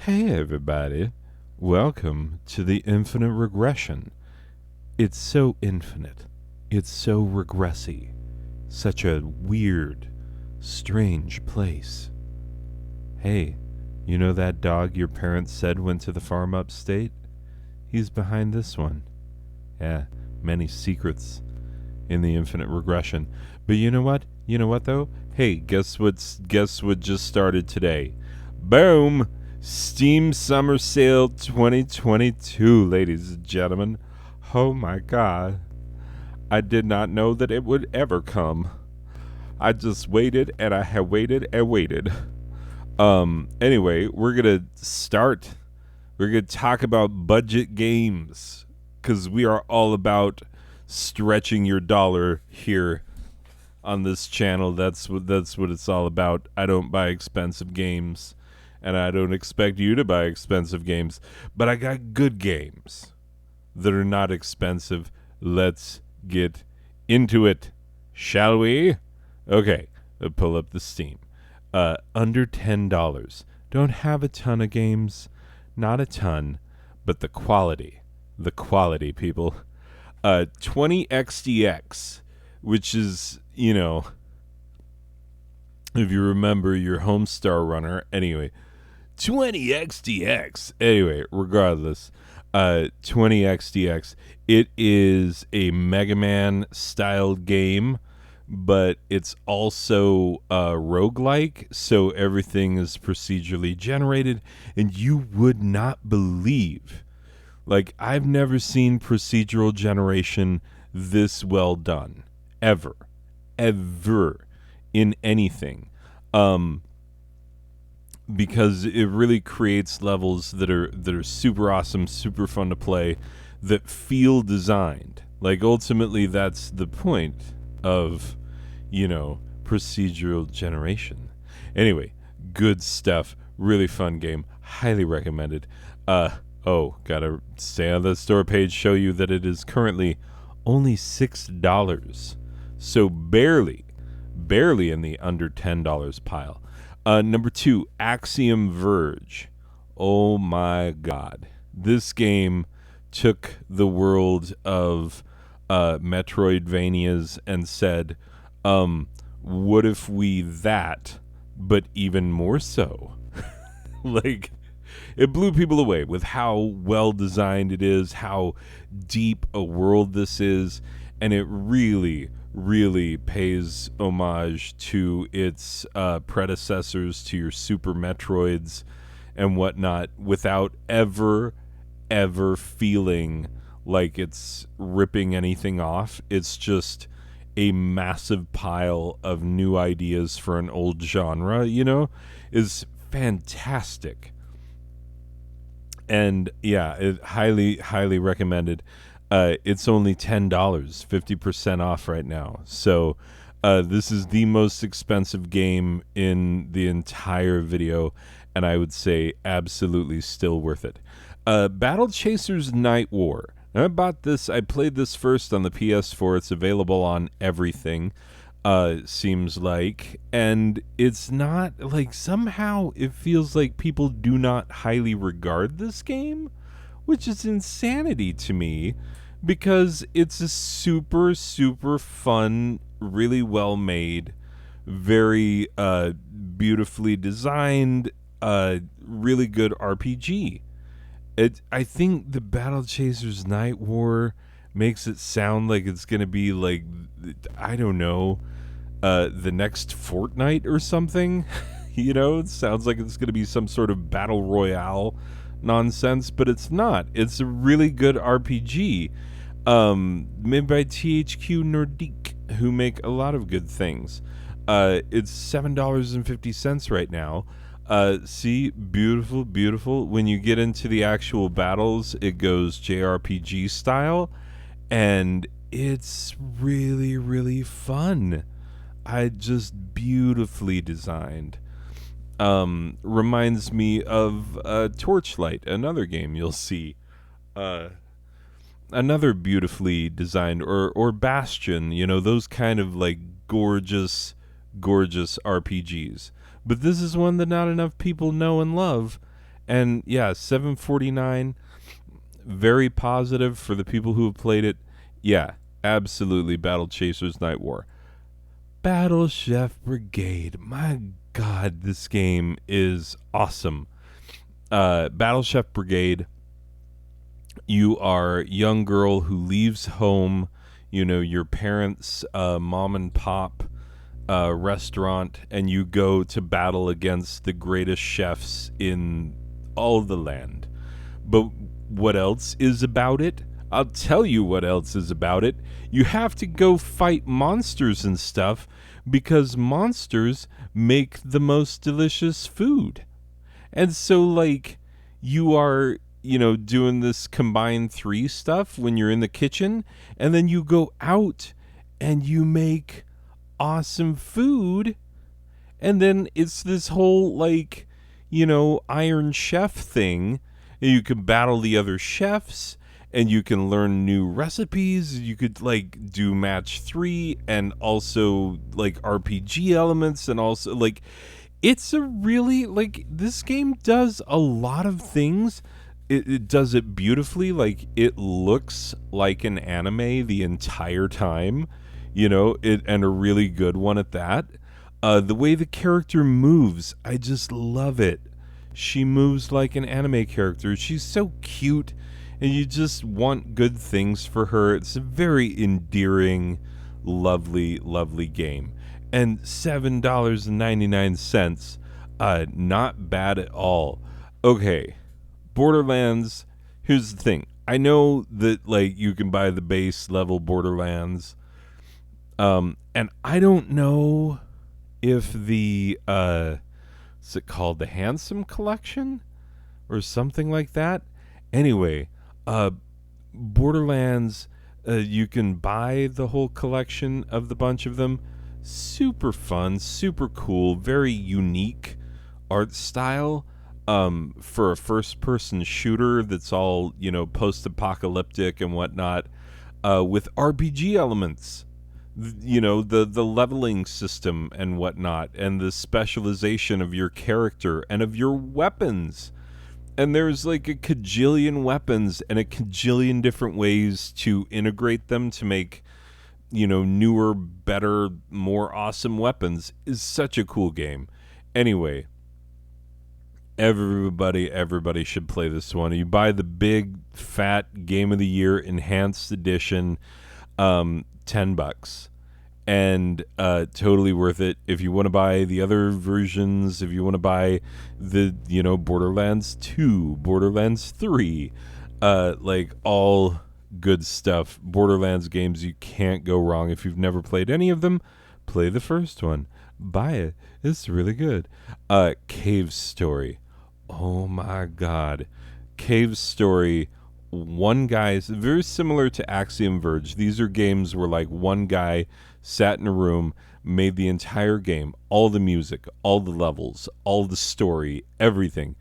Hey everybody, welcome to the infinite regression. It's so infinite, it's so regressy, such a weird, strange place. Hey, you know that dog your parents said went to the farm upstate? He's behind this one. Yeah, many secrets in the infinite regression. But you know what? You know what though? Hey, guess what just started today? Boom! Steam Summer Sale 2022, ladies and gentlemen. Oh my god. I did not know that it would ever come. I just waited and I have waited and waited. Anyway, we're going to start. We're going to talk about budget games cuz we are all about stretching your dollar here on this channel. That's what it's all about. I don't buy expensive games. And I don't expect you to buy expensive games, but I got good games that are not expensive. Let's get into it, shall we? Okay, pull up the Steam. Under $10. Don't have a ton of games, not a ton, but the quality, people. 20XDX, which is, if you remember your Homestar Runner, anyway. 20XDX. Anyway, regardless, 20XDX. It is a Mega Man styled game, but it's also roguelike, so everything is procedurally generated, and you would not believe, like, I've never seen procedural generation this well done, ever, in anything. Because it really creates levels that are super awesome, super fun to play, that feel designed. Like, ultimately, that's the point of, procedural generation. Anyway, good stuff. Really fun game. Highly recommended. Gotta stay on the store page, show you that it is currently only $6. So barely in the under $10 pile. Number 2, Axiom Verge. Oh my god. This game took the world of Metroidvanias and said, what if we that, but even more so? Like, it blew people away with how well designed it is, how deep a world this is, and it really pays homage to its predecessors, to your Super Metroids and whatnot, without ever feeling like it's ripping anything off. It's just a massive pile of new ideas for an old genre, is fantastic. And yeah, it highly recommended. It's only $10, 50% off right now. So this is the most expensive game in the entire video, and I would say absolutely still worth it. Battle Chasers Night War. Now, I played this first on the PS4. It's available on everything, seems like. And it's not, like, somehow it feels like people do not highly regard this game, which is insanity to me. Because it's a super fun, really well made, very beautifully designed, really good RPG. I think the Battle Chasers Night War makes it sound like it's going to be like, I don't know, the next Fortnite or something. It sounds like it's going to be some sort of battle royale nonsense, but it's not. It's a really good RPG. Made by THQ Nordic, who make a lot of good things. It's $7.50 right now. See, beautiful. When you get into the actual battles, it goes JRPG style, and it's really fun. Just beautifully designed. Reminds me of Torchlight, another game you'll see. Another beautifully designed, or Bastion, those kind of like gorgeous RPGs. But this is one that not enough people know and love, And yeah, 749, very positive for the people who have played it. Yeah, absolutely. Battle Chasers Night War. Battle Chef Brigade. My God, this game is awesome. Battle Chef Brigade. You are a young girl who leaves home, your parents' mom and pop restaurant, and you go to battle against the greatest chefs in all the land. But what else is about it? I'll tell you what else is about it. You have to go fight monsters and stuff because monsters make the most delicious food. And so, like, you are, doing this combined three stuff when you're in the kitchen, and then you go out and you make awesome food, and then it's this whole, like, Iron Chef thing. You can battle the other chefs, and you can learn new recipes. You could, like, do match 3 and also, like, RPG elements, and also, like, it's a really, like, this game does a lot of things. It does it beautifully. Like, it looks like an anime the entire time, and a really good one at that. The way the character moves, I just love it. She moves like an anime character. She's so cute, and you just want good things for her. It's a very endearing, lovely, lovely game. And $7.99, not bad at all. Okay, Borderlands, here's the thing. I know that, like, you can buy the base level Borderlands, and I don't know if the, is it called the Handsome Collection? Or something like that? Anyway, Borderlands, you can buy the whole collection of the bunch of them. Super fun, super cool, very unique art style for a first-person shooter that's all, post-apocalyptic and whatnot, with RPG elements. The leveling system and whatnot, and the specialization of your character and of your weapons. And there's like a kajillion weapons and a kajillion different ways to integrate them to make, newer, better, more awesome weapons. Is such a cool game. Anyway, everybody should play this one. You buy the big fat Game of the Year enhanced edition, $10, and totally worth it. If you want to buy the other versions, if you want to buy the Borderlands 2, Borderlands 3, like, all good stuff. Borderlands games, you can't go wrong. If you've never played any of them, play the first one, buy it, it's really good. Cave Story, oh my god. Cave Story, one guy's very similar to Axiom Verge. These are games where, like, one guy sat in a room, made the entire game, all the music, all the levels, all the story, everything.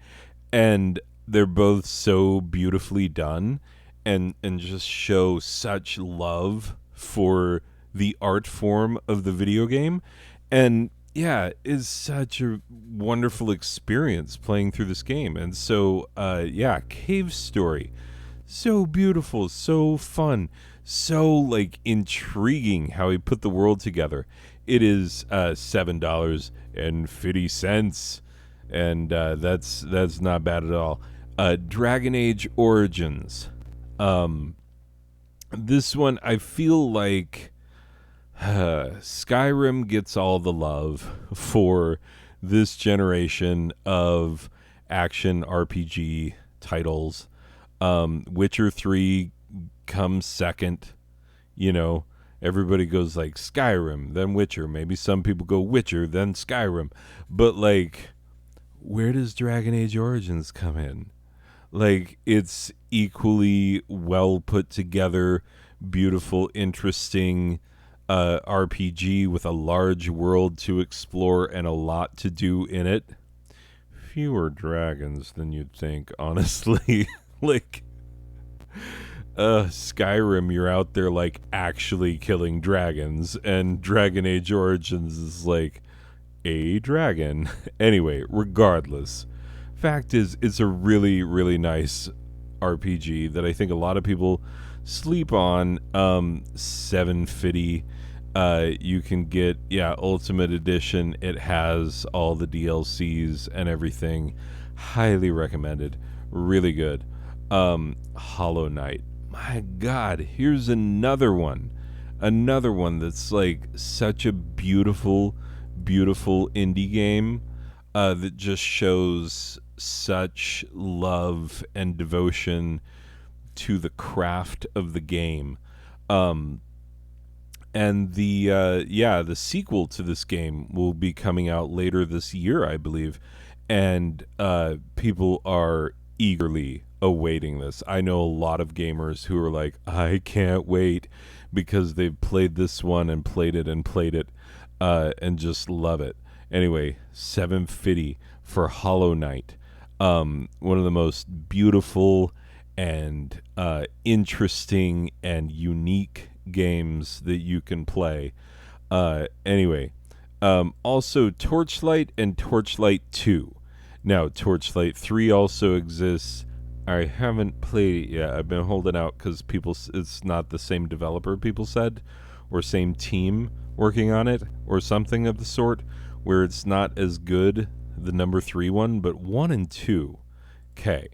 And they're both so beautifully done, and just show such love for the art form of the video game. And yeah, it's such a wonderful experience playing through this game. And so yeah, Cave Story, so beautiful, so fun, so, like, intriguing how he put the world together. It is $7.50, and that's not bad at all. Dragon Age Origins. This one, I feel like Skyrim gets all the love for this generation of action RPG titles. Witcher 3 comes second. Everybody goes, like, Skyrim, then Witcher. Maybe some people go Witcher, then Skyrim. But, like, where does Dragon Age Origins come in? Like, it's equally well put together, beautiful, interesting RPG with a large world to explore and a lot to do in it. Fewer dragons than you'd think, honestly. Like, Skyrim, you're out there, like, actually killing dragons, and Dragon Age Origins is like a dragon. Anyway, regardless, fact is, it's a really, really nice RPG that I think a lot of people sleep on. 750. You can get, Ultimate Edition. It has all the DLCs and everything. Highly recommended. Really good. Hollow Knight. My God, here's another one. Another one that's like such a beautiful, beautiful indie game that just shows such love and devotion to the craft of the game. And the sequel to this game will be coming out later this year, I believe, and people are eagerly awaiting this. I know a lot of gamers who are like, I can't wait, because they've played this one and played it and just love it. Anyway, 750 for Hollow Knight. One of the most beautiful and interesting and unique games that you can play. Also Torchlight and Torchlight 2. Now, Torchlight 3 also exists. I haven't played it yet. I've been holding out because it's not the same developer, people said, or same team working on it, or something of the sort, where it's not as good, the number 3 one, but 1 and 2. Okay.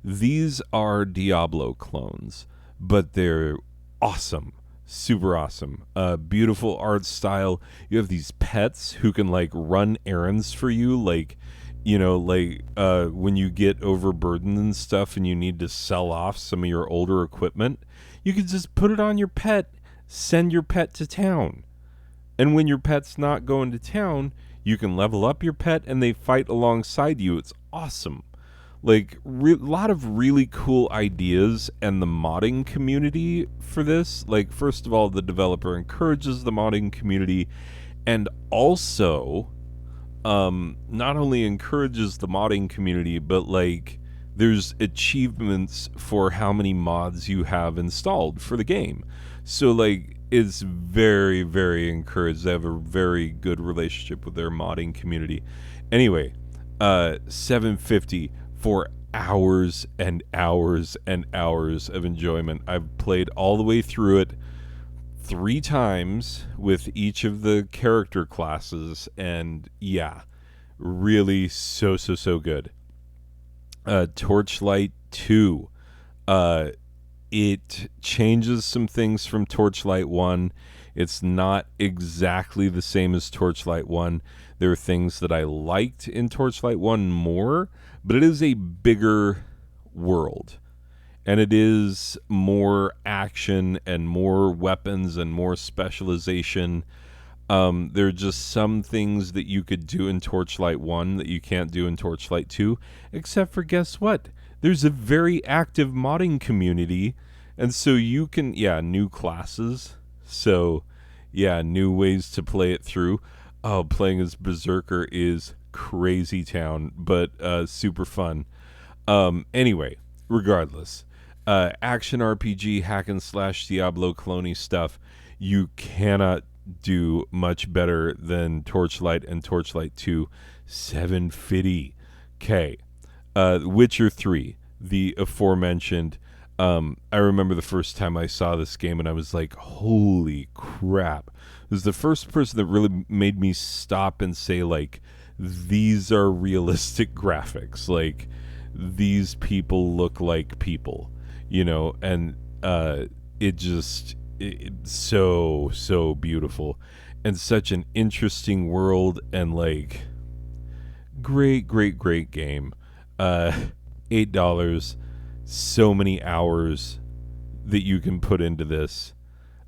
These are Diablo clones, but they're awesome. Super awesome. Beautiful art style. You have these pets who can like run errands for you, when you get overburdened and stuff and you need to sell off some of your older equipment, you can just put it on your pet, send your pet to town. And when your pet's not going to town, you can level up your pet and they fight alongside you. It's awesome. Like, a lot of really cool ideas, and the modding community for this. Like, first of all, the developer encourages the modding community, and also not only encourages the modding community, but like there's achievements for how many mods you have installed for the game. So like it's very, very encouraged. They have a very good relationship with their modding community. Anyway, 750 for hours and hours and hours of enjoyment. I've played all the way through it 3 times with each of the character classes, and really so good. Torchlight 2, it changes some things from Torchlight 1. It's not exactly the same as Torchlight 1. There are things that I liked in Torchlight 1 more, but it is a bigger world. And it is more action and more weapons and more specialization. There are just some things that you could do in Torchlight 1 that you can't do in Torchlight 2. Except for, guess what? There's a very active modding community. And so you can, new classes. So, new ways to play it through. Oh, playing as Berserker is crazy town, but super fun. Anyway, regardless. Action RPG, hack and slash, Diablo clone stuff. You cannot do much better than Torchlight and Torchlight 2. 750. Okay. Witcher 3, the aforementioned. I remember the first time I saw this game and I was like, holy crap. It was the first person that really made me stop and say, like, these are realistic graphics. Like, these people look like people. And it's so beautiful and such an interesting world, and like great game. $8, so many hours that you can put into this.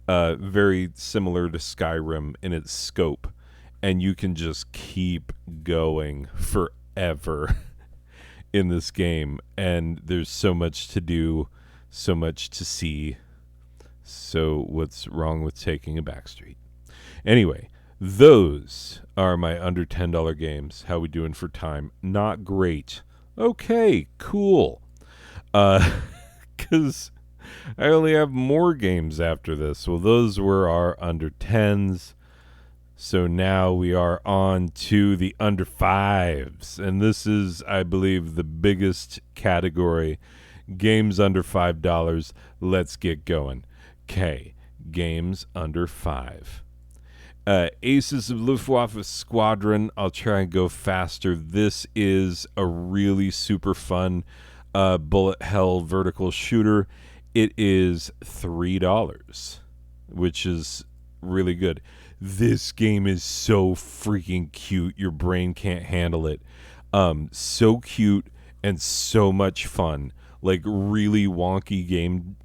Very similar to Skyrim in its scope, and you can just keep going forever in this game, and there's so much to do, so much to see. So what's wrong with taking a backstreet? Anyway, those are my under $10 games. How we doing for time? Not great. Okay, cool. Because I only have more games after this. Well, those were our under 10s. So now we are on to the under fives. And this is, I believe, the biggest category. Games under $5. Let's get going. Okay, games under five. Aces of Luftwaffe Squadron. I'll try and go faster. This is a really super fun bullet hell vertical shooter. It is $3, which is really good. This game is so freaking cute. Your brain can't handle it. So cute and so much fun. Like really wonky game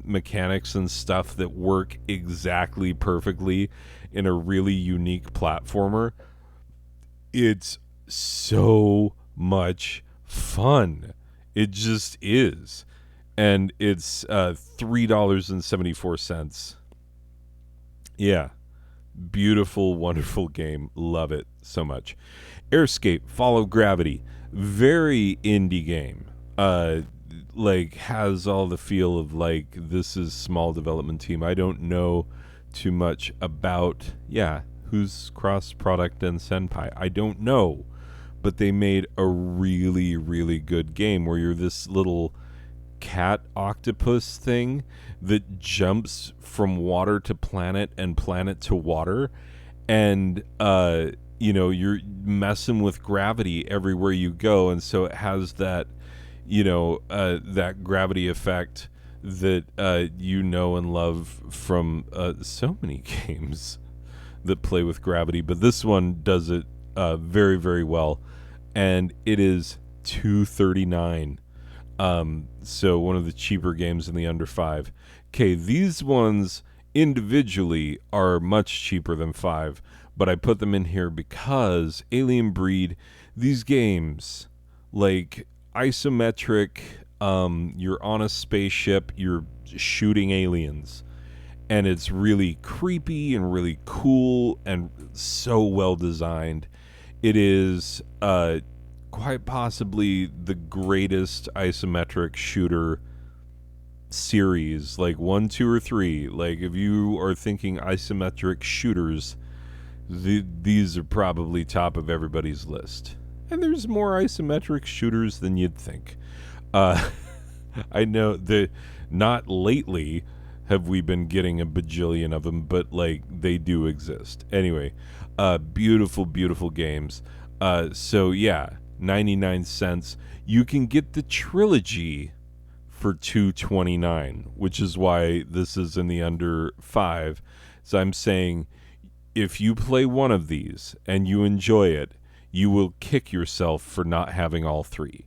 mechanics and stuff that work exactly perfectly in a really unique platformer. It's so much fun. It just is. And it's $3.74. Yeah. Beautiful, wonderful game. Love it so much. Airscape, Follow Gravity. Very indie game. Like has all the feel of like this is small development team. I don't know too much about who's cross product and Senpai. I don't know, but they made a really really good game where you're this little cat octopus thing that jumps from water to planet and planet to water, and you're messing with gravity everywhere you go, and so it has that that gravity effect that and love from so many games that play with gravity, but this one does it very very well, and it is $2.39. So one of the cheaper games in the under five. Okay, these ones individually are much cheaper than $5, but I put them in here because Alien Breed, these games, like isometric, you're on a spaceship, you're shooting aliens, and it's really creepy and really cool and so well designed. It is quite possibly the greatest isometric shooter series, like 1, 2, or 3. Like if you are thinking isometric shooters, these are probably top of everybody's list. And there's more isometric shooters than you'd think. I know that not lately have we been getting a bajillion of them, but like they do exist. Anyway, beautiful, beautiful games. So yeah, 99 cents. You can get the trilogy for $2.29, which is why this is in the under 5. So I'm saying if you play one of these and you enjoy it, you will kick yourself for not having all 3.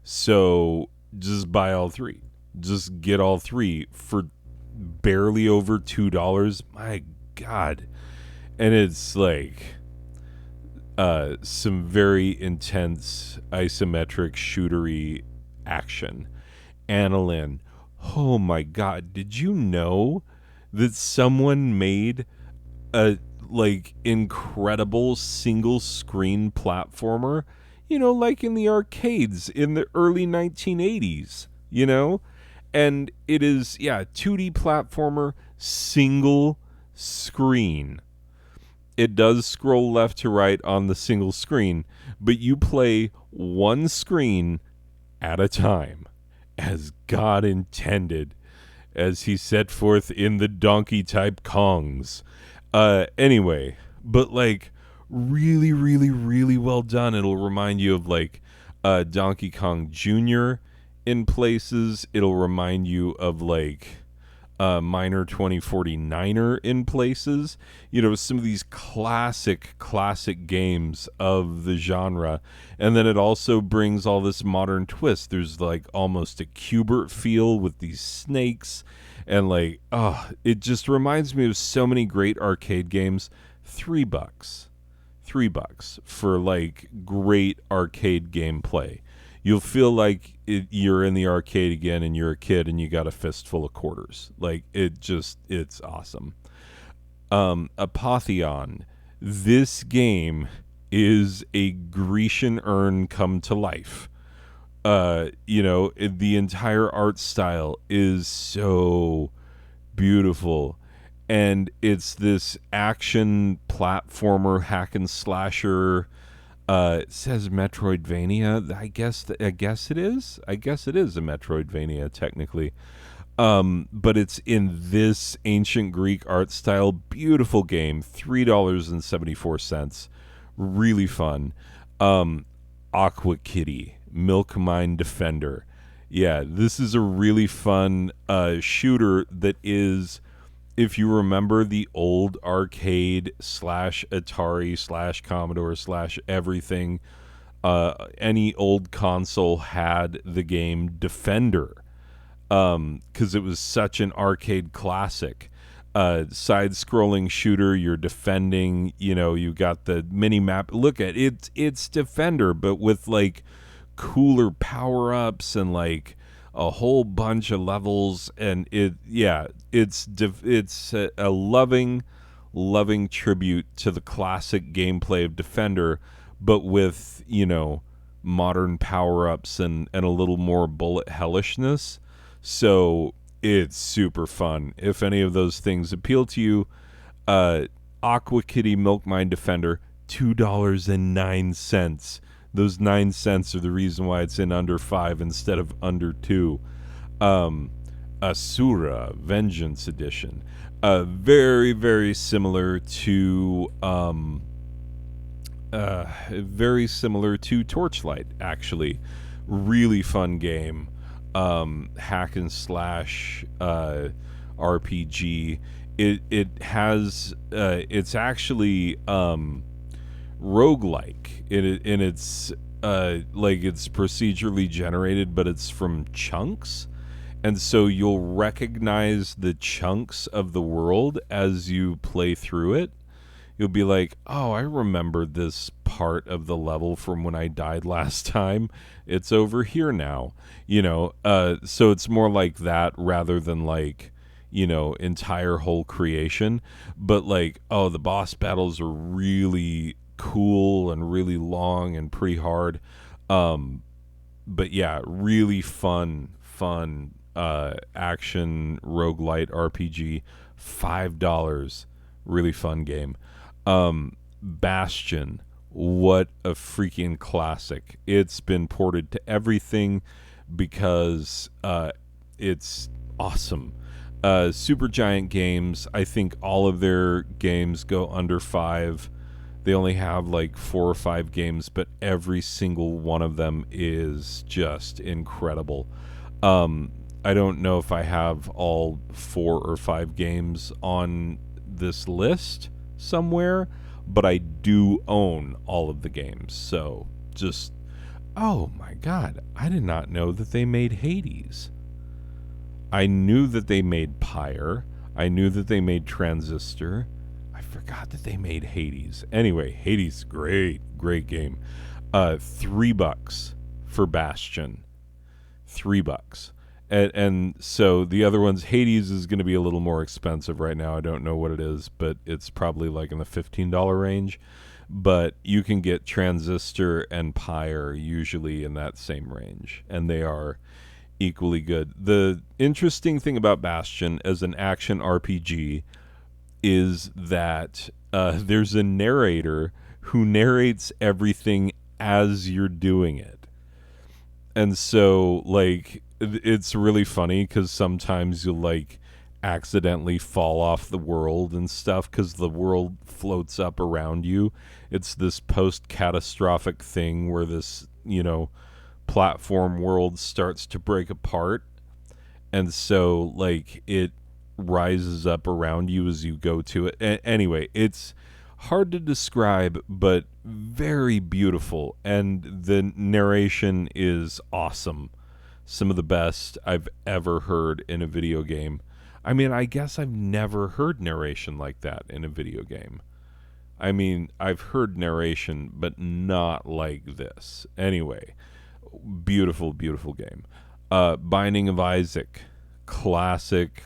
So just buy all 3. Just get all 3 for barely over $2. My God. And it's like some very intense isometric shootery action. Annalyn, oh my God, did you know that someone made a like incredible single screen platformer, like in the arcades in the early 1980s, and it is 2D platformer, single screen. It does scroll left to right on the single screen, but you play one screen at a time, as God intended, as he set forth in the donkey type Kongs. Anyway, but like really, really, really well done. It'll remind you of like Donkey Kong Jr. in places. It'll remind you of like Miner 2049er in places. Some of these classic games of the genre. And then it also brings all this modern twist. There's like almost a Q*bert feel with these snakes. And like, it just reminds me of so many great arcade games. $3. $3 for like great arcade gameplay. You'll feel like you're in the arcade again and you're a kid and you got a fistful of quarters. Like it's awesome. Apotheon. This game is a Grecian urn come to life. The entire art style is so beautiful. and it's this action platformer hack and slasher. It says Metroidvania. I guess it is. I guess it is a Metroidvania technically. But it's in this ancient Greek art style. Beautiful game. $3.74. Really fun. Aqua Kitty, Milk Mine Defender. Yeah, this is a really fun shooter that is, if you remember the old arcade slash Atari slash Commodore slash everything, any old console had the game Defender, because it was such an arcade classic. Side-scrolling shooter, you're defending. You got the mini map. Look at it; it's Defender, but with like cooler power-ups and like a whole bunch of levels. And it's a loving tribute to the classic gameplay of Defender, but with modern power-ups and a little more bullet hellishness. So it's super fun. If any of those things appeal to you, Aqua Kitty Milk Mine Defender, $2.09. Those 9 cents are the reason why it's in under 5 instead of under 2. Asura Vengeance Edition, very very similar to Torchlight. Actually, really fun game. Hack and slash RPG. It has it's actually roguelike. It's like it's procedurally generated, but it's from chunks. And so you'll recognize the chunks of the world as you play through it. You'll be like, oh, I remember this part of the level from when I died last time. It's over here now. So it's more like that rather than like, entire whole creation. But like, oh, the boss battles are really cool and really long and pretty hard. But yeah, really fun action roguelite RPG. $5. Really fun game. Bastion, what a freaking classic. It's been ported to everything because it's awesome. Supergiant Games, I think all of their games go under 5. They only have like 4 or 5 games, but every single one of them is just incredible. I don't know if I have all 4 or 5 games on this list somewhere, but I do own all of the games. So just, oh my god, I did not know that they made Hades. I knew that they made Pyre. I knew that they made Transistor. I forgot that they made Hades. Anyway, Hades, great game. $3 for Bastion. $3. And so the other ones, Hades is going to be a little more expensive right now. I don't know what it is, but it's probably like in the $15 range. But you can get Transistor and Pyre usually in that same range, and they are equally good. The interesting thing about Bastion as an action RPG is that there's a narrator who narrates everything as you're doing it. And so, like, it's really funny because sometimes you'll, like, accidentally fall off the world and stuff because the world floats up around you. It's this post-catastrophic thing where this, platform world starts to break apart. And so, like, it rises up around you as you go to it. Anyway, it's hard to describe, but very beautiful. And the narration is awesome. Some of the best I've ever heard in a video game. I mean, I guess I've never heard narration like that in a video game. I mean, I've heard narration, but not like this. Anyway, beautiful game. Binding of Isaac, classic.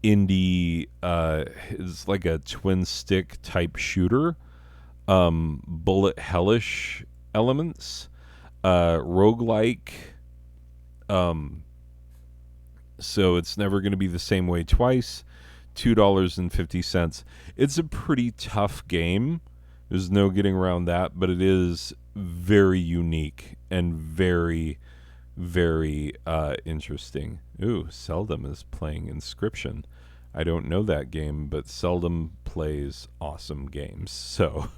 Indie is like a twin stick type shooter. Bullet hellish elements. Roguelike. So it's never going to be the same way twice. $2.50. It's a pretty tough game. There's no getting around that, but it is very unique and very, very interesting. Ooh, Seldom is playing Inscription. I don't know that game, but Seldom plays awesome games. So,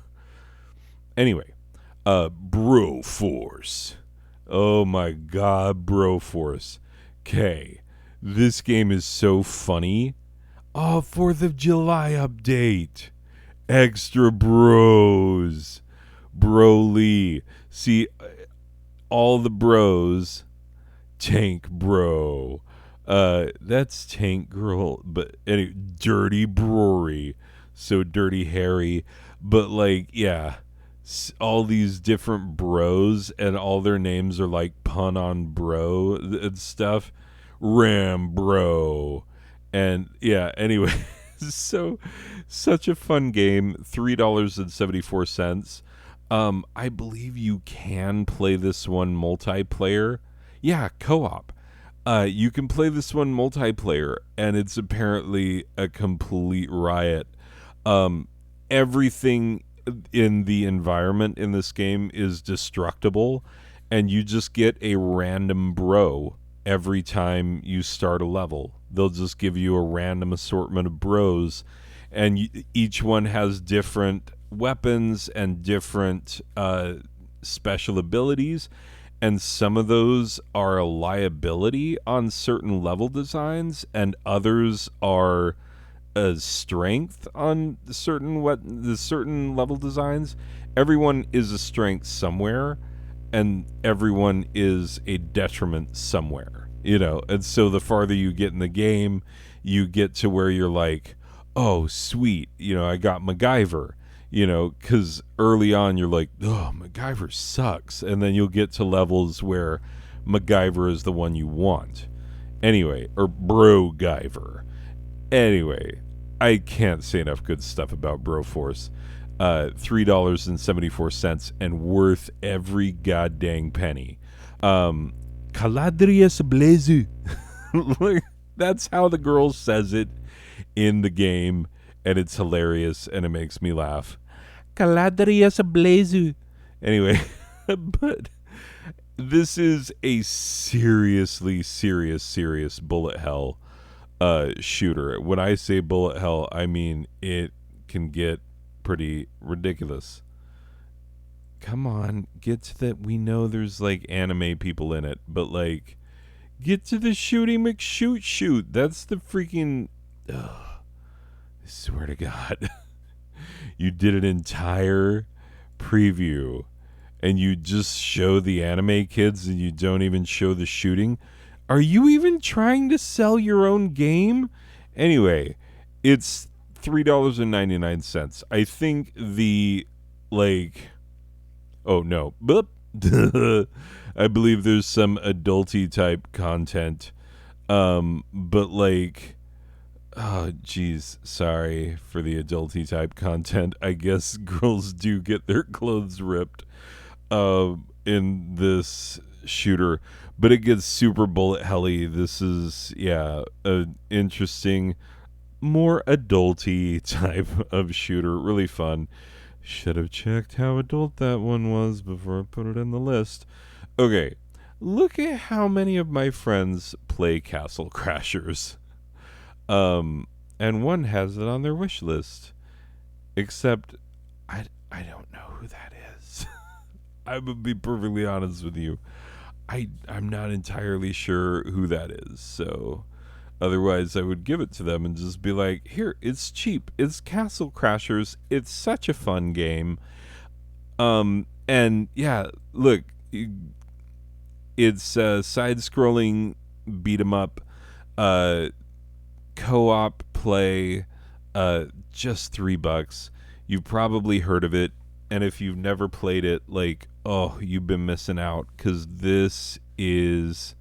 anyway, Broforce. Oh my god, Broforce. Okay, this game is so funny. Oh, 4th of July update. Extra bros. Broly. See, all the bros. Tank bro. That's Tank girl. But anyway, Dirty Brory. So Dirty Harry. But like, yeah. All these different bros and all their names are like pun on bro and stuff. Ram bro. And yeah, anyway, so such a fun game. $3.74. I believe you can play this one multiplayer. Yeah, co-op. You can play this one multiplayer, and it's apparently a complete riot. Everything in the environment in this game is destructible, and you just get a random bro every time you start a level. They'll just give you a random assortment of bros, and each one has different weapons and different special abilities, and some of those are a liability on certain level designs, and others are a strength on the certain level designs. Everyone is a strength somewhere, and everyone is a detriment somewhere. And so the farther you get in the game, you get to where you're like, oh sweet, I got MacGyver. Because early on you're like, oh, MacGyver sucks, and then you'll get to levels where MacGyver is the one you want. Anyway, or Bro-Gyver. Anyway, I can't say enough good stuff about Broforce. $3.74 and worth every goddamn penny. Caladrius Blazu. That's how the girl says it in the game, and it's hilarious, and it makes me laugh. Caladrius Blazu. Anyway, but this is a seriously serious bullet hell shooter. When I say bullet hell, I mean it can get pretty ridiculous. Come on, get to that. We know there's like anime people in it, but like, get to the shooty McShoot. That's the freaking. Ugh, I swear to God, you did an entire preview, and you just show the anime kids, and you don't even show the shooting. Are you even trying to sell your own game? Anyway, it's $3.99. I think the like. Oh no, boop. I believe there's some adulty type content, but like, oh geez, sorry for the adulty type content. I guess girls do get their clothes ripped, in this shooter, but it gets super bullet helly. This is an interesting, more adulty type of shooter. Really fun. Should have checked how adult that one was before I put it in the list. Okay, look at how many of my friends play Castle Crashers. And one has it on their wish list. Except, I don't know who that is. I would be perfectly honest with you. I'm not entirely sure who that is, so... Otherwise, I would give it to them and just be like, here, it's cheap. It's Castle Crashers. It's such a fun game. And yeah, look, it's a side-scrolling beat-em-up, co-op play, just $3. You've probably heard of it, and if you've never played it, like, oh, you've been missing out, because this is...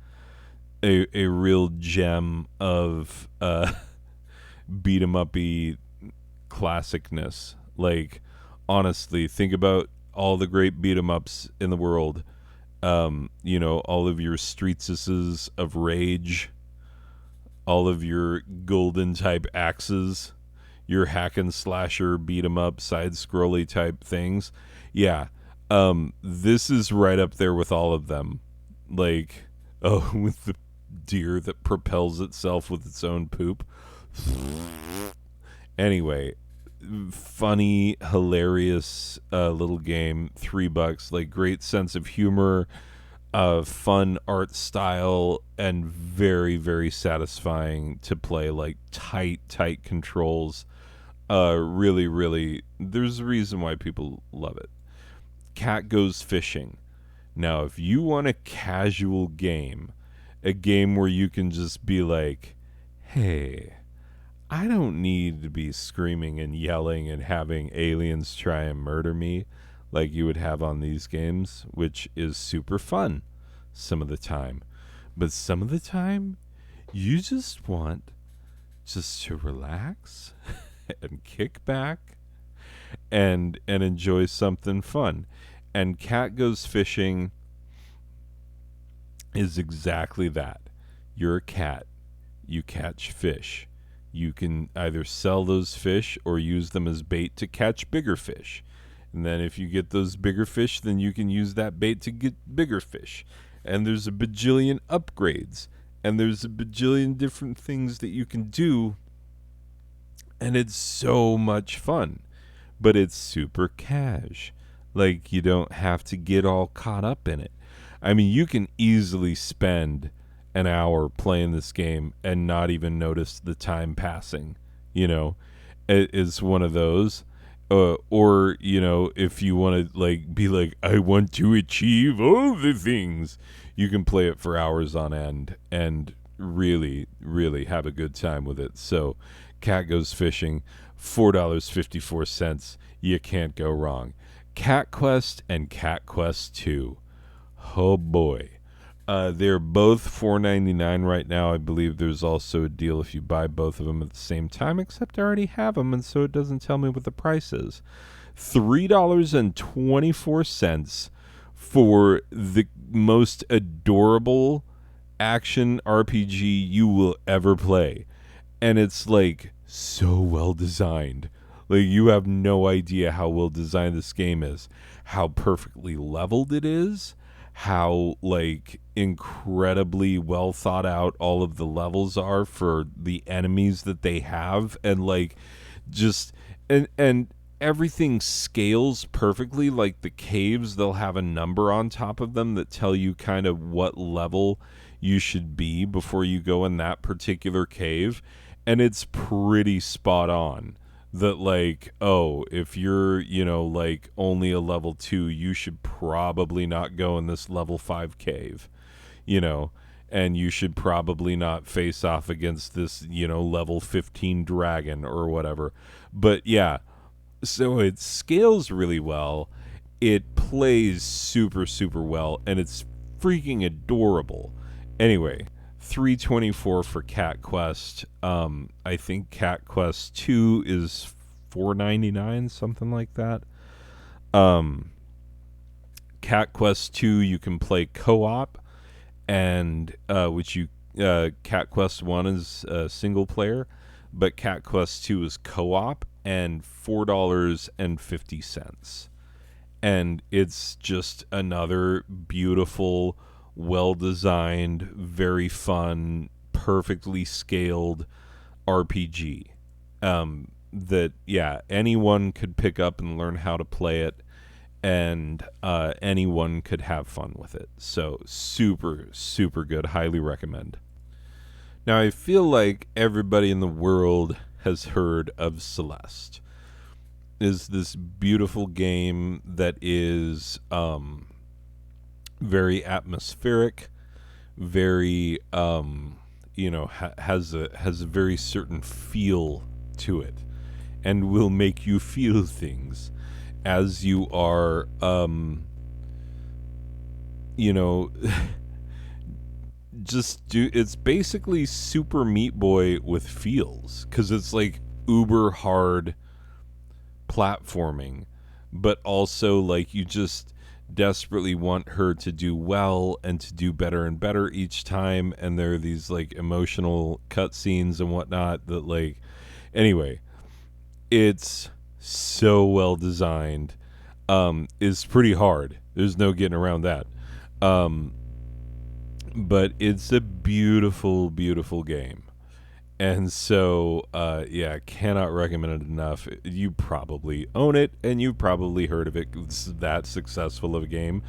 a real gem of beat 'em uppy classicness. Like, honestly, think about all the great beat 'em ups in the world. All of your Streetses of Rage, all of your golden type axes, your hack and slasher, beat 'em up, side scrolly type things. Yeah. This is right up there with all of them. Like, oh, with the deer that propels itself with its own poop. Anyway, funny, hilarious little game. $3, like great sense of humor, fun art style, and very, very satisfying to play. Like tight controls. Really, really, there's a reason why people love it. Cat Goes Fishing. Now, if you want a casual game, a game where you can just be like, hey, I don't need to be screaming and yelling and having aliens try and murder me like you would have on these games, which is super fun some of the time. But some of the time, you just want just to relax and kick back and enjoy something fun. And Cat Goes Fishing is exactly that. You're a cat. You catch fish. You can either sell those fish or use them as bait to catch bigger fish. And then if you get those bigger fish, then you can use that bait to get bigger fish. And there's a bajillion upgrades. And there's a bajillion different things that you can do. And it's so much fun. But it's super cash. Like, you don't have to get all caught up in it. I mean, you can easily spend an hour playing this game and not even notice the time passing. You know, it is one of those. Or, you know, if you want to, like, be like, I want to achieve all the things, you can play it for hours on end and really, really have a good time with it. So, Cat Goes Fishing, $4.54. You can't go wrong. Cat Quest and Cat Quest 2. Oh boy. They're both $4.99 right now. I believe there's also a deal if you buy both of them at the same time, except I already have them, and so it doesn't tell me what the price is. $3.24 for the most adorable action RPG you will ever play. And it's like so well designed. Like, you have no idea how well designed this game is, how perfectly leveled it is, how, like, incredibly well thought out all of the levels are for the enemies that they have, and, like, just, and everything scales perfectly. Like, the caves, they'll have a number on top of them that tell you kind of what level you should be before you go in that particular cave, and it's pretty spot on. That, like, oh, if you're, you know, like, only a level 2, you should probably not go in this level 5 cave, you know, and you should probably not face off against this, you know, level 15 dragon or whatever. But yeah, so it scales really well. It plays super, super well, and it's freaking adorable. Anyway, $3.24 for Cat Quest. I think Cat Quest 2 is $4.99, something like that. Cat Quest 2 you can play co-op, and Cat Quest 1 is single player, but Cat Quest 2 is co-op and $4.50. And it's just another beautiful, well-designed, very fun, perfectly scaled RPG that, yeah, anyone could pick up and learn how to play it, and anyone could have fun with it. So super, super good. Highly recommend. Now, I feel like everybody in the world has heard of Celeste. Is this beautiful game that is very atmospheric, very has a very certain feel to it, and will make you feel things as you are it's basically Super Meat Boy with feels, because it's like uber hard platforming, but also like you just desperately want her to do well and to do better and better each time. And there are these like emotional cutscenes and whatnot that like, anyway, it's so well designed. Is pretty hard. There's no getting around that. Um, but it's a beautiful, beautiful game. And so, yeah, cannot recommend it enough. You probably own it, and you've probably heard of it. It's that successful of a game.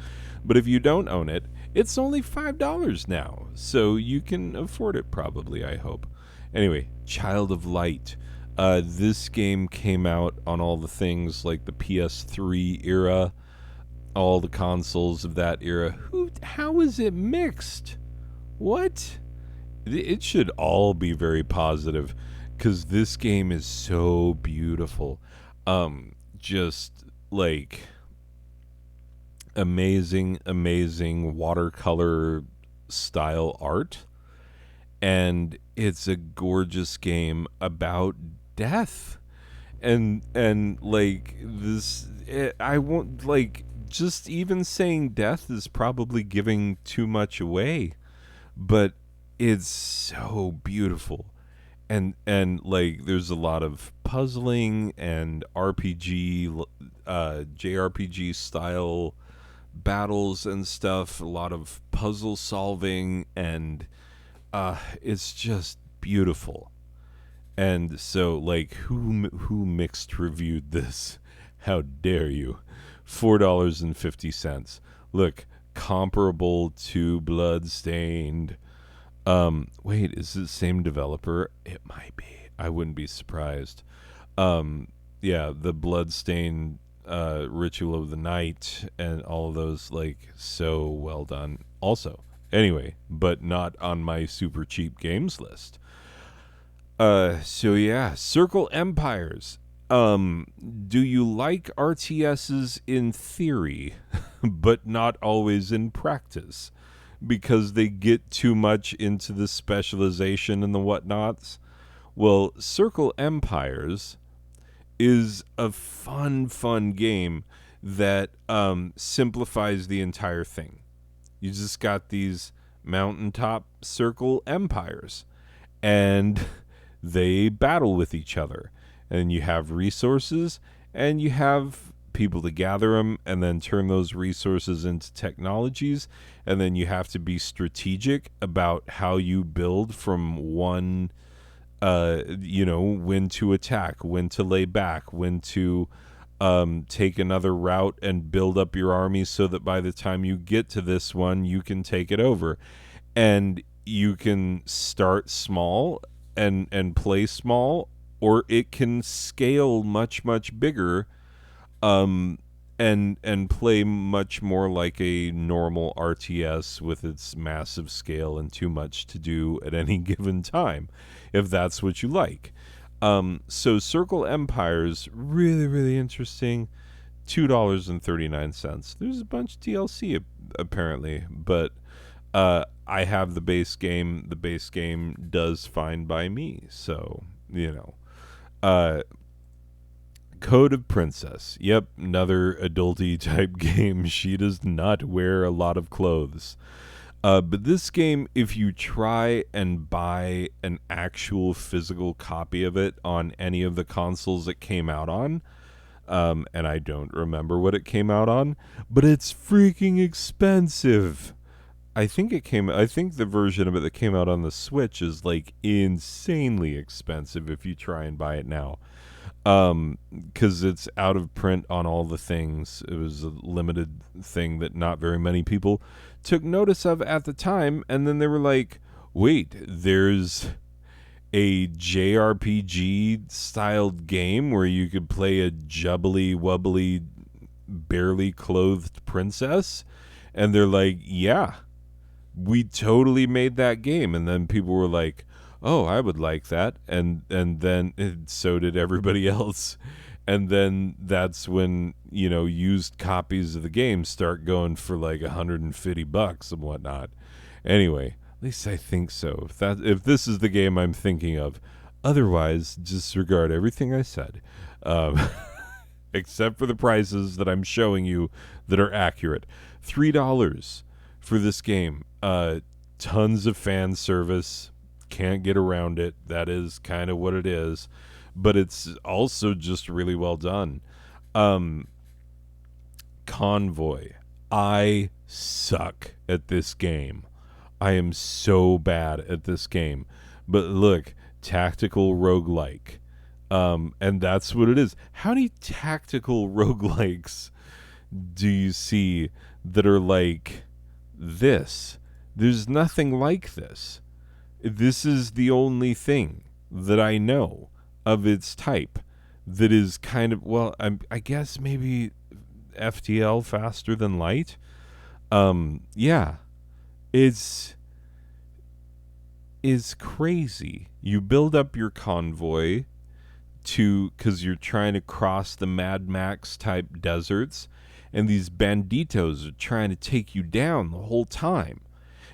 But if you don't own it, it's only $5 now. So you can afford it, probably, I hope. Anyway, Child of Light. This game came out on all the things like the PS3 era, all the consoles of that era. How is it mixed? What? It should all be very positive because this game is so beautiful. Just like amazing, amazing watercolor style art. And it's a gorgeous game about death. And like I won't like just even saying death is probably giving too much away, but it's so beautiful. And like there's a lot of puzzling and RPG JRPG style battles and stuff, a lot of puzzle solving, and it's just beautiful. And so like who mixed reviewed this? How dare you? $4.50. Look, comparable to Bloodstained. Wait, is it the same developer? It might be. I wouldn't be surprised. Yeah, the Bloodstained Ritual of the Night and all of those, like, so well done. Also, anyway, but not on my super cheap games list. So yeah, Circle Empires. Do you like RTSs in theory, but not always in practice? Because they get too much into the specialization and the whatnots. Well, Circle Empires is a fun game that simplifies the entire thing. You just got these mountaintop circle empires, and they battle with each other. And you have resources, and you have people to gather them and then turn those resources into technologies. And then you have to be strategic about how you build from one, when to attack, when to lay back, when to take another route and build up your army so that by the time you get to this one, you can take it over. And you can start small and play small, or it can scale much, much bigger, and play much more like a normal RTS with its massive scale and too much to do at any given time, if that's what you like. So Circle Empires, really, really interesting. $2.39. There's a bunch of DLC apparently, but I have the base game. The base game does fine by me, so Code of Princess. Yep, another adulty type game. She does not wear a lot of clothes. But this game, if you try and buy an actual physical copy of it on any of the consoles it came out on, and I don't remember what it came out on, but it's freaking expensive. I think the version of it that came out on the Switch is like insanely expensive if you try and buy it now. Because it's out of print on all the things. It was a limited thing that not very many people took notice of at the time, and then they were like, wait, there's a JRPG styled game where you could play a jubbly wubbly barely clothed princess, and they're like, yeah, we totally made that game. And then people were like, oh, I would like that, and then so did everybody else. And then that's when used copies of the game start going for like $150 and whatnot. Anyway, at least I think so. If this is the game I'm thinking of, otherwise disregard everything I said. Um, except for the prices that I'm showing you that are accurate. $3 for this game. Tons of fan service. Can't get around it. That is kind of what it is. But it's also just really well done. Convoy. I suck at this game. I am so bad at this game. But look, tactical roguelike. And that's what it is. How many tactical roguelikes do you see that are like this? There's nothing like this. This is the only thing that I know of its type that is kind of, well, I guess maybe FTL, faster than light. Yeah, it's crazy. You build up your convoy because you're trying to cross the Mad Max type deserts, and these banditos are trying to take you down the whole time.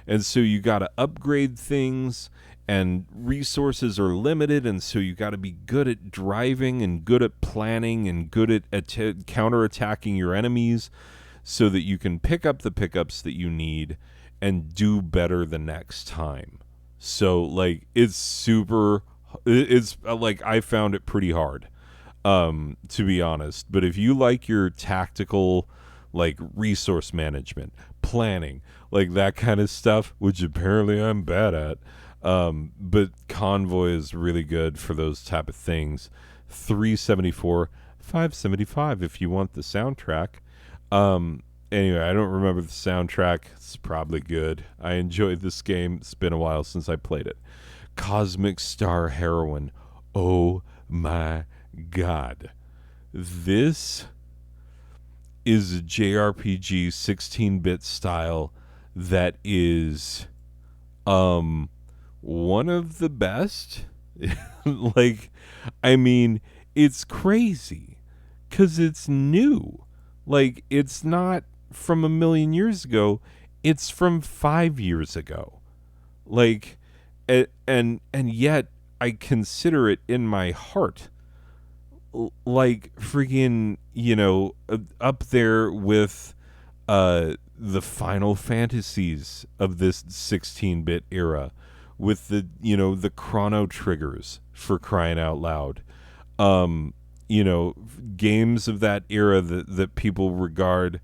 And so you got to upgrade things, and resources are limited, and so you got to be good at driving and good at planning and good at counterattacking your enemies so that you can pick up the pickups that you need and do better the next time. So like it's like I found it pretty hard, to be honest. But if you like your tactical, like resource management, planning, like that kind of stuff, which apparently I'm bad at, but Convoy is really good for those type of things. $374, $575 if you want the soundtrack. Anyway, I don't remember the soundtrack. It's probably good. I enjoyed this game. It's been a while since I played it. Cosmic Star Heroine. Oh my God. This is a JRPG 16-bit style that is one of the best. Like, I mean, it's crazy because it's new. Like, it's not from a million years ago. It's from 5 years ago. Like, and yet I consider it in my heart like friggin', up there with the Final Fantasies of this 16-bit era, with the Chrono Triggers, for crying out loud. Games of that era that people regard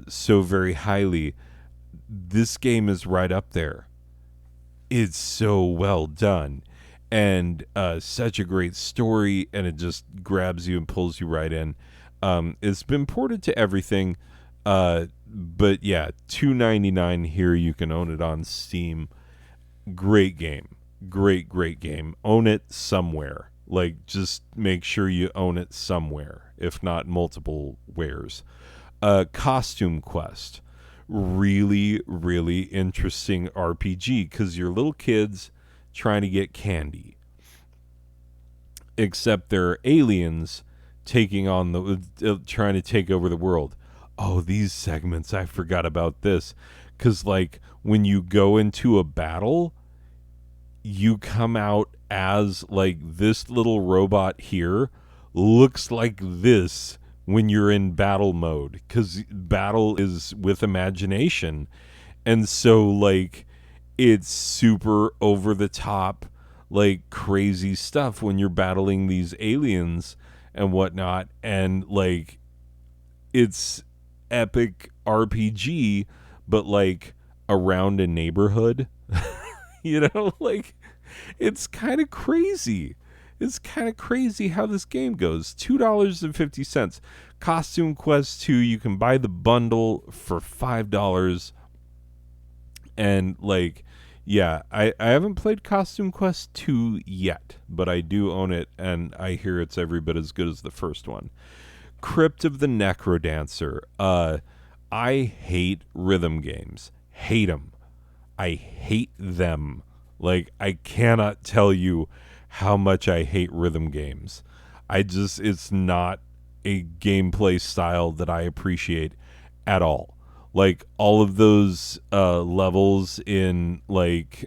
so very highly. This game is right up there. It's so well done, and such a great story, and it just grabs you and pulls you right in. It's been ported to everything, but yeah, $2.99 here. You can own it on Steam. Great game. Great game. Own it somewhere. Like, just make sure you own it somewhere, if not multiple wares. Costume Quest. Really, really interesting RPG, because you're little kids trying to get candy. Except they're aliens taking on trying to take over the world. Oh, these segments, I forgot about this. Because, like, when you go into a battle, you come out as, like, this little robot here looks like this when you're in battle mode, because battle is with imagination. And so, like, it's super over the top, like, crazy stuff when you're battling these aliens and whatnot. And, like, it's epic RPG, but, like, around a neighborhood. Like, it's kind of crazy. It's kind of crazy how this game goes. $2.50. Costume Quest 2, you can buy the bundle for $5. And, like, yeah, I haven't played Costume Quest 2 yet, but I do own it, and I hear it's every bit as good as the first one. Crypt of the Necrodancer. I hate rhythm games. Hate them. I hate them. Like, I cannot tell you how much I hate rhythm games. It's not a gameplay style that I appreciate at all. Like, all of those levels in, like,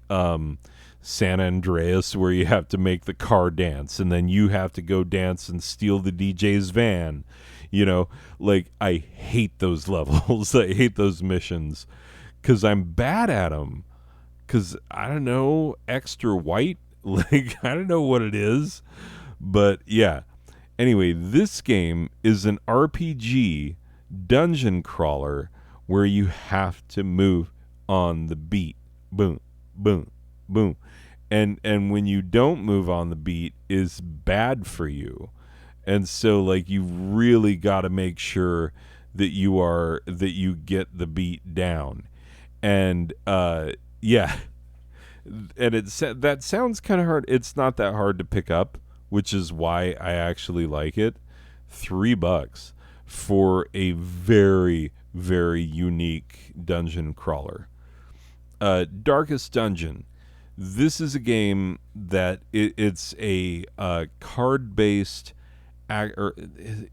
San Andreas, where you have to make the car dance and then you have to go dance and steal the DJ's van. You know, like, I hate those levels. I hate those missions because I'm bad at them. Because, I don't know, extra white? Like, I don't know what it is. But, yeah. Anyway, this game is an RPG dungeon crawler where you have to move on the beat. Boom, boom, boom. And when you don't move on the beat is bad for you. And so, like, you really got to make sure that you get the beat down. And yeah, and that sounds kind of hard. It's not that hard to pick up, which is why I actually like it. $3 for a very, very unique dungeon crawler. Darkest Dungeon. This is a game that it's a card-based. Or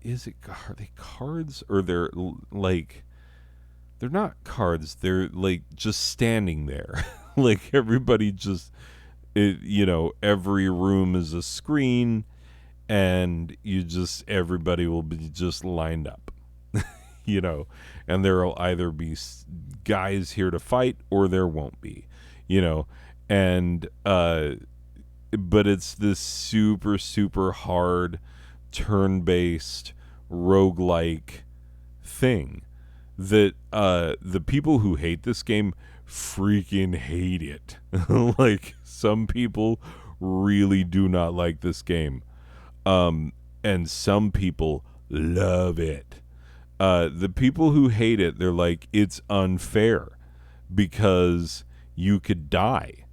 is it? Are they cards or they're like? They're not cards. They're like just standing there. Like everybody just, every room is a screen, and everybody will be just lined up. And there will either be guys here to fight or there won't be. And but it's this super, super hard turn-based roguelike thing that the people who hate this game freaking hate it. Like, some people really do not like this game, and some people love it. The people who hate it, they're like, it's unfair because you could die,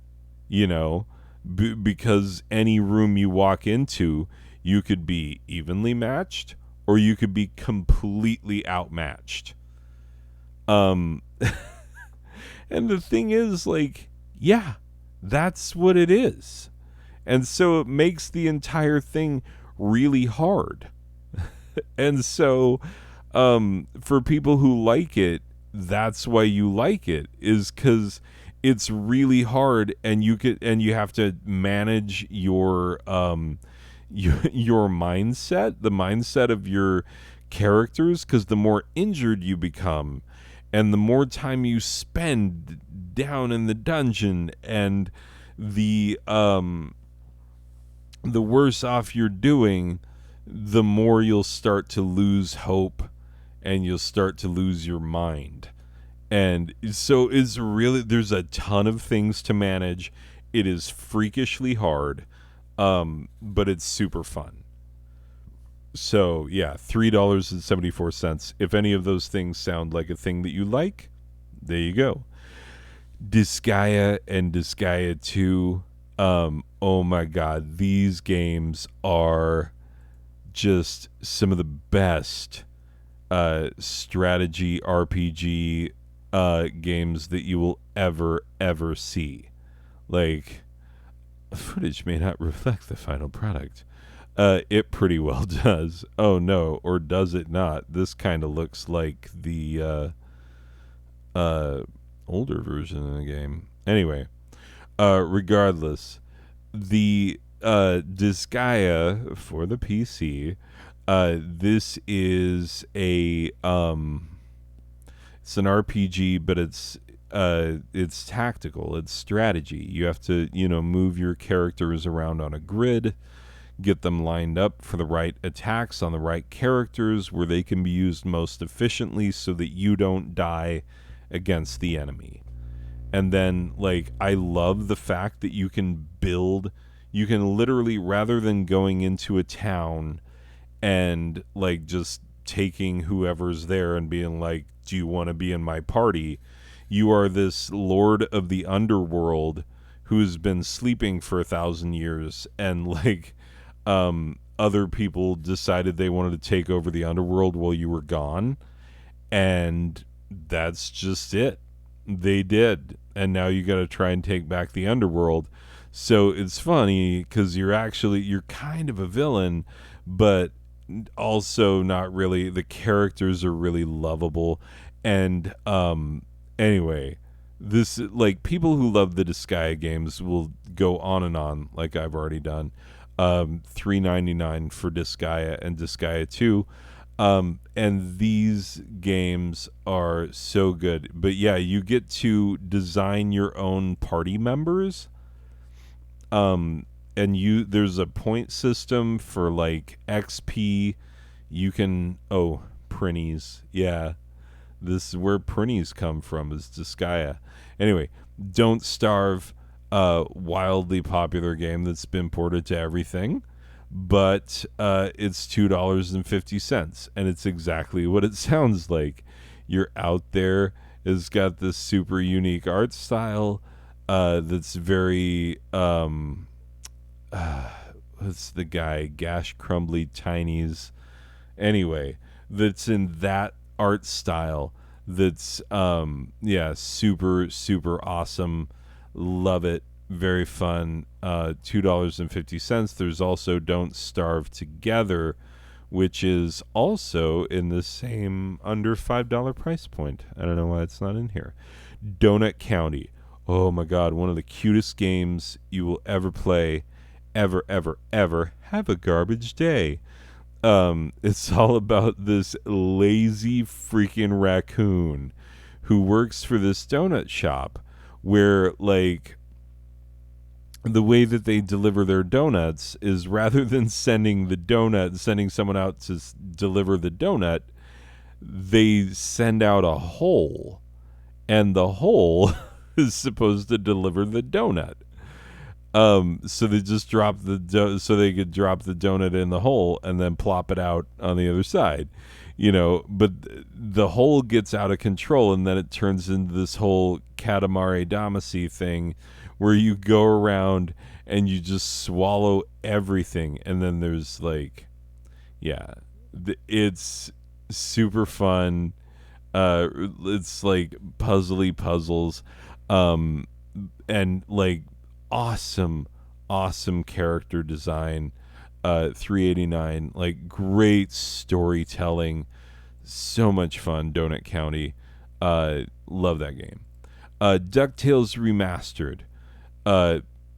because any room you walk into, you could be evenly matched or you could be completely outmatched. And the thing is, like, yeah, that's what it is. And so it makes the entire thing really hard. And so, for people who like it, that's why you like it, is because it's really hard, and you have to manage your mindset, the mindset of your characters, because the more injured you become, and the more time you spend down in the dungeon, and the worse off you're doing, the more you'll start to lose hope, and you'll start to lose your mind. And so it's really, there's a ton of things to manage. It is freakishly hard, but it's super fun. So yeah, $3.74. If any of those things sound like a thing that you like, there you go. Disgaea and Disgaea 2. Oh my god, these games are just some of the best strategy RPG games that you will ever see. Like, footage may not reflect the final product. It pretty well does. Oh no, or does it not? This kind of looks like the older version of the game. Anyway, regardless, the Disgaea for the PC. This is a it's an RPG, but it's tactical. It's strategy. You have to move your characters around on a grid, get them lined up for the right attacks on the right characters where they can be used most efficiently, so that you don't die against the enemy. And then, like, I love the fact that you can literally, rather than going into a town and like just taking whoever's there and being like, do you want to be in my party? You are this lord of the underworld who's been sleeping for 1,000 years, and like other people decided they wanted to take over the underworld while you were gone, and that's just it. They did, and now you got to try and take back the underworld. So it's funny because you're kind of a villain, but also not really. The characters are really lovable, and anyway, this, like, people who love the Disgaea games will go on and on, like I've already done. $3.99 for Disgaea and Disgaea 2. And these games are so good. But yeah, you get to design your own party members. And there's a point system for like XP. You can Prinnies. Yeah. This is where Prinnies come from, is Disgaea. Anyway, Don't Starve, wildly popular game that's been ported to everything, but it's $2.50, and it's exactly what it sounds like. You're out there. It's got this super unique art style that's very what's the guy, Gash Crumbly Tinies, anyway, that's in that art style. That's super super awesome. Love it. Very fun. $2.50. There's also Don't Starve Together, which is also in the same under $5 price point. I don't know why it's not in here. Donut County. Oh my god, one of the cutest games you will ever play. Ever, ever, ever. Have a garbage day. It's all about this lazy freaking raccoon who works for this donut shop where, like, the way that they deliver their donuts is, rather than sending someone out to deliver the donut, they send out a hole, and the hole is supposed to deliver the donut. So they just drop so they could drop the donut in the hole and then plop it out on the other side, but the hole gets out of control, and then it turns into this whole Katamari Damacy thing where you go around and you just swallow everything. And then there's like, it's super fun. It's like puzzles, and like awesome character design. $3.89, like great storytelling, so much fun. Donut County, love that game. DuckTales Remastered.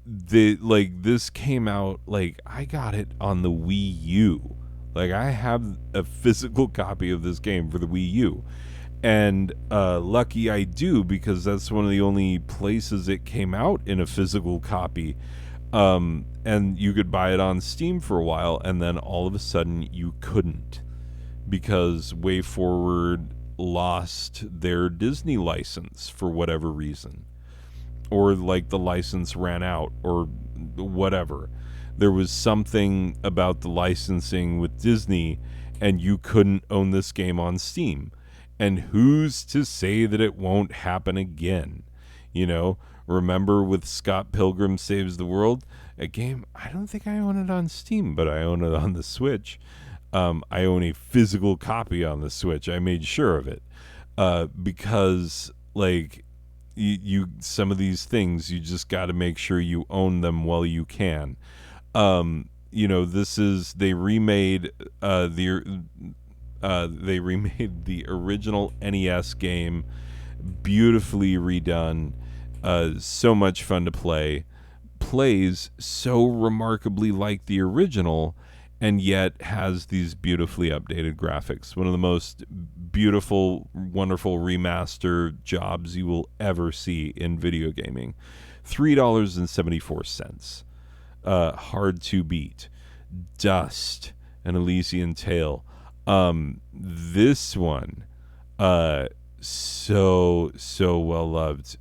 This came out, like, I got it on the Wii U. Like, I have a physical copy of this game for the Wii U. And lucky I do, because that's one of the only places it came out in a physical copy. And you could buy it on Steam for a while, and then all of a sudden you couldn't, because WayForward lost their Disney license for whatever reason. Or like the license ran out, or whatever. There was something about the licensing with Disney, and you couldn't own this game on Steam. And who's to say that it won't happen again? Remember with Scott Pilgrim Saves the World? A game, I don't think I own it on Steam, but I own it on the Switch. I own a physical copy on the Switch. I made sure of it. Because, like, you some of these things, you just got to make sure you own them while you can. They remade the original NES game, beautifully redone. So much fun to play. Plays so remarkably like the original, and yet has these beautifully updated graphics. One of the most beautiful, wonderful remaster jobs you will ever see in video gaming. $3.74. Hard to beat. Dust, an Elysian Tale. This one, so well loved.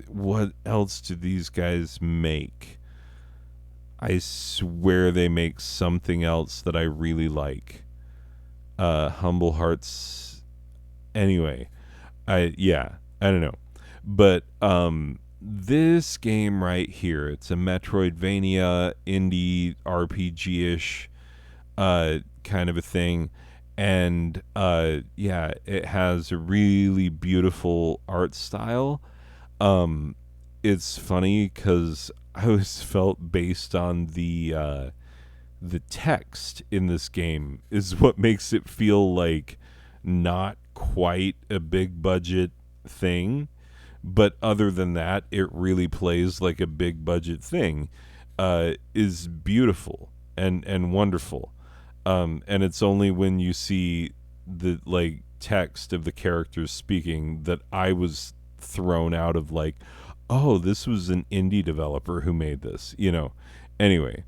What else do these guys make? I swear they make something else that I really like. Humble Hearts. Anyway, I don't know, but this game right here, it's a Metroidvania indie RPG-ish kind of a thing. And it has a really beautiful art style. It's funny because I always felt based on the text in this game is what makes it feel like not quite a big budget thing, but other than that, it really plays like a big budget thing. Is beautiful and wonderful. And it's only when you see the like text of the characters speaking that I was thrown out of like, oh, this was an indie developer who made this, you know. Anyway,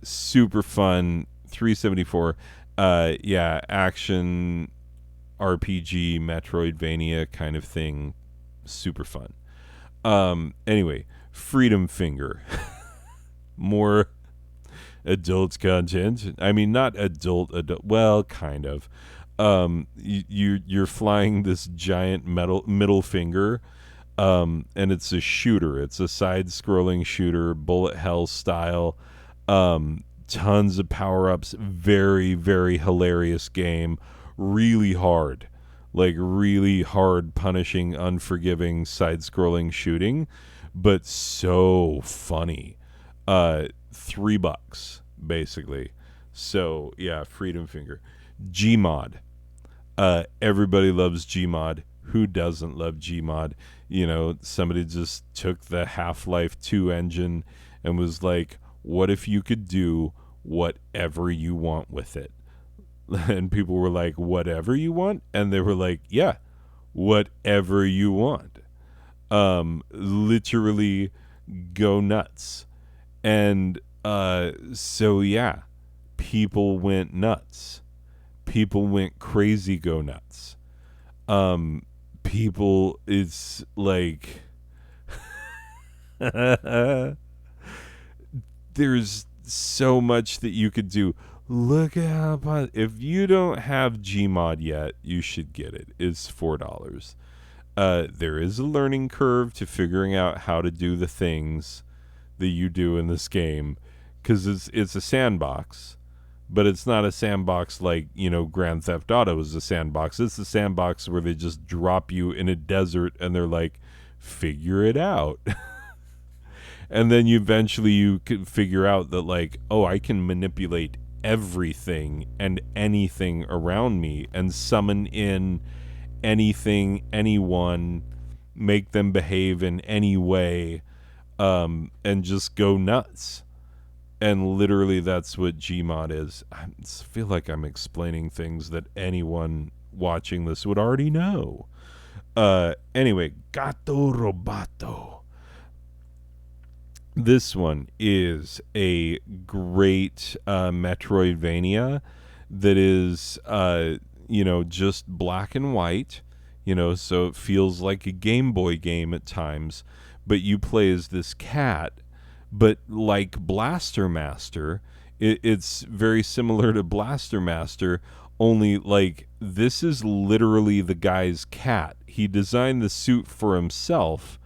super fun, 374. Yeah, action RPG Metroidvania kind of thing, super fun. Anyway, Freedom Finger. More adult content. I mean, not adult. Well, kind of. You're flying this giant middle finger, and it's a shooter. It's a side-scrolling shooter, bullet hell style. Tons of power-ups. Very, very hilarious game. Really hard. Like really hard, punishing, unforgiving, side-scrolling shooting, but so funny. $3 basically. So yeah, Freedom Finger. Gmod. Everybody loves Gmod. Who doesn't love Gmod? You know, somebody just took the Half-Life 2 engine and was like, what if you could do whatever you want with it? And people were like, whatever you want? And they were like, yeah, whatever you want. Literally go nuts. And so yeah, people went nuts. People went crazy, go nuts. People, it's like there's so much that you could do. Look at how if you don't have Gmod yet, you should get it. It's $4. There is a learning curve to figuring out how to do the things that you do in this game, because it's a sandbox, but it's not a sandbox like, you know, Grand Theft Auto is a sandbox. It's a sandbox where they just drop you in a desert and they're like, figure it out. And then you can figure out that like, oh, I can manipulate everything and anything around me and summon in anything, anyone, make them behave in any way, and just go nuts. And literally that's what Gmod is. I feel like I'm explaining things that anyone watching this would already know. Anyway, Gato Robato. This one is a great Metroidvania that is, you know, just black and white, you know, so it feels like a Game Boy game at times, but you play as this cat, but like Blaster Master, it's very similar to Blaster Master, only like this is literally the guy's cat. He designed the suit for himself,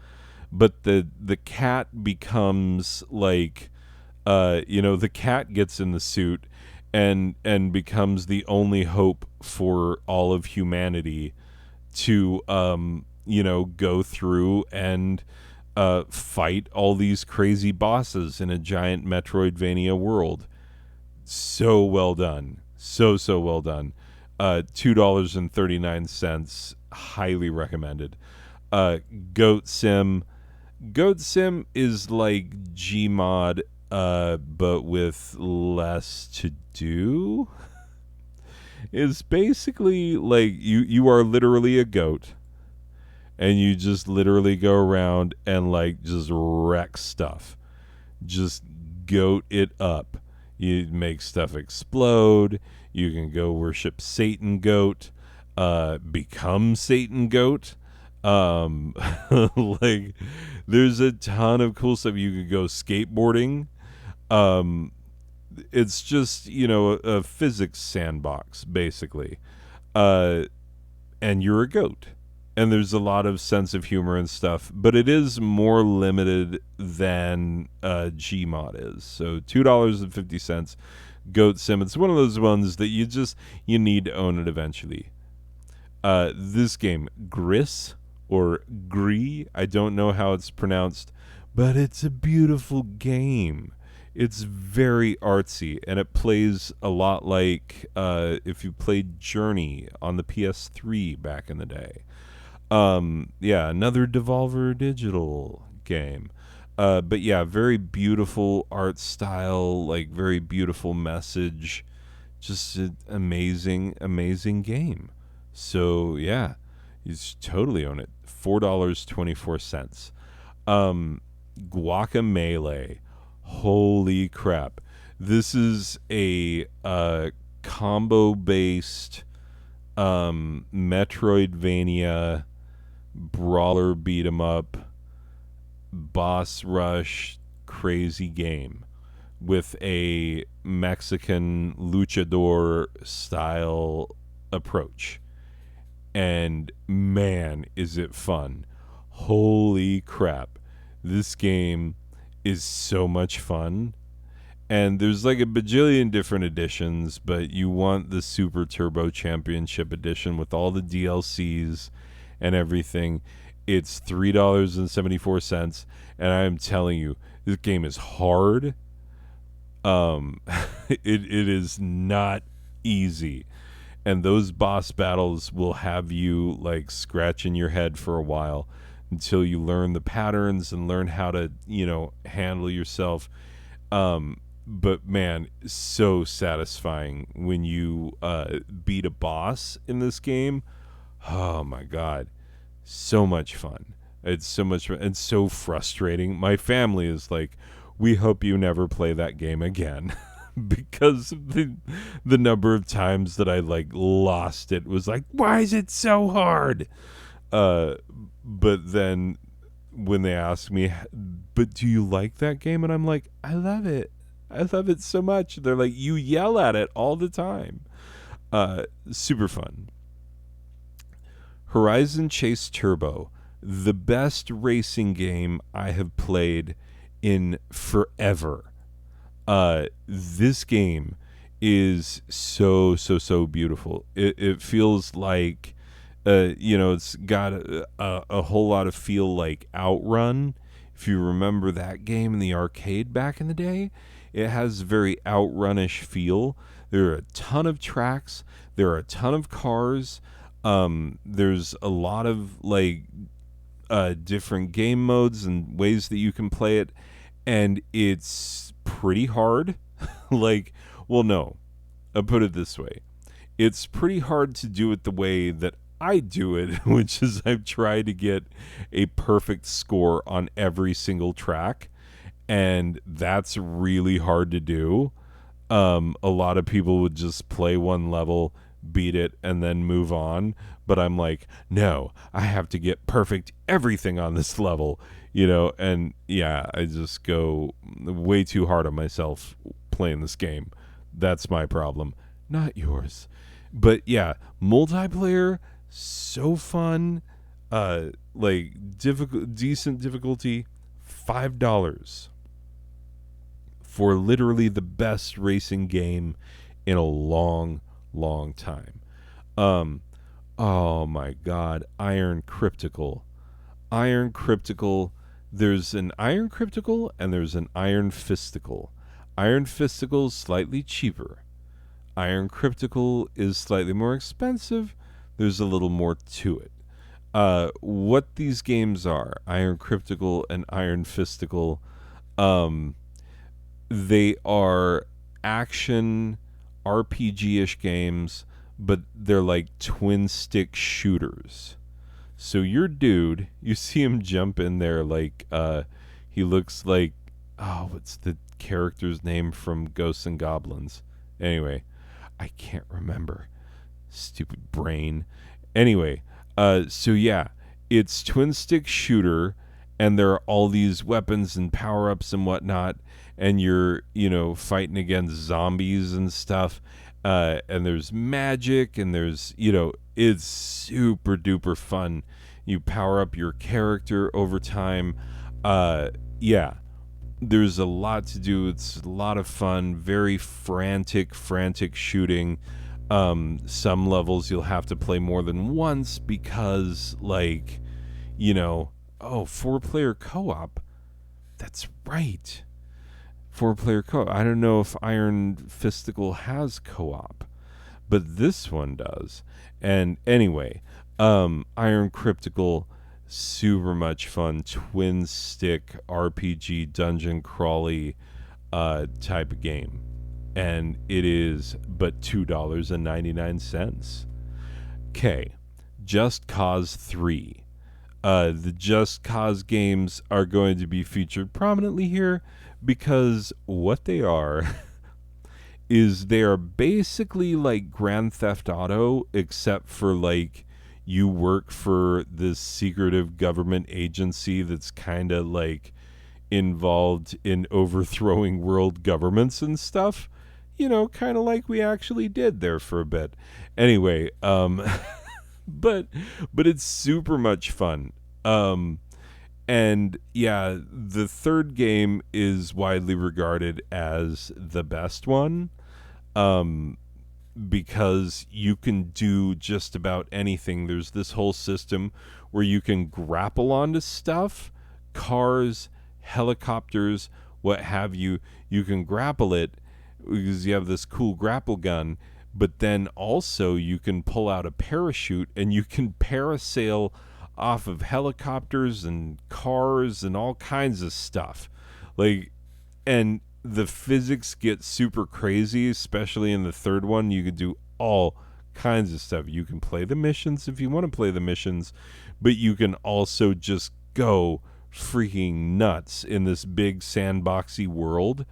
but the cat becomes like, you know, the cat gets in the suit and becomes the only hope for all of humanity to you know, go through and fight all these crazy bosses in a giant Metroidvania world. So well done. So well done. $2.39. Highly recommended. Goat Sim. Goat Sim is like Gmod, but with less to do. It's basically like you are literally a goat, and you just literally go around and like just wreck stuff. Just goat it up. You make stuff explode. You can go worship Satan Goat, become Satan Goat. Like there's a ton of cool stuff. You could go skateboarding. It's just, you know, a physics sandbox basically. And you're a goat. And there's a lot of sense of humor and stuff, but it is more limited than Gmod is. So $2.50, Goat Sim. It's one of those ones that you need to own it eventually. This game, Gris or Gris, I don't know how it's pronounced, but it's a beautiful game. It's very artsy, and it plays a lot like if you played Journey on the PS3 back in the day. Yeah, another Devolver Digital game. But yeah, very beautiful art style, like very beautiful message. Just an amazing, amazing game. So yeah, you should totally own it. $4.24. Um, Guacamelee. Holy crap! This is a combo based Metroidvania brawler beat 'em up boss rush crazy game with a Mexican luchador style approach. And man, is it fun. Holy crap. This game is so much fun. And there's like a bajillion different editions, but you want the Super Turbo Championship edition with all the DLCs and everything. It's $3.74, and I'm telling you, this game is hard. It is not easy, and those boss battles will have you like scratching your head for a while until you learn the patterns and learn how to handle yourself. But man, so satisfying when you beat a boss in this game. Oh my god, so much fun. It's so much fun and so frustrating. My family is like, we hope you never play that game again. Because of the number of times that I like lost it was like, why is it so hard? But then when they ask me, but do you like that game? And I'm like, I love it. I love it so much. They're like, you yell at it all the time. Super fun. Horizon Chase Turbo, the best racing game I have played in forever. This game is so beautiful. It feels like, it's got a whole lot of feel like Outrun. If you remember that game in the arcade back in the day, it has very Outrunish feel. There are a ton of tracks. There are a ton of cars. There's a lot of like different game modes and ways that you can play it, and it's pretty hard. Like, well, no, I'll put it this way: it's pretty hard to do it the way that I do it, which is I've tried to get a perfect score on every single track, and that's really hard to do. A lot of people would just play one level, beat it, and then move on. But I'm like, no, I have to get perfect everything on this level, and yeah, I just go way too hard on myself playing this game. That's my problem, not yours. But yeah, multiplayer, so fun. Like decent difficulty, $5 for literally the best racing game in a long time. Um, oh my God, Iron Cryptical. Iron Cryptical. There's an Iron Cryptical and there's an Iron Fistical. Iron Fistical is slightly cheaper. Iron Cryptical is slightly more expensive. There's a little more to it. What these games are, Iron Cryptical and Iron Fistical, they are action RPG-ish games, but they're like twin stick shooters. So your dude, you see him jump in there like he looks like, oh, what's the character's name from Ghosts and Goblins? Anyway, I can't remember. Stupid brain. Anyway, so yeah, it's twin stick shooter, and there are all these weapons and power ups and whatnot, and you're fighting against zombies and stuff, and there's magic, and there's it's super duper fun. You power up your character over time. Yeah, there's a lot to do. It's a lot of fun. Very frantic shooting. Some levels you'll have to play more than once because, like, 4-player co-op. That's right. 4-player co-op. I don't know if Iron Fisticle has co-op, but this one does. And anyway, Iron Cryptical, super much fun. Twin stick RPG dungeon crawly type of game. And it is but $2.99. Okay. Just Cause 3. The Just Cause games are going to be featured prominently here because what they are is they are basically like Grand Theft Auto, except for like you work for this secretive government agency that's kind of like involved in overthrowing world governments and stuff. You know, kind of like we actually did there for a bit. Anyway, but it's super much fun. And yeah, the third game is widely regarded as the best one, um, because you can do just about anything. There's this whole system where you can grapple onto stuff, cars, helicopters, what have you. You can grapple it because you have this cool grapple gun, but then also you can pull out a parachute and you can parasail off of helicopters and cars and all kinds of stuff. Like, and the physics get super crazy, especially in the third one. You can do all kinds of stuff. You can play the missions if you want to play the missions, but you can also just go freaking nuts in this big sandboxy world.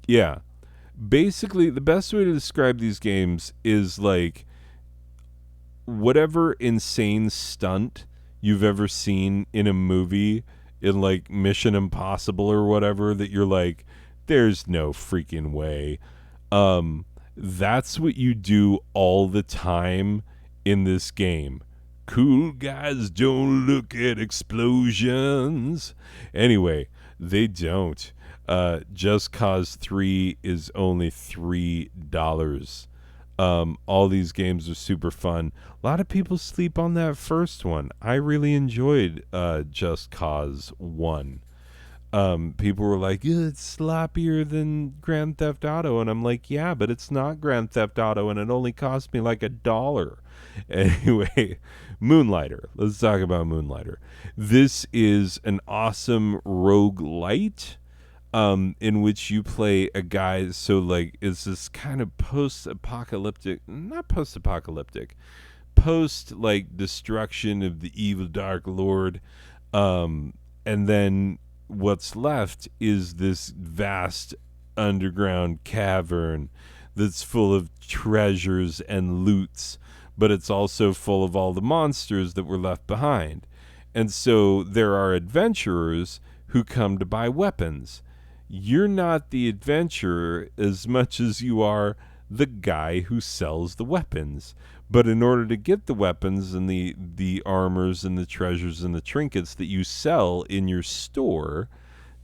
Yeah. Basically, the best way to describe these games is like whatever insane stunt you've ever seen in a movie, in like Mission Impossible or whatever, that you're like, there's no freaking way. That's what you do all the time in this game. Cool guys don't look at explosions. Anyway, they don't. Just Cause 3 is only $3. All these games are super fun. A lot of people sleep on that first one. I really enjoyed Just Cause 1. People were like, it's sloppier than Grand Theft Auto. And I'm like, yeah, but it's not Grand Theft Auto, and it only cost me like $1. Anyway, Moonlighter. Let's talk about Moonlighter. This is an awesome roguelite, in which you play a guy. So like it's this kind of post-apocalyptic, not post-apocalyptic, post like destruction of the evil Dark Lord, and then what's left is this vast underground cavern that's full of treasures and loots, but it's also full of all the monsters that were left behind. And so there are adventurers who come to buy weapons. You're not the adventurer as much as you are the guy who sells the weapons. But in order to get the weapons and the armors and the treasures and the trinkets that you sell in your store,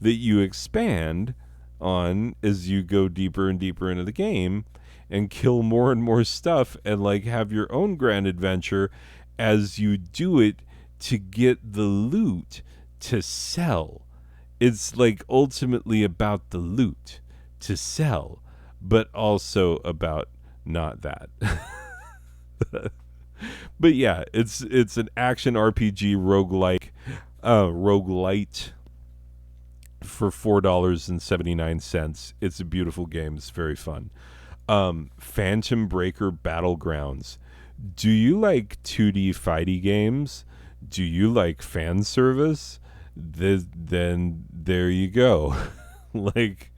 that you expand on as you go deeper and deeper into the game and kill more and more stuff and like have your own grand adventure as you do it to get the loot to sell. It's like ultimately about the loot to sell, but also about not that. But yeah, it's an action RPG roguelite for $4.79. It's a beautiful game. It's very fun. Phantom Breaker Battlegrounds. Do you like 2D fighty games? Do you like fan service? Then there you go. Like,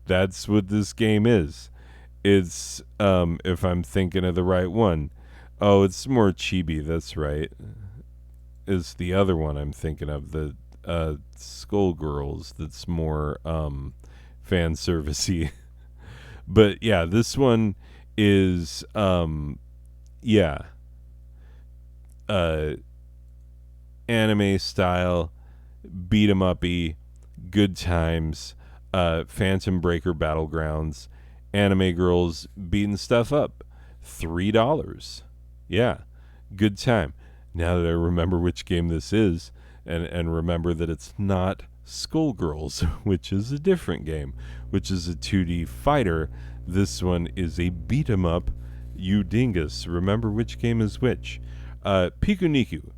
that's what this game is. It's, if I'm thinking of the right one. Oh, it's more chibi, that's right. It's the other one I'm thinking of, the Skullgirls, that's more fan servicey. But yeah, this one is yeah. Anime style, beat 'em uppy, good times, Phantom Breaker Battlegrounds, anime girls beating stuff up. $3. Yeah, good time. Now that I remember which game this is, and remember that it's not Skullgirls, which is a different game, which is a 2D fighter. This one is a beat 'em up. you dingus, remember which game is which. Piku Niku.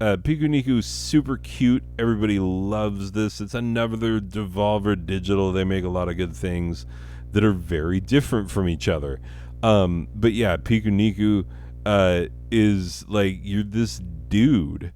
Piku Niku is super cute. Everybody loves this. It's another Devolver Digital. They make a lot of good things that are very different from each other. But yeah, Piku Niku is like, you're this dude.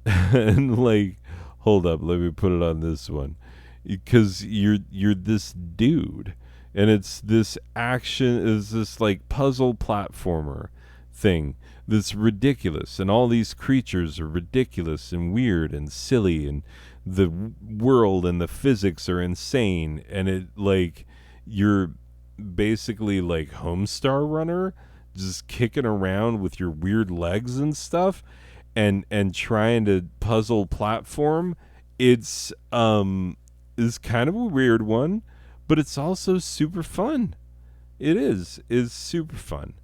And like, hold up, let me put it on this one. Because you're this dude. And it's this action, is this like puzzle platformer thing that's ridiculous, and all these creatures are ridiculous and weird and silly, and the world and the physics are insane, and it like, you're basically like Homestar Runner, just kicking around with your weird legs and stuff, and trying to puzzle platform. It's is kind of a weird one, but it's also super fun. It's super fun.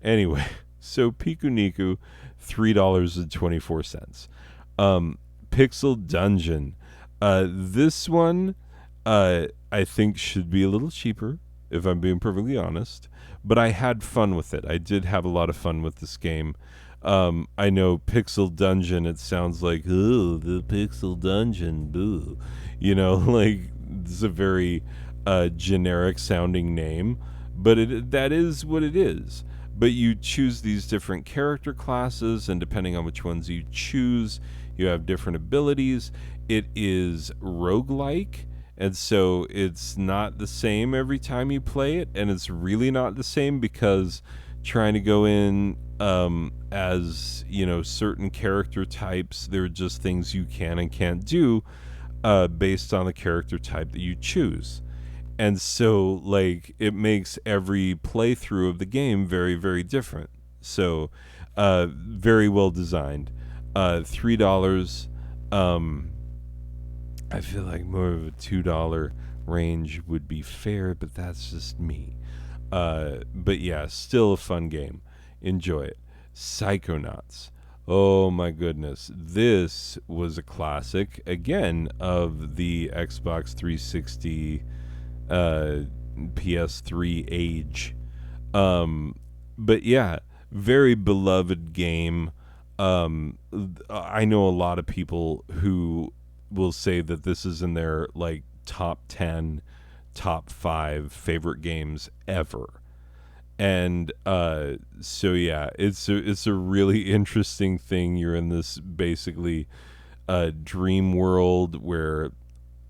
Anyway, so Piku Niku, $3.24. Pixel Dungeon. This one, I think should be a little cheaper, if I'm being perfectly honest. But I had fun with it. I did have a lot of fun with this game. I know Pixel Dungeon, it sounds like, oh, the Pixel Dungeon, boo. You know, like, it's a very generic sounding name, but that is what it is. But you choose these different character classes, and depending on which ones you choose, you have different abilities. It is roguelike, and so it's not the same every time you play it, and it's really not the same because trying to go in as, certain character types, there are just things you can and can't do based on the character type that you choose. And so, like, it makes every playthrough of the game very, very different. So, very well designed. $3. I feel like more of a $2 range would be fair, but that's just me. But yeah, still a fun game. Enjoy it. Psychonauts. Oh my goodness. This was a classic, again, of the Xbox 360 PS3 age. But yeah, very beloved game. I know a lot of people who will say that this is in their like top 10, top 5 favorite games ever. And so yeah, it's a really interesting thing. You're in this basically dream world where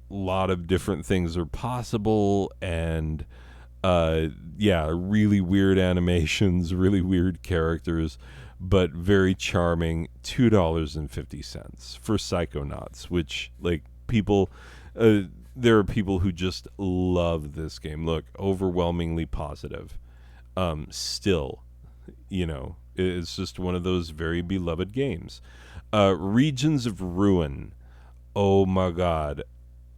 a lot of different things are possible, and really weird animations, really weird characters, but very charming. $2.50 for Psychonauts, which, like, people, there are people who just love this game. Look, overwhelmingly positive. Still, it's just one of those very beloved games. Regions of Ruin. Oh my God.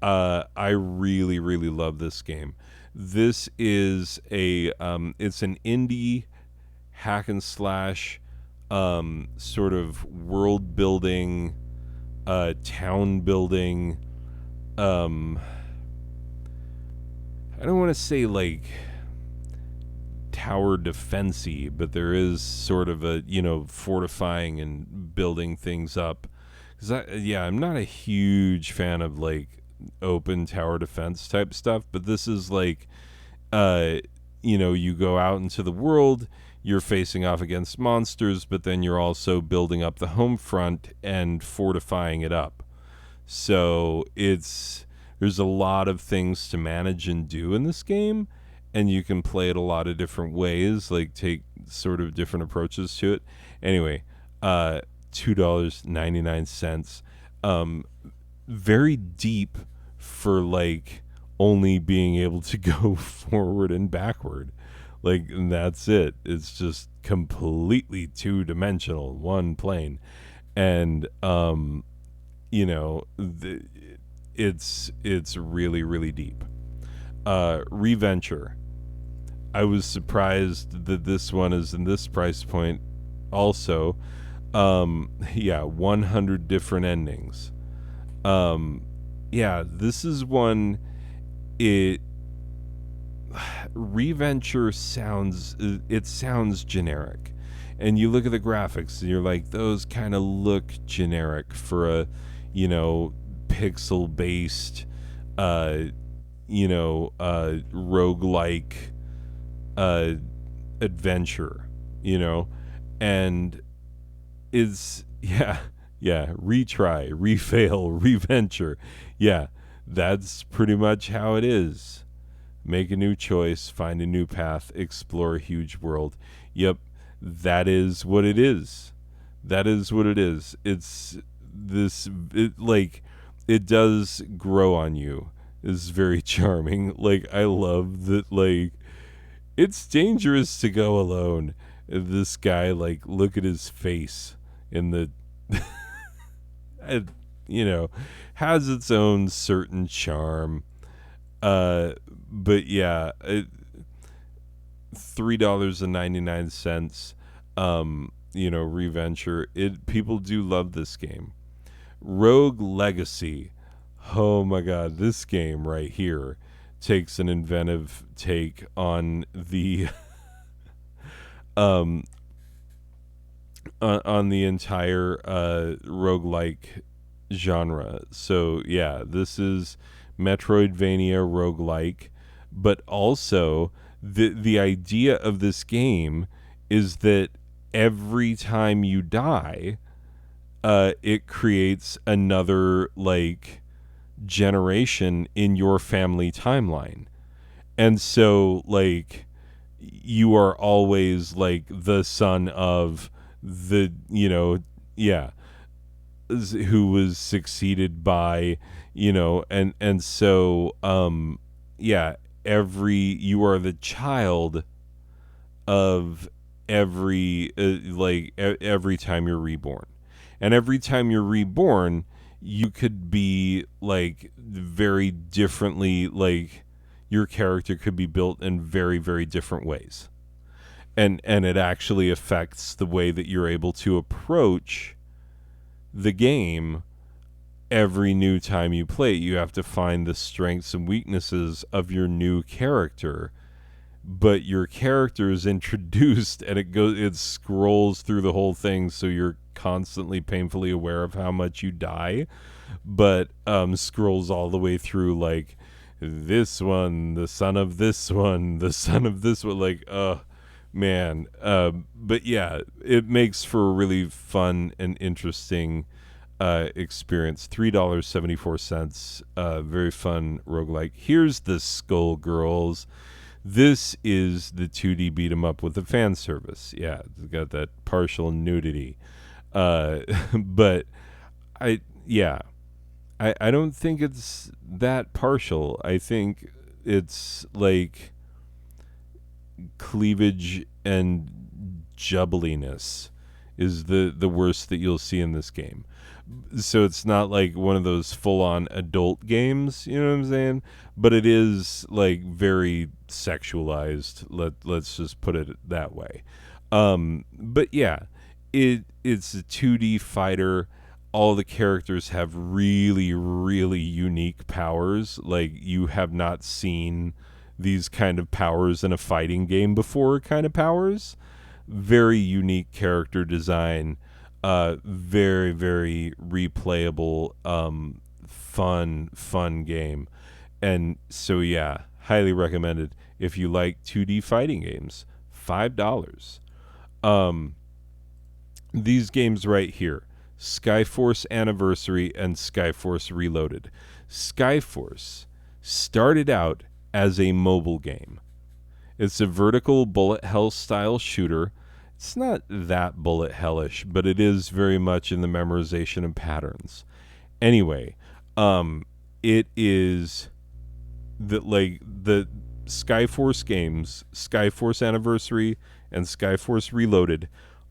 I really, really love this game. This is it's an indie hack and slash, sort of world building, town building. I don't want to say like tower defensey, but there is sort of a, fortifying and building things up. I'm not a huge fan of like open tower defense type stuff, but this is like, you go out into the world, you're facing off against monsters, but then you're also building up the home front and fortifying it up. So there's a lot of things to manage and do in this game, and you can play it a lot of different ways, like take sort of different approaches to it. Anyway, $2.99. Very deep for like only being able to go forward and backward. Like, and that's it. It's just completely two-dimensional, one plane. And it's really, really deep. Reventure. I was surprised that this one is in this price point also. 100 different endings. This is one, Reventure sounds generic, and you look at the graphics and you're like, those kind of look generic for a, pixel based, uh, roguelike, uh, adventure, and is retry, refail, reventure. Yeah, that's pretty much how it is. Make a new choice, find a new path, explore a huge world. Yep, that is what it is. That is what it is. It does grow on you. It's very charming. Like, I love that, like, it's dangerous to go alone. This guy, like, look at his face in the, it, has its own certain charm. But yeah, $3.99. Reventure. People do love this game. Rogue Legacy. Oh my God, this game right here takes an inventive take on the um on the entire roguelike genre. So yeah, this is Metroidvania roguelike, but also the idea of this game is that every time you die, it creates another like generation in your family timeline. And so like you are always like the son of the, yeah, who was succeeded by, and so yeah, you are the child of every time you're reborn. And every time you're reborn, you could be like very differently, like your character could be built in very, very different ways. And it actually affects the way that you're able to approach the game. Every new time you play it, you have to find the strengths and weaknesses of your new character. But your character is introduced, and it scrolls through the whole thing, so you're constantly painfully aware of how much you die. But scrolls all the way through, like, this one, the son of this one, the son of this one, like, man. But yeah, it makes for a really fun and interesting experience. $3.74. Very fun roguelike. Here's the Skullgirls. This is the 2D beat 'em up with the fan service. Yeah, it's got that partial nudity. But I don't think it's that partial. I think it's like cleavage and jubbliness is the worst that you'll see in this game. So it's not like one of those full-on adult games, you know what I'm saying? But it is like very sexualized. Let's just put it that way. But yeah, it's a 2D fighter. All the characters have really, really unique powers. Like, you have not seen these kind of powers in a fighting game before, kind of powers. Very unique character design. Very, very replayable, fun game. And so, yeah, highly recommended if you like 2D fighting games. $5. These games right here, Skyforce Anniversary and Skyforce Reloaded. Skyforce started out as a mobile game. It's a vertical bullet hell style shooter. It's not that bullet hellish, but it is very much in the memorization of patterns. Anyway, it is the Skyforce games, Skyforce Anniversary and Skyforce Reloaded,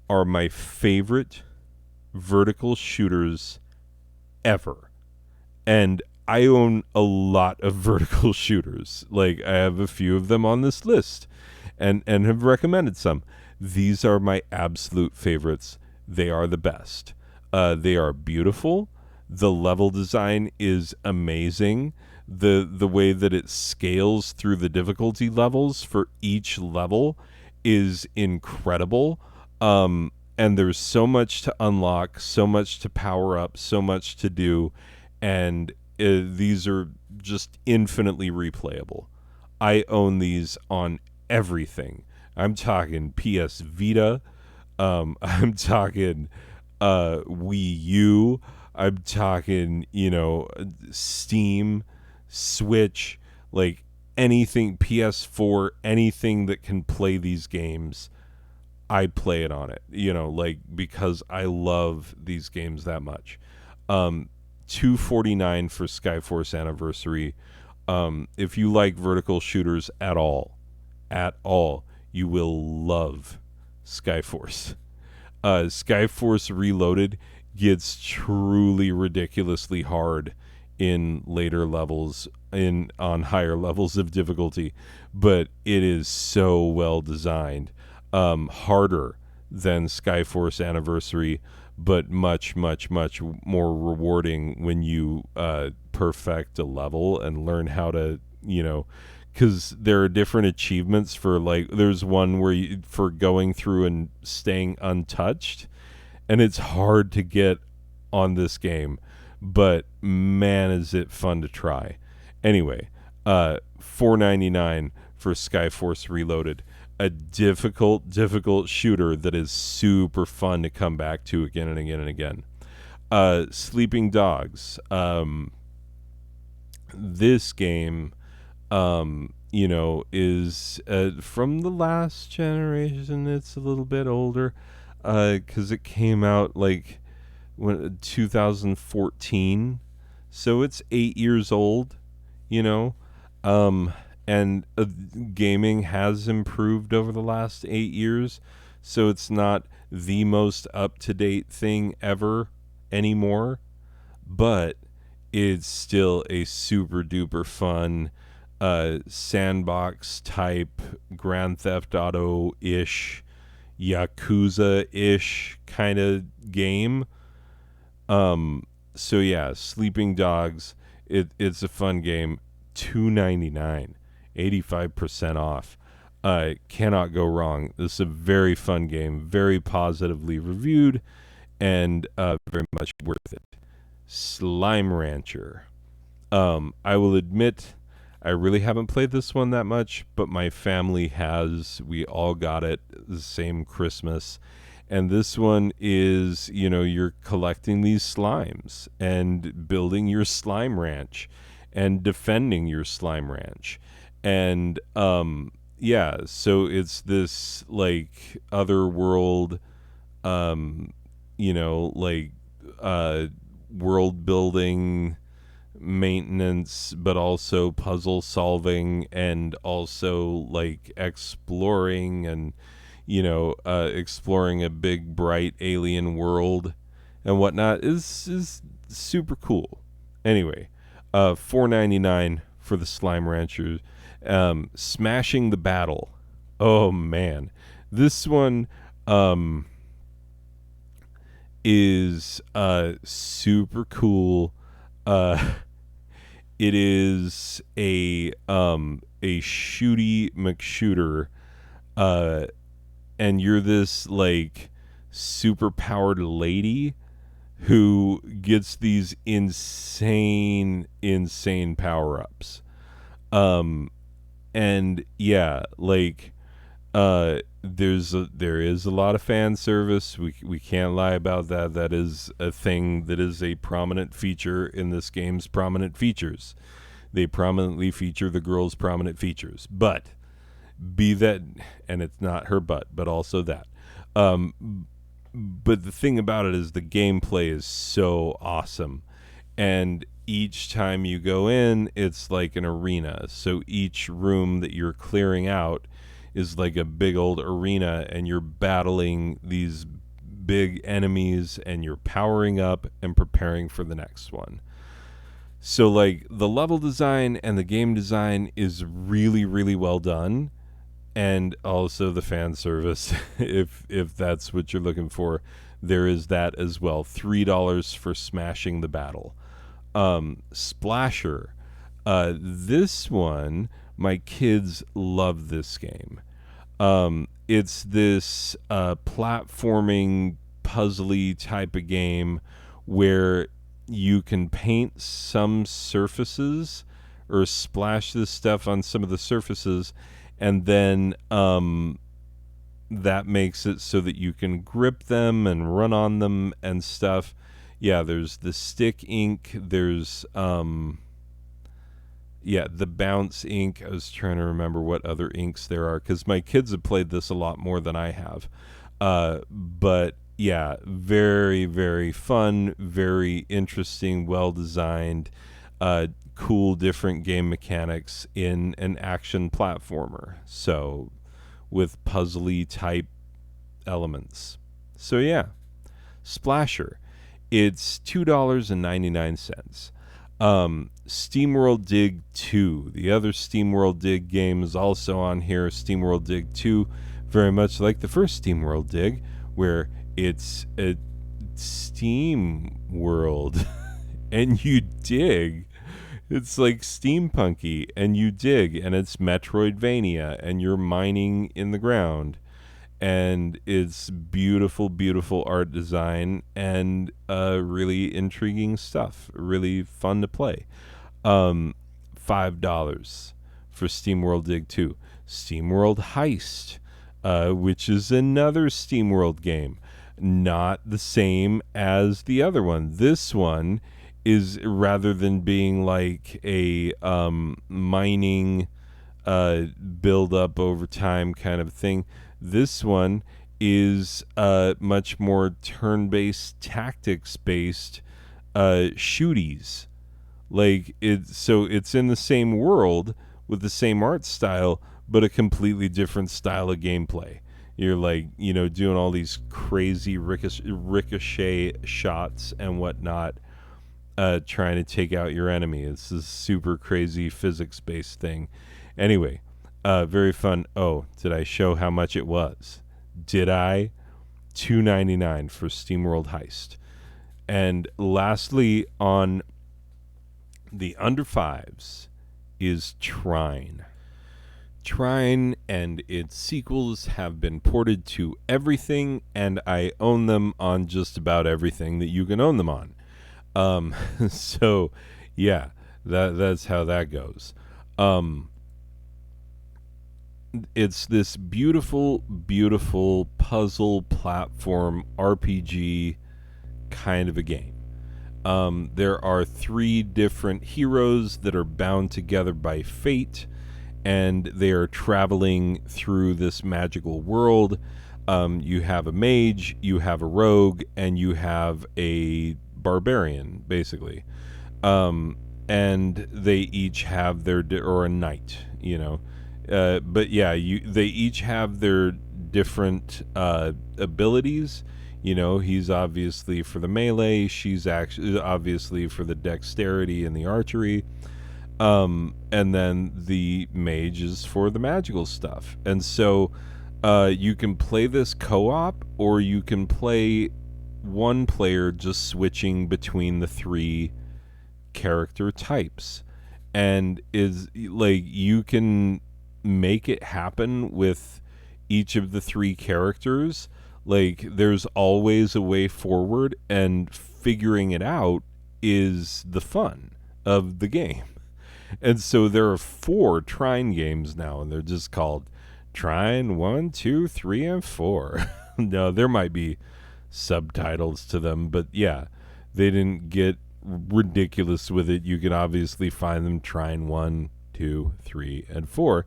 are my favorite vertical shooters ever. And I own a lot of vertical shooters. Like, I have a few of them on this list and have recommended some. These are my absolute favorites. They are the best. They are beautiful. The level design is amazing. The way that it scales through the difficulty levels for each level is incredible. And there's so much to unlock, so much to power up, so much to do, and these are just infinitely replayable. I own these on everything. I'm talking PS Vita. I'm talking Wii U. I'm talking, Steam, Switch, like anything, PS4, anything that can play these games. I play it on it, like because I love these games that much. 249 for Skyforce Anniversary. If you like vertical shooters at all, you will love Skyforce. Skyforce Reloaded gets truly ridiculously hard in later levels, in on higher levels of difficulty, but it is so well designed. Harder than Skyforce Anniversary, but much, much, much more rewarding when you perfect a level and learn how to, because there are different achievements for, like, there's one where for going through and staying untouched, and it's hard to get on this game, but man, is it fun to try. Anyway, $4.99 for Skyforce Reloaded, a difficult shooter that is super fun to come back to again and again and again. Sleeping Dogs. This game, is from the last generation. It's a little bit older because it came out like 2014, so it's 8 years old. You know, and gaming has improved over the last 8 years, so it's not the most up to date thing ever anymore, but it's still a super duper fun sandbox type Grand Theft Auto ish, Yakuza ish kind of game. So yeah, Sleeping Dogs. It's a fun game. $2.99, 85% off. Cannot go wrong. This is a very fun game, very positively reviewed, and very much worth it. Slime Rancher. I will admit, I really haven't played this one that much, but my family has. We all got it the same Christmas. And this one is, you're collecting these slimes and building your slime ranch and defending your slime ranch. And yeah, so it's this like other world, like world building, maintenance, but also puzzle solving, and also like exploring and exploring a big bright alien world and whatnot is super cool. Anyway, $4.99 for the Slime Ranchers. Smashing the Battle. Oh man, this one is super cool. It is a shooty McShooter, and you're this like super powered lady who gets these insane power ups. And yeah, like there is a lot of fan service. We can't lie about that. That is a thing that is a prominent feature in this game's prominent features. They prominently feature the girl's prominent features. But be that, and it's not her butt, but also that. But the thing about it is the gameplay is so awesome. And each time you go in, it's like an arena. So each room that you're clearing out is like a big old arena, and you're battling these big enemies, and you're powering up and preparing for the next one. So like the level design and the game design is really, really well done. And also the fan service, if that's what you're looking for. there is that as well. $3 for Smashing the Battle. Splasher. This one, my kids love this game. It's this platforming, puzzly type of game where you can paint some surfaces or splash this stuff on some of the surfaces, and then that makes it so that you can grip them and run on them and stuff. Yeah, there's the stick ink. There's the bounce ink. I was trying to remember what other inks there are because my kids have played this a lot more than I have. But yeah, very, very fun, very interesting, well designed, cool, different game mechanics in an action platformer. So with puzzly type elements. So yeah, Splasher. It's $2.99. SteamWorld Dig 2. The other SteamWorld Dig game is also on here. SteamWorld Dig 2, very much like the first SteamWorld Dig, where it's a steam world and you dig. It's like steampunky and you dig, and it's Metroidvania and you're mining in the ground. And it's beautiful, beautiful art design and really intriguing stuff. Really fun to play. $5 for SteamWorld Dig 2. SteamWorld Heist, which is another SteamWorld game. Not the same as the other one. This one is, rather than being like a mining build up over time kind of thing, this one is much more turn-based, tactics-based shooties. Like it's in the same world with the same art style, but a completely different style of gameplay. You're like, doing all these crazy ricochet shots and whatnot, trying to take out your enemy. It's this super crazy physics-based thing. Anyway, very fun. Oh, did I show how much it was? Did I? $2.99 for SteamWorld Heist. And lastly, on the under fives is Trine. Trine and its sequels have been ported to everything, and I own them on just about everything that you can own them on. So, yeah, that's how that goes. It's this beautiful, beautiful puzzle platform RPG kind of a game. There are 3 different heroes that are bound together by fate, and they are traveling through this magical world. You have a mage, you have a rogue, and you have a barbarian, basically. And they each have their or a knight, but yeah, they each have their different abilities. He's obviously for the melee, she's actually obviously for the dexterity and the archery, and then the mage is for the magical stuff. And so you can play this co-op, or you can play one player just switching between the 3 character types, and is like you can make it happen with each of the 3 characters. Like, there's always a way forward, and figuring it out is the fun of the game. And so there are 4 Trine games now, and they're just called Trine 1, 2, 3, and 4. No, there might be subtitles to them, but yeah, they didn't get ridiculous with it. You can obviously find them. Trine 1, 2, 3, and 4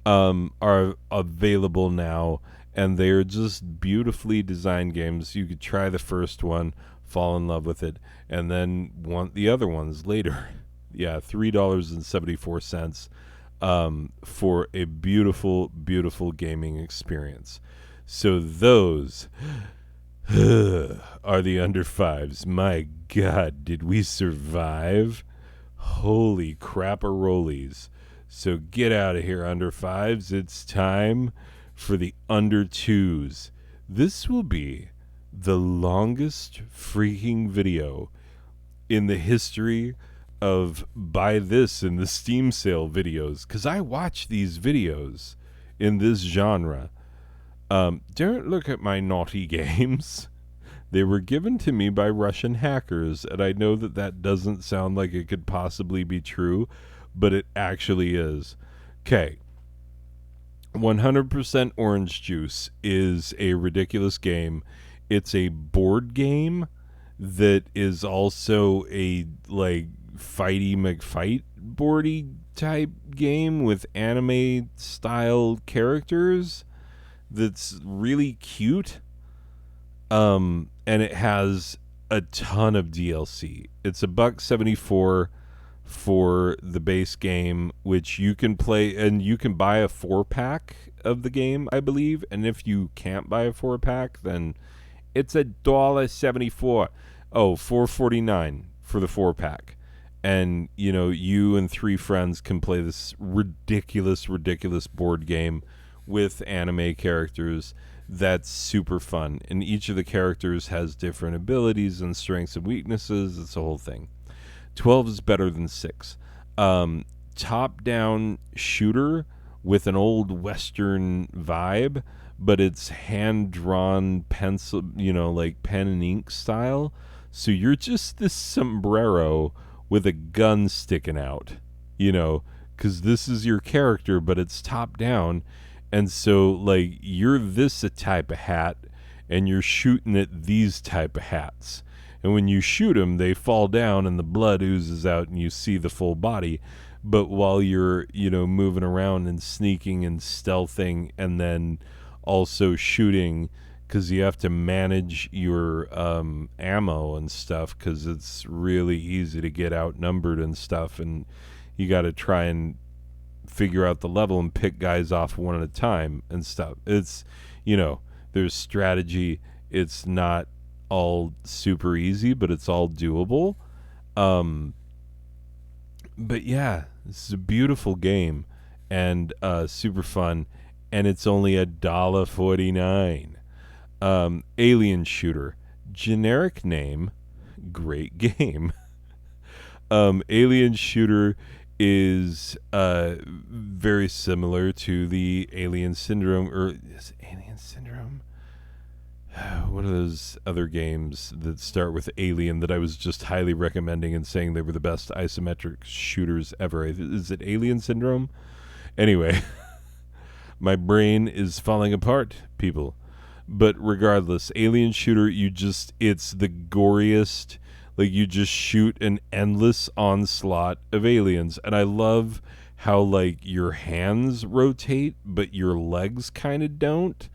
are available now, and they're just beautifully designed games. You could try the first one, fall in love with it, and then want the other ones later. Yeah, $3.74 for a beautiful, beautiful gaming experience. So those are the under fives. My God, did we survive? Holy crap-a-rollies. So get out of here, under fives. It's time for the under twos. This will be the longest freaking video in the history of buy this in the Steam sale videos, because I watch these videos in this genre. Don't look at my naughty games. They were given to me by Russian hackers, and I know that that doesn't sound like it could possibly be true, but it actually is. Okay. 100% Orange Juice is a ridiculous game. It's a board game that is also a like fighty McFight boardy type game with anime style characters that's really cute. And it has a ton of DLC. It's $1.74 for the base game, which you can play, and you can buy a 4-pack of the game, I believe. And if you can't buy a 4-pack, then it's $1.74. Oh, $4.49 for the 4-pack. And you and 3 friends can play this ridiculous board game with anime characters. That's super fun, and each of the characters has different abilities and strengths and weaknesses. It's a whole thing. 12 is better than 6. Top-down shooter with an old Western vibe, but it's hand-drawn pencil, like pen and ink style. So you're just this sombrero with a gun sticking out, because this is your character, but it's top-down. And so, like, you're this a type of hat, and you're shooting at these type of hats. And when you shoot them, they fall down, and the blood oozes out, and you see the full body. But while you're, moving around and sneaking and stealthing, and then also shooting, because you have to manage your ammo and stuff, because it's really easy to get outnumbered and stuff, and you got to try and figure out the level and pick guys off one at a time and stuff. It's, there's strategy. It's not all super easy, but it's all doable. But yeah, this is a beautiful game and super fun, and it's only $1.49. Alien Shooter, generic name, great game. Alien Shooter is very similar to the Alien Syndrome, or is it Alien Syndrome? What are those other games that start with Alien that I was just highly recommending and saying they were the best isometric shooters ever? Is it Alien Syndrome? Anyway, my brain is falling apart, people. But regardless, Alien Shooter, it's the goriest. Like, you just shoot an endless onslaught of aliens. And I love how, like, your hands rotate, but your legs kind of don't.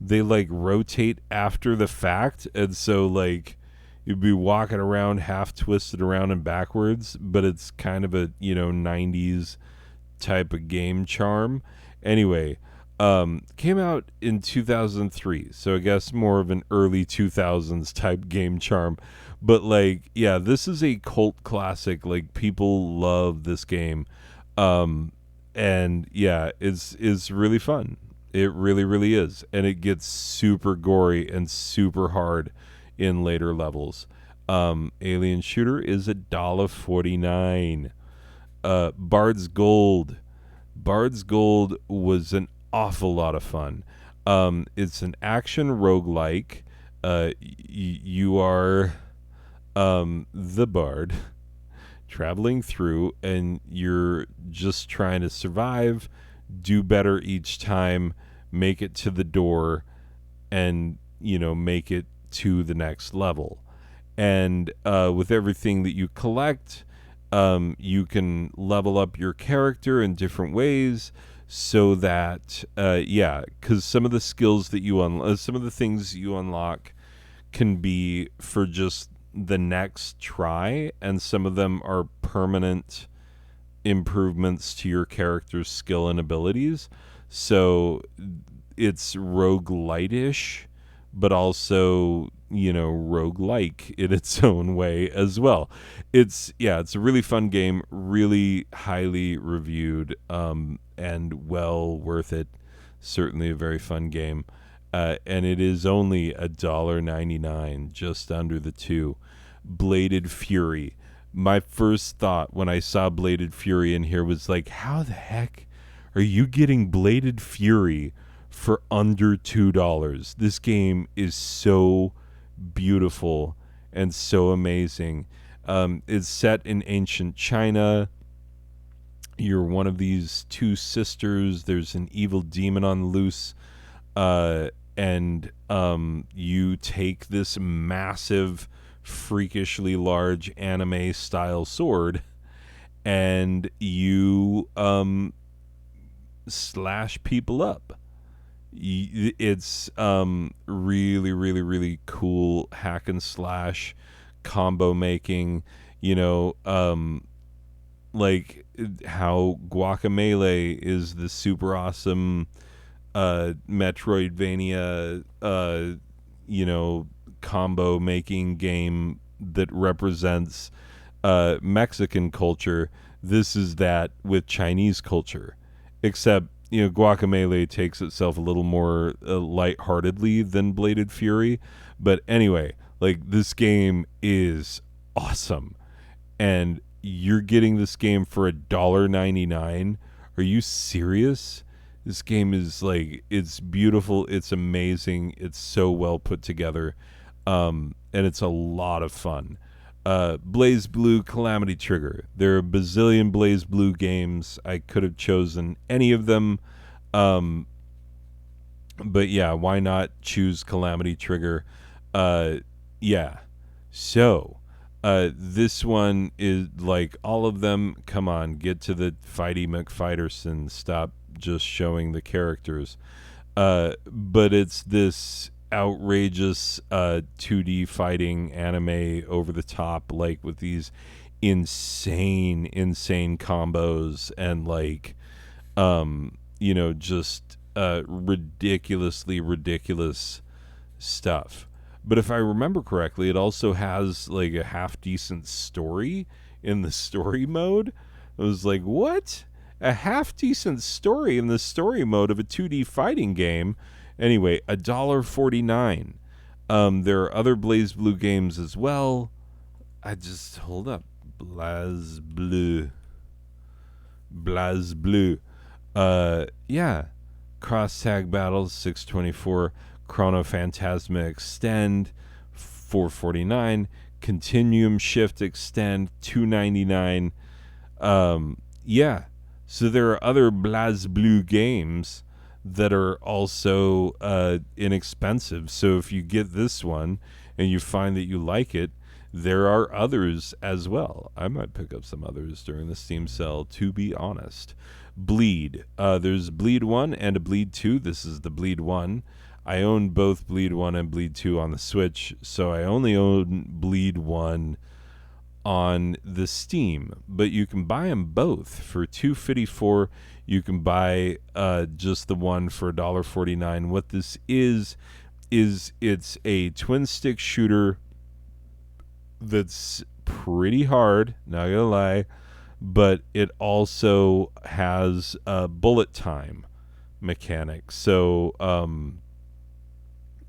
They, like, rotate after the fact. And so, like, you'd be walking around half twisted around and backwards. But it's kind of a, 90s type of game charm. Anyway, came out in 2003. So I guess more of an early 2000s type game charm. But, like, yeah, this is a cult classic. Like, people love this game. And, yeah, it's really fun. It really, really is. And it gets super gory and super hard in later levels. Alien Shooter is $1.49. Bard's Gold. Bard's Gold was an awful lot of fun. It's an action roguelike. You are the bard traveling through, and you're just trying to survive, do better each time, make it to the door, and make it to the next level. And with everything that you collect, you can level up your character in different ways, so that because some of the skills that you some of the things you unlock can be for just the next try, and some of them are permanent improvements to your character's skill and abilities. So it's roguelite-ish, but also, roguelike in its own way as well. It's a really fun game, really highly reviewed, and well worth it. Certainly a very fun game. and it is only $1.99, just under the two. Bladed Fury. My first thought when I saw Bladed Fury in here was like, how the heck are you getting Bladed Fury for under $2? This game is so beautiful and so amazing. It's set in ancient China. You're one of these two sisters. There's an evil demon on loose, and you take this massive, freakishly large anime style sword, and you slash people up. It's really, really, really cool hack and slash combo making. You know, like how Guacamelee is the super awesome Metroidvania, combo making game that represents Mexican culture. This is that with Chinese culture, except Guacamelee takes itself a little more lightheartedly than Bladed Fury. But anyway, like, this game is awesome, and you're getting this game for $1.99. Are you serious? This game is like, it's beautiful, it's amazing, it's so well put together, and it's a lot of fun. Blaze Blue Calamity Trigger. There are a bazillion Blaze Blue games. I could have chosen any of them, but yeah, why not choose Calamity Trigger? Yeah. So, this one is like all of them. Come on, get to the Fighty McFighterson. Stop just showing the characters. But it's this outrageous 2D fighting anime over the top, like with these insane combos and like just ridiculously ridiculous stuff. But if I remember correctly, it also has like a half decent story in the story mode. I was like, what? A half decent story in the story mode of a 2D fighting game? Anyway, $1.49. There are other Blaze Blue games as well. Hold up. Blaze Blue. Yeah. Cross Tag Battles, $6.24. Chrono Phantasma Extend, $4.49. Continuum Shift Extend, $2.99. Yeah. So there are other BlazBlue games that are also inexpensive. So if you get this one and you find that you like it, there are others as well. I might pick up some others during the Steam sale, to be honest. Bleed. There's Bleed 1 and a Bleed 2. This is the Bleed 1. I own both Bleed 1 and Bleed 2 on the Switch, so I only own Bleed 1 on the Steam. But you can buy them both for $2.54. You can buy just the one for $1.49. What this is it's a twin stick shooter that's pretty hard, not gonna lie, but it also has a bullet time mechanic. So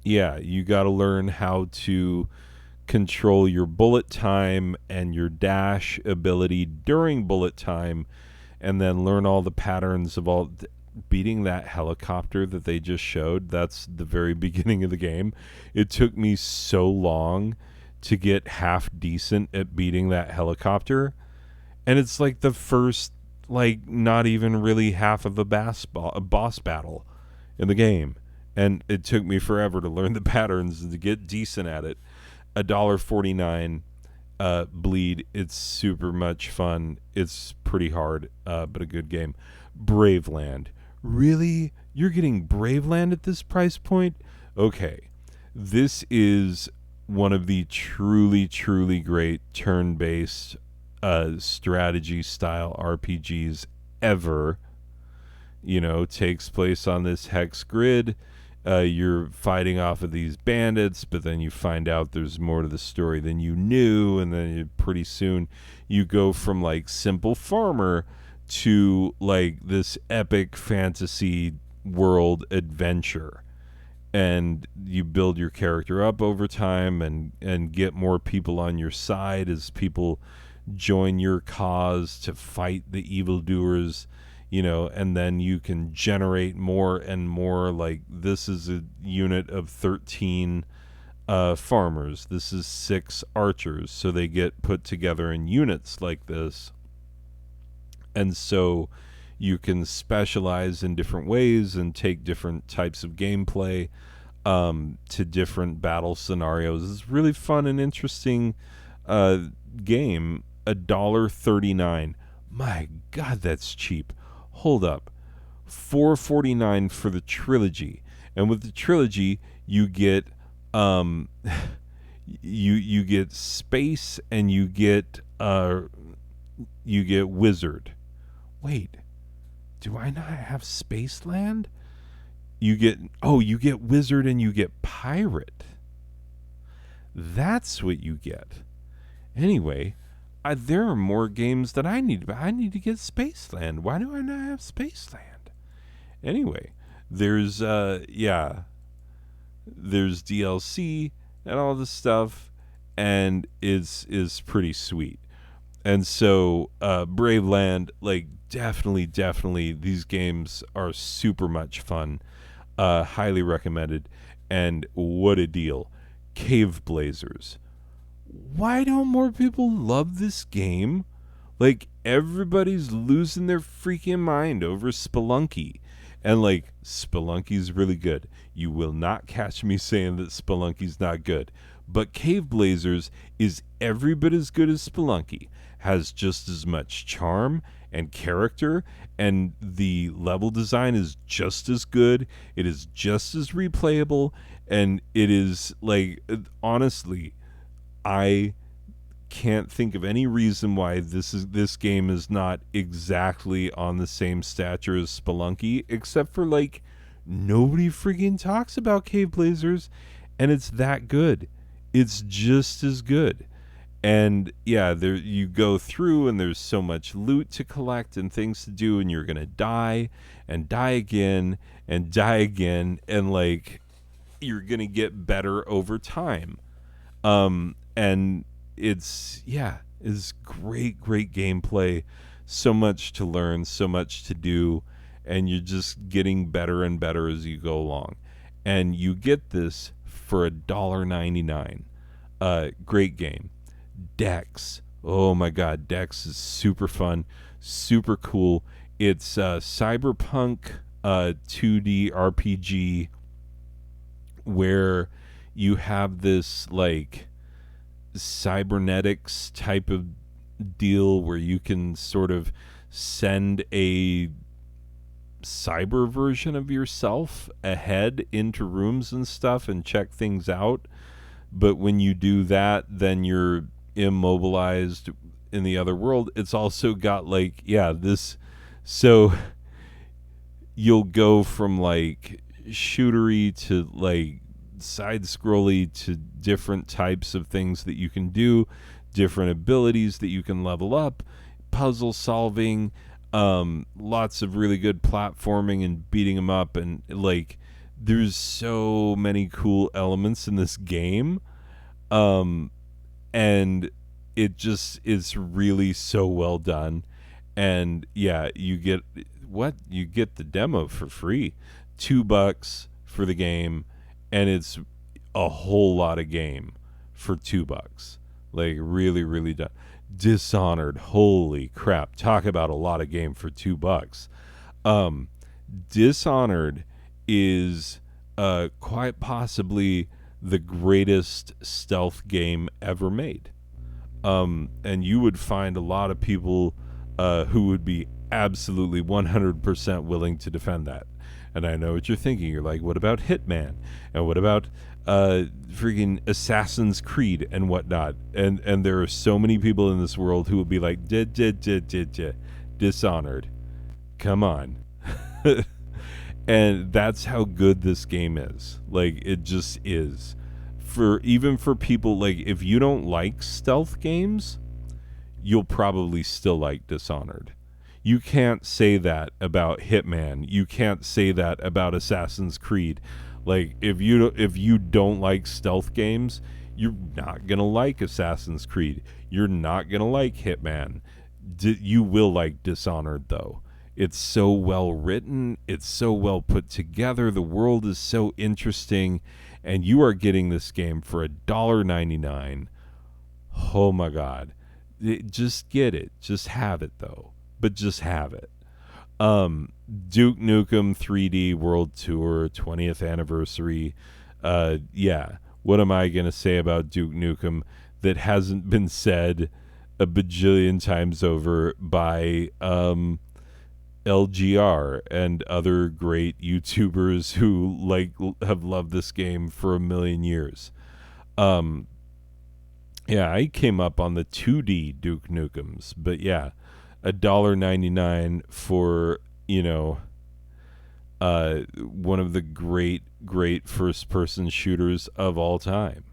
yeah, you got to learn how to control your bullet time and your dash ability during bullet time, and then learn all the patterns of all beating that helicopter that they just showed. That's the very beginning of the game. It took me so long to get half decent at beating that helicopter, and it's like the first, like, not even really half of a boss battle in the game. And it took me forever to learn the patterns and to get decent at it. $1.49 Bleed. It's super much fun. It's pretty hard, but a good game. Braveland. Really? You're getting Braveland at this price point? Okay. This is one of the truly, truly great turn-based strategy-style RPGs ever. Takes place on this hex grid. You're fighting off of these bandits, but then you find out there's more to the story than you knew, and then pretty soon you go from like simple farmer to like this epic fantasy world adventure. and you build your character up over time and get more people on your side as people join your cause to fight the evildoers, and then you can generate more and more. Like, this is a unit of 13 farmers. This is 6 archers, so they get put together in units like this. And so you can specialize in different ways and take different types of gameplay to different battle scenarios. It's really fun and interesting game. $1.39. My God, that's cheap. Hold up. $4.49 for the trilogy. And with the trilogy, you get you get space, and you get wizard. Wait, do I not have Spaceland? You get wizard and you get pirate. That's what you get. Anyway, there are more games that I need. I need to get Spaceland. Why do I not have Spaceland? Anyway, there's DLC and all this stuff, and is pretty sweet. And so Brave Land, like, definitely these games are super much fun. Highly recommended. And what a deal. Cave Blazers. Why don't more people love this game? Like, everybody's losing their freaking mind over Spelunky. And, like, Spelunky's really good. You will not catch me saying that Spelunky's not good. But Cave Blazers is every bit as good as Spelunky. Has just as much charm and character, and the level design is just as good. It is just as replayable, and it is, like, honestly, I can't think of any reason why this game is not exactly on the same stature as Spelunky, except for, like, nobody freaking talks about Cave Blazers, and it's that good. It's just as good. And yeah, there you go through, and there's so much loot to collect and things to do, and you're gonna die and die again and die again, and, like, you're gonna get better over time. And it's great gameplay, so much to learn, so much to do, and you're just getting better and better as you go along. And you get this for $1.99. Great game. Dex. Oh my God, Dex is super fun, super cool. It's cyberpunk 2D RPG where you have this, like, cybernetics type of deal where you can sort of send a cyber version of yourself ahead into rooms and stuff and check things out. But when you do that, then you're immobilized in the other world. It's also got, like, this, so you'll go from, like, shootery to, like, side scrolly to different types of things that you can do, different abilities that you can level up, puzzle solving, lots of really good platforming and beating them up, and, like, there's so many cool elements in this game. And it just is really so well done. And yeah, you get the demo for free. $2 for the game, and it's a whole lot of game for $2. Like, really done. Dishonored, holy crap. Talk about a lot of game for $2. Dishonored is quite possibly the greatest stealth game ever made. And you would find a lot of people who would be absolutely 100% willing to defend that. And I know what you're thinking. You're like, what about Hitman? And what about freaking Assassin's Creed and whatnot? And there are so many people in this world who will be like, Dishonored. Come on. And that's how good this game is. Like, it just is. Even for people, like, if you don't like stealth games, you'll probably still like Dishonored. You can't say that about Hitman. You can't say that about Assassin's Creed. Like if you don't like stealth games, you're not gonna like Assassin's Creed. You're not gonna like Hitman. You will like Dishonored though. It's so well written. It's so well put together. The world is so interesting, and you are getting this game for $1.99. Oh my God. Just get it. Just have it though. But just have it. Duke Nukem 3D World Tour 20th anniversary. Yeah. What am I going to say about Duke Nukem that hasn't been said a bajillion times over by LGR and other great YouTubers who have loved this game for a million years. Um, yeah, I came up on the 2D Duke Nukems, but yeah, $1.99 for one of the great first person shooters of all time.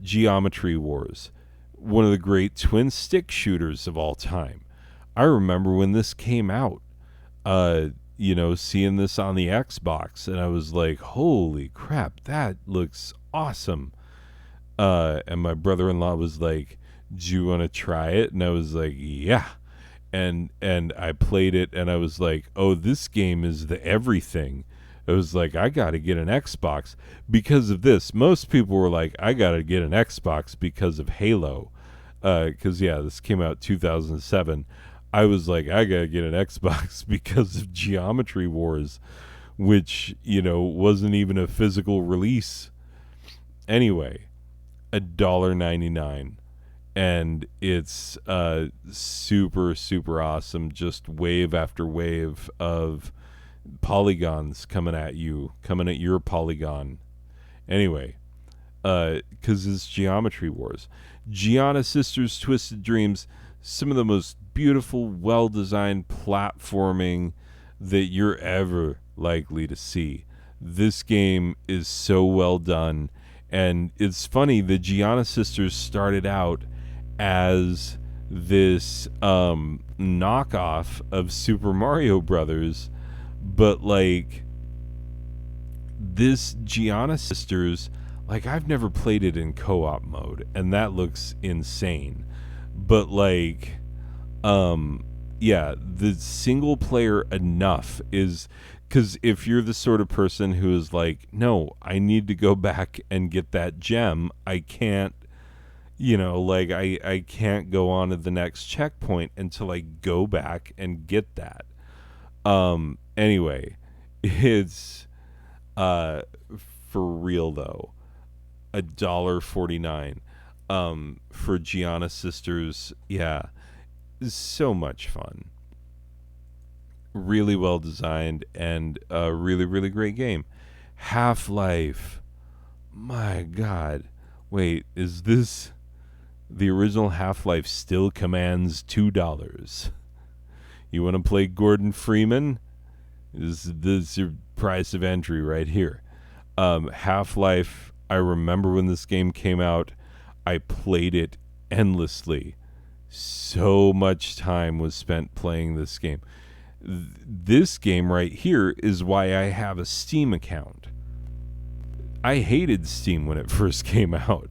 Geometry Wars, one of the great twin stick shooters of all time. I remember when this came out, seeing this on the Xbox, and I was like, holy crap, that looks awesome. And my brother-in-law was like, do you want to try it? And I was like, yeah. And I played it, and I was like, oh, this game is the everything. I was like, I got to get an Xbox because of this. Most people were like, I got to get an Xbox because of Halo. Because, yeah, this came out 2007. I was like, I got to get an Xbox because of Geometry Wars, which, wasn't even a physical release. Anyway, $1.99. And it's super, super awesome. Just wave after wave of polygons coming at your polygon. Anyway, because it's Geometry Wars. Gianna Sisters Twisted Dreams, some of the most beautiful, well-designed platforming that you're ever likely to see. This game is so well done. And it's funny, the Gianna Sisters started out as this knockoff of Super Mario Brothers, but this Gianna Sisters, I've never played it in co-op mode, and that looks insane. But yeah, the single player enough is, because if you're the sort of person who is like, no, I need to go back and get that gem, I can't. I can't go on to the next checkpoint until I go back and get that. Anyway, it's for real though. $1.49 for Gianna Sisters. Yeah, so much fun. Really well designed and a really, really great game. Half-Life. My God. Wait, is this... The original Half-Life still commands $2. You want to play Gordon Freeman? This is your price of entry right here. Half-Life, I remember when this game came out, I played it endlessly. So much time was spent playing this game. This game right here is why I have a Steam account. I hated Steam when it first came out,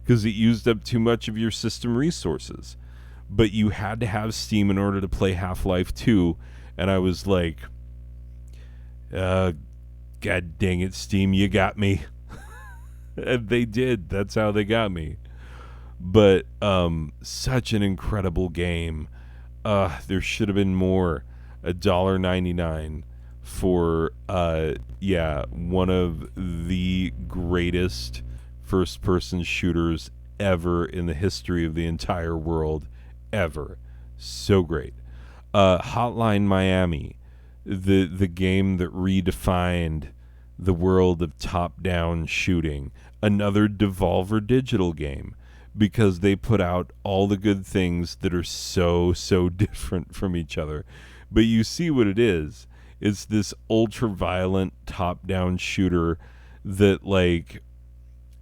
because it used up too much of your system resources. But you had to have Steam in order to play Half-Life 2, and I was like, God dang it, Steam, you got me. And they did. That's how they got me. But such an incredible game. There should have been more. $1.99 for, one of the greatest first-person shooters ever in the history of the entire world, ever. So great. Hotline Miami, the game that redefined the world of top-down shooting. Another Devolver Digital game, because they put out all the good things that are so different from each other. But you see what it is. It's this ultra-violent top-down shooter that,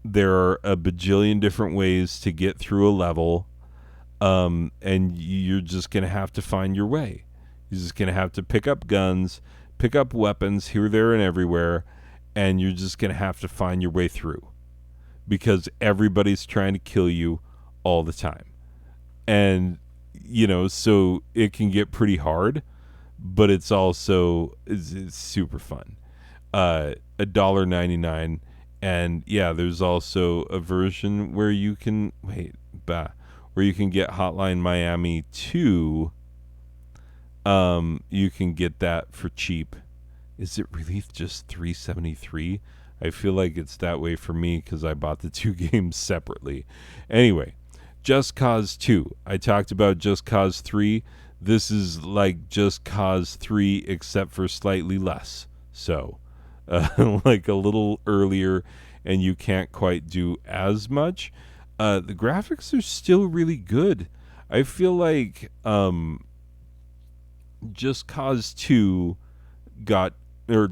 there are a bajillion different ways to get through a level, and you're just going to have to find your way. You're just going to have to pick up guns, pick up weapons here, there, and everywhere, and you're just going to have to find your way through because everybody's trying to kill you all the time. And, so it can get pretty hard, but it's also it's super fun. $1.99. And yeah, there's also a version where you can where you can get Hotline Miami 2. You can get that for cheap. Is it really just $3.73? I feel like it's that way for me because I bought the two games separately. Anyway, Just Cause 2. I talked about Just Cause 3. This is like Just Cause 3 except for slightly less. So, like a little earlier, and you can't quite do as much. The graphics are still really good. I feel like Just Cause 2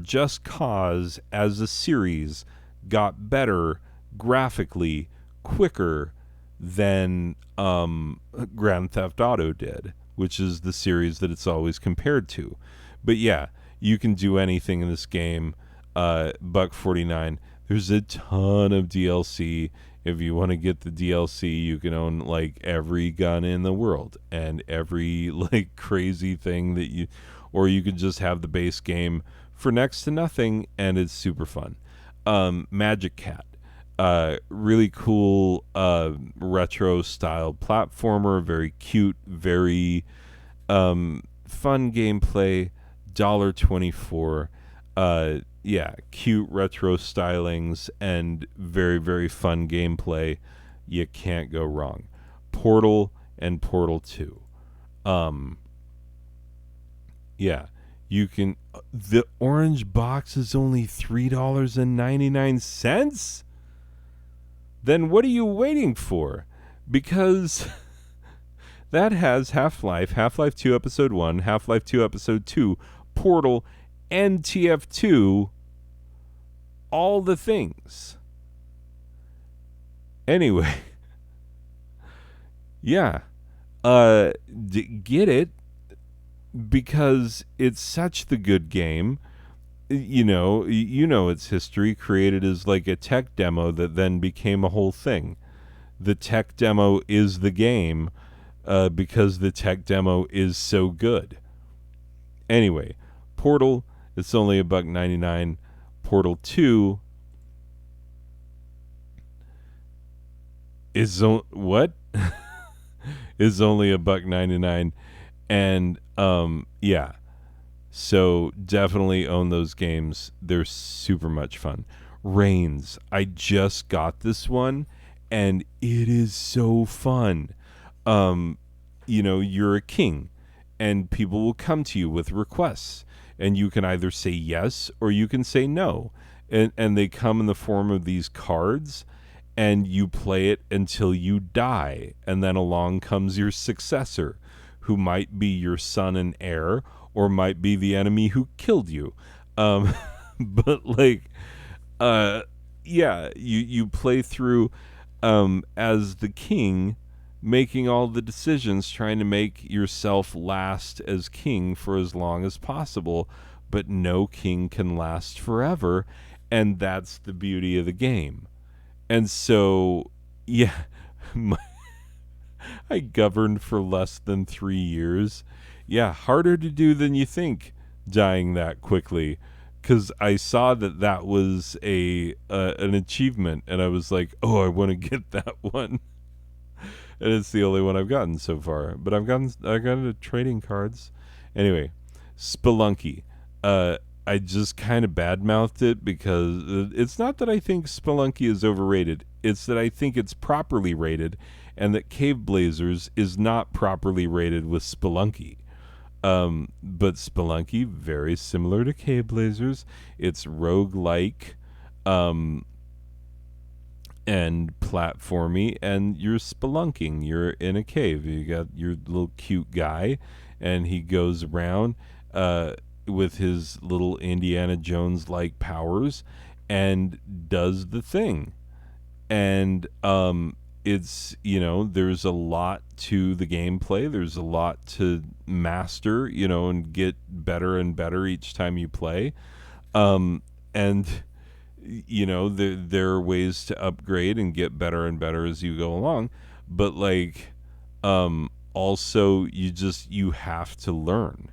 Just Cause as a series got better graphically quicker than Grand Theft Auto did, which is the series that it's always compared to. But yeah, you can do anything in this game. $1.49. There's a ton of DLC. If you want to get the DLC, you can own like every gun in the world and every like crazy thing or you could just have the base game for next to nothing, and it's super fun. Magic Cat. Really cool retro style platformer, very cute, very fun gameplay. $1.24. Yeah, cute retro stylings and very, very fun gameplay. You can't go wrong. Portal and Portal 2. Yeah, you can. The orange box is only $3.99. Then what are you waiting for? Because that has Half-Life 2 Episode 1, Half-Life 2 Episode 2, Portal, and TF2, all the things. Anyway, yeah, get it because it's such the good game. You know its history, created as like a tech demo that then became a whole thing. The tech demo is the game because the tech demo is so good. Anyway, Portal, it's only $1.99. Portal 2 is what? Is only $1.99, and yeah. So definitely own those games. They're super much fun. Reigns. I just got this one, and it is so fun. You're a king, and people will come to you with requests, and you can either say yes or you can say no. And they come in the form of these cards, and you play it until you die, and then along comes your successor, who might be your son and heir, or might be the enemy who killed you. But like, yeah, you play through as the king, making all the decisions, trying to make yourself last as king for as long as possible. But no king can last forever, and that's the beauty of the game. And so, yeah, I governed for less than 3 years. Yeah, harder to do than you think, dying that quickly, because I saw that was an achievement, and I was like, oh, I want to get that one. And it's the only one I've gotten so far. But I got into trading cards. Anyway, Spelunky. I just kind of badmouthed it because it's not that I think Spelunky is overrated. It's that I think it's properly rated, and that Cave Blazers is not properly rated with Spelunky. But Spelunky, very similar to Cave Blazers. It's roguelike, and platformy, and you're spelunking. You're in a cave. You got your little cute guy, and he goes around with his little Indiana Jones-like powers and does the thing. And it's, there's a lot to the gameplay. There's a lot to master, and get better and better each time you play. And there are ways to upgrade and get better and better as you go along, but like, also you have to learn.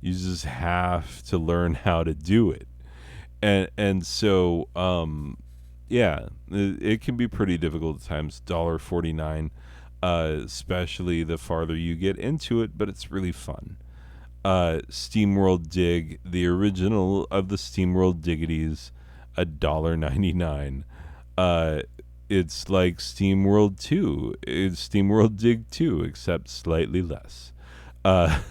You just have to learn how to do it, and so yeah, it can be pretty difficult at times. $1.49, especially the farther you get into it, but it's really fun. SteamWorld Dig, the original of the SteamWorld Diggities, $1.99. It's like SteamWorld 2. It's SteamWorld Dig 2, except slightly less. Uh,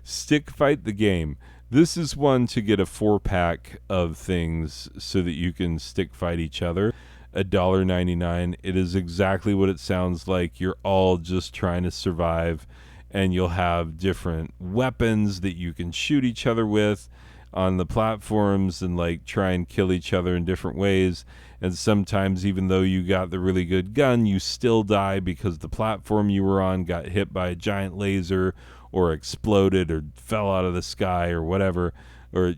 Stick Fight the game. This is one to get a 4-pack of things so that you can stick fight each other. $1.99. It is exactly what it sounds like. You're all just trying to survive, and you'll have different weapons that you can shoot each other with on the platforms and like try and kill each other in different ways. And sometimes, even though you got the really good gun, you still die because the platform you were on got hit by a giant laser or exploded or fell out of the sky or whatever. Or,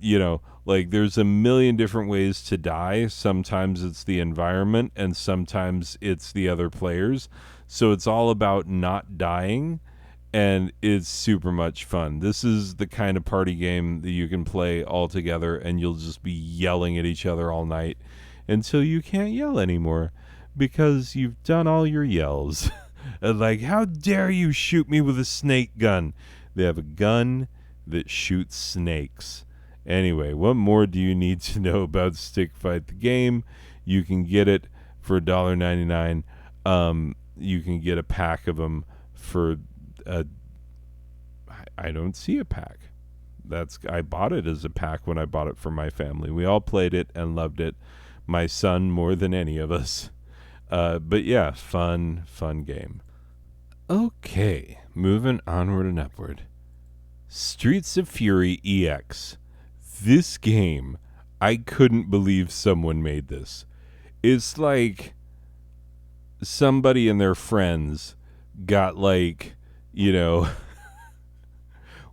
like there's a million different ways to die. Sometimes it's the environment and sometimes it's the other players. So it's all about not dying, and it's super much fun. This is the kind of party game that you can play all together and you'll just be yelling at each other all night until you can't yell anymore because you've done all your yells. Like, how dare you shoot me with a snake gun? They have a gun that shoots snakes. Anyway, what more do you need to know about Stick Fight the game? You can get it for $1.99. You can get a pack of them for I don't see a pack. I bought it as a pack when I bought it for my family. We all played it and loved it. My son more than any of us. But yeah, fun game. Okay, moving onward and upward. Streets of Fury EX. This game, I couldn't believe someone made this. It's like somebody and their friends got like,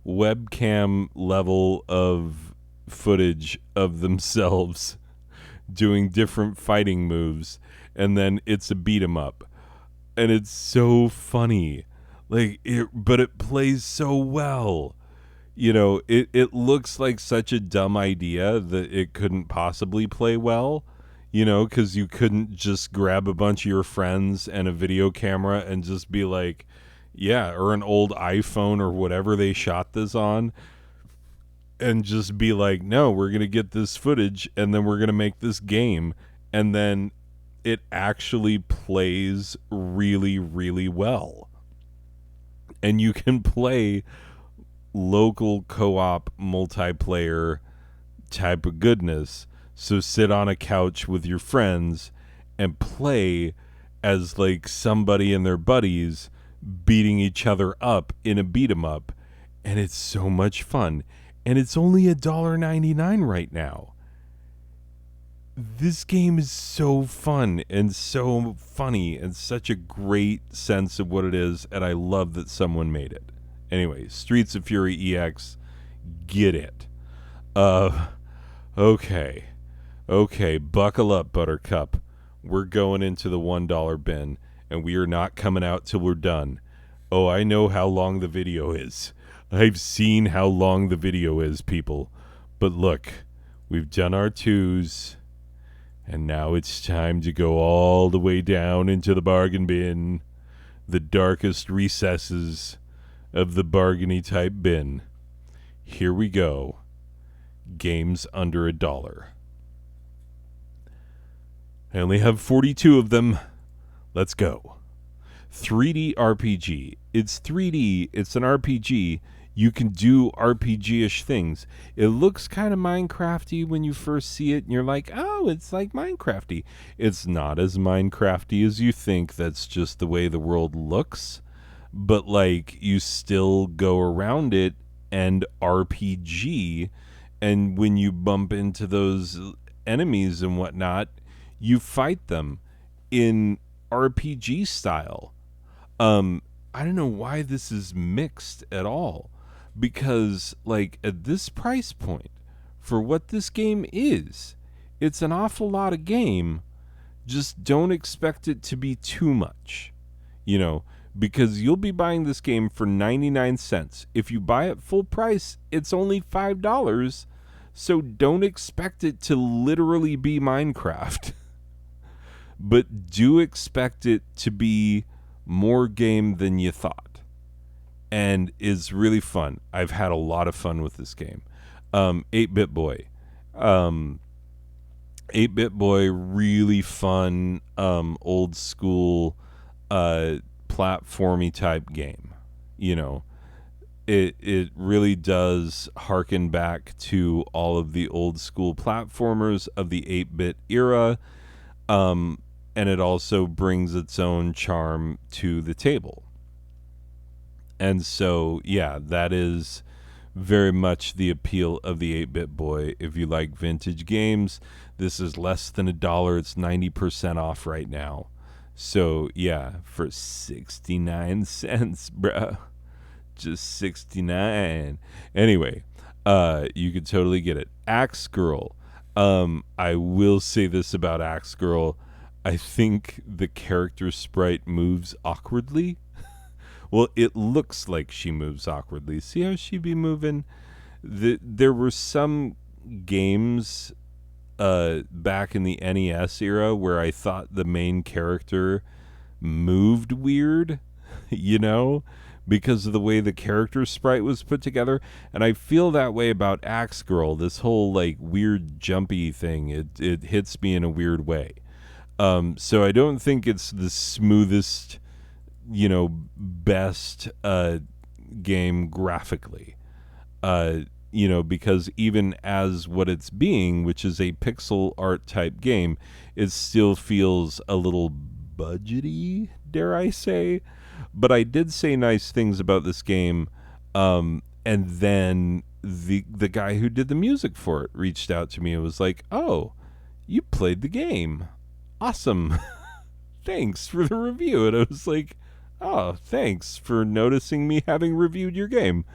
webcam level of footage of themselves doing different fighting moves, and then it's a beat 'em up, and it's so funny. But it plays so well. It looks like such a dumb idea that it couldn't possibly play well. Because you couldn't just grab a bunch of your friends and a video camera and just be like, yeah, or an old iPhone or whatever they shot this on, and just be like, no, we're going to get this footage and then we're going to make this game. And then it actually plays really, really well. And you can play local co-op multiplayer type of goodness. So sit on a couch with your friends and play as like somebody and their buddies beating each other up in a beat 'em up, and it's so much fun. And it's only $1.99 right now. This game is so fun and so funny and such a great sense of what it is, and I love that someone made it. Anyway, Streets of Fury EX, get it. Okay, buckle up, Buttercup. We're going into the $1 bin, and we are not coming out till we're done. Oh, I know how long the video is. I've seen how long the video is, people. But look, we've done our twos, and now it's time to go all the way down into the bargain bin, the darkest recesses of the bargainy type bin. Here we go. Games under $1. I only have 42 of them. Let's go. 3D RPG. It's 3D. It's an RPG. You can do RPG-ish things. It looks kind of Minecrafty when you first see it, and you're like, oh, it's like Minecrafty. It's not as Minecrafty as you think. That's just the way the world looks. But, like, you still go around it and RPG, and when you bump into those enemies and whatnot, you fight them in RPG style. I don't know why this is mixed at all, because like at this price point for what this game is, It's an awful lot of game. Just don't expect it to be too much, you know, because you'll be buying this game for 99 cents. If you buy it full price, it's only $5. So don't expect it to literally be Minecraft. But do expect it to be more game than you thought. And is really fun. I've had a lot of fun with this game. 8-Bit Boy. 8-Bit Boy, really fun, old school, platformy type game. You know, it really does harken back to all of the old school platformers of the 8-bit era, and it also brings its own charm to the table. And so, yeah, that is very much the appeal of the 8-Bit Boy. If you like vintage games, this is less than $1. It's 90% off right now. So, yeah, for 69 cents, bruh. Just 69. Anyway, you could totally get it. Axe Girl. I will say this about Axe Girl. I think the character sprite moves awkwardly. Well, it looks like she moves awkwardly. See how she be moving? There were some games back in the NES era where I thought the main character moved weird, you know, because of the way the character sprite was put together. And I feel that way about Axe Girl. This whole like weird jumpy thing, it hits me in a weird way. So I don't think it's the smoothest, you know, best game graphically. You know, because even as what it's being, which is a pixel art type game, it still feels a little budgety, dare I say. But I did say nice things about this game, and then the guy who did the music for it reached out to me and was like, "Oh, you played the game. Awesome. Thanks for the review." And I was like, "Oh, thanks for noticing me having reviewed your game."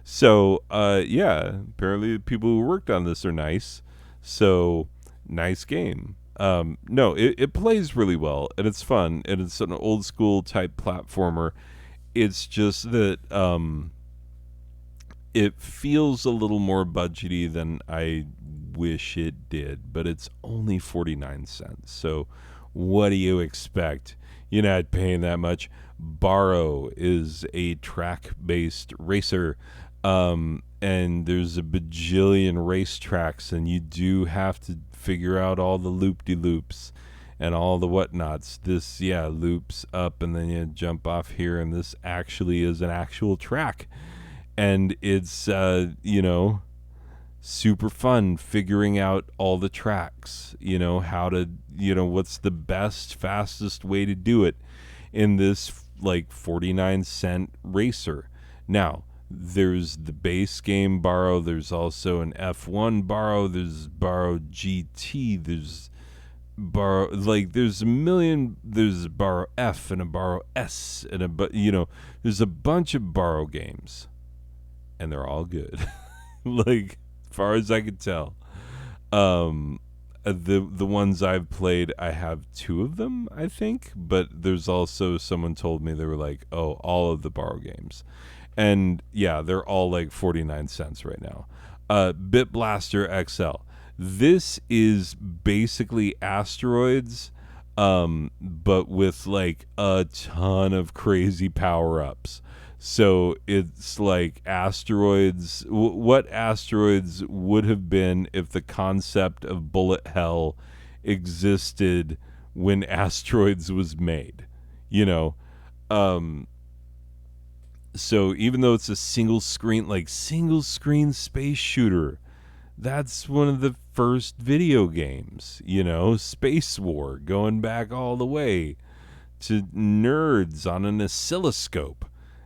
So, yeah, apparently the people who worked on this are nice. So, nice game. No, it plays really well, and it's fun, and it's an old school type platformer. It's just that it feels a little more budgety than I wish it did, but it's only 49 cents. So, what do you expect? You're not paying that much. Borrow is a track-based racer, and there's a bajillion racetracks, and you do have to figure out all the loop-de-loops and all the whatnots. This, yeah, loops up, and then you jump off here, and this actually is an actual track. And it's, you know, super fun figuring out all the tracks, you know, how to, you know, what's the best, fastest way to do it in this, like, 49-cent racer. Now, there's the base game Borrow. There's also an F1 Borrow. There's Borrow GT. There's Borrow, like, there's a million. There's a Borrow F and a Borrow S and you know, there's a bunch of Borrow games, and they're all good. Like, as far as I could tell. The ones I've played, I have 2 of them, I think, but there's also someone told me they were like, "Oh, all of the Borrow games." And yeah, they're all like 49 cents right now. Bit Blaster XL. This is basically Asteroids, but with like a ton of crazy power-ups. So it's like Asteroids, what Asteroids would have been if the concept of bullet hell existed when Asteroids was made, you know. So even though it's a single screen space shooter, that's one of the first video games, you know, Space War, going back all the way to nerds on an oscilloscope.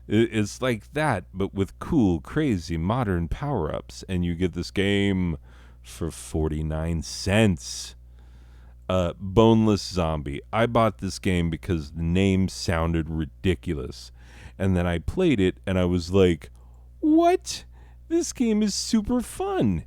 It's like that, but with cool, crazy, modern power-ups, and you get this game for 49 cents. Boneless Zombie. I bought this game because the name sounded ridiculous. And then I played it, and I was like, what? This game is super fun.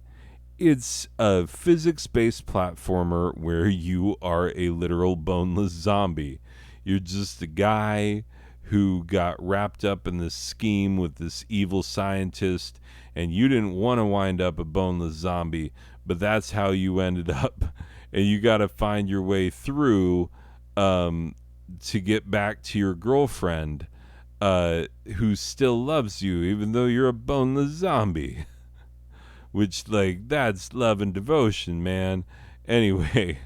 It's a physics-based platformer where you are a literal boneless zombie. You're just a guy who got wrapped up in this scheme with this evil scientist, and you didn't want to wind up a boneless zombie, but that's how you ended up. And you got to find your way through to get back to your girlfriend, who still loves you, even though you're a boneless zombie. Which, like, that's love and devotion, man. Anyway,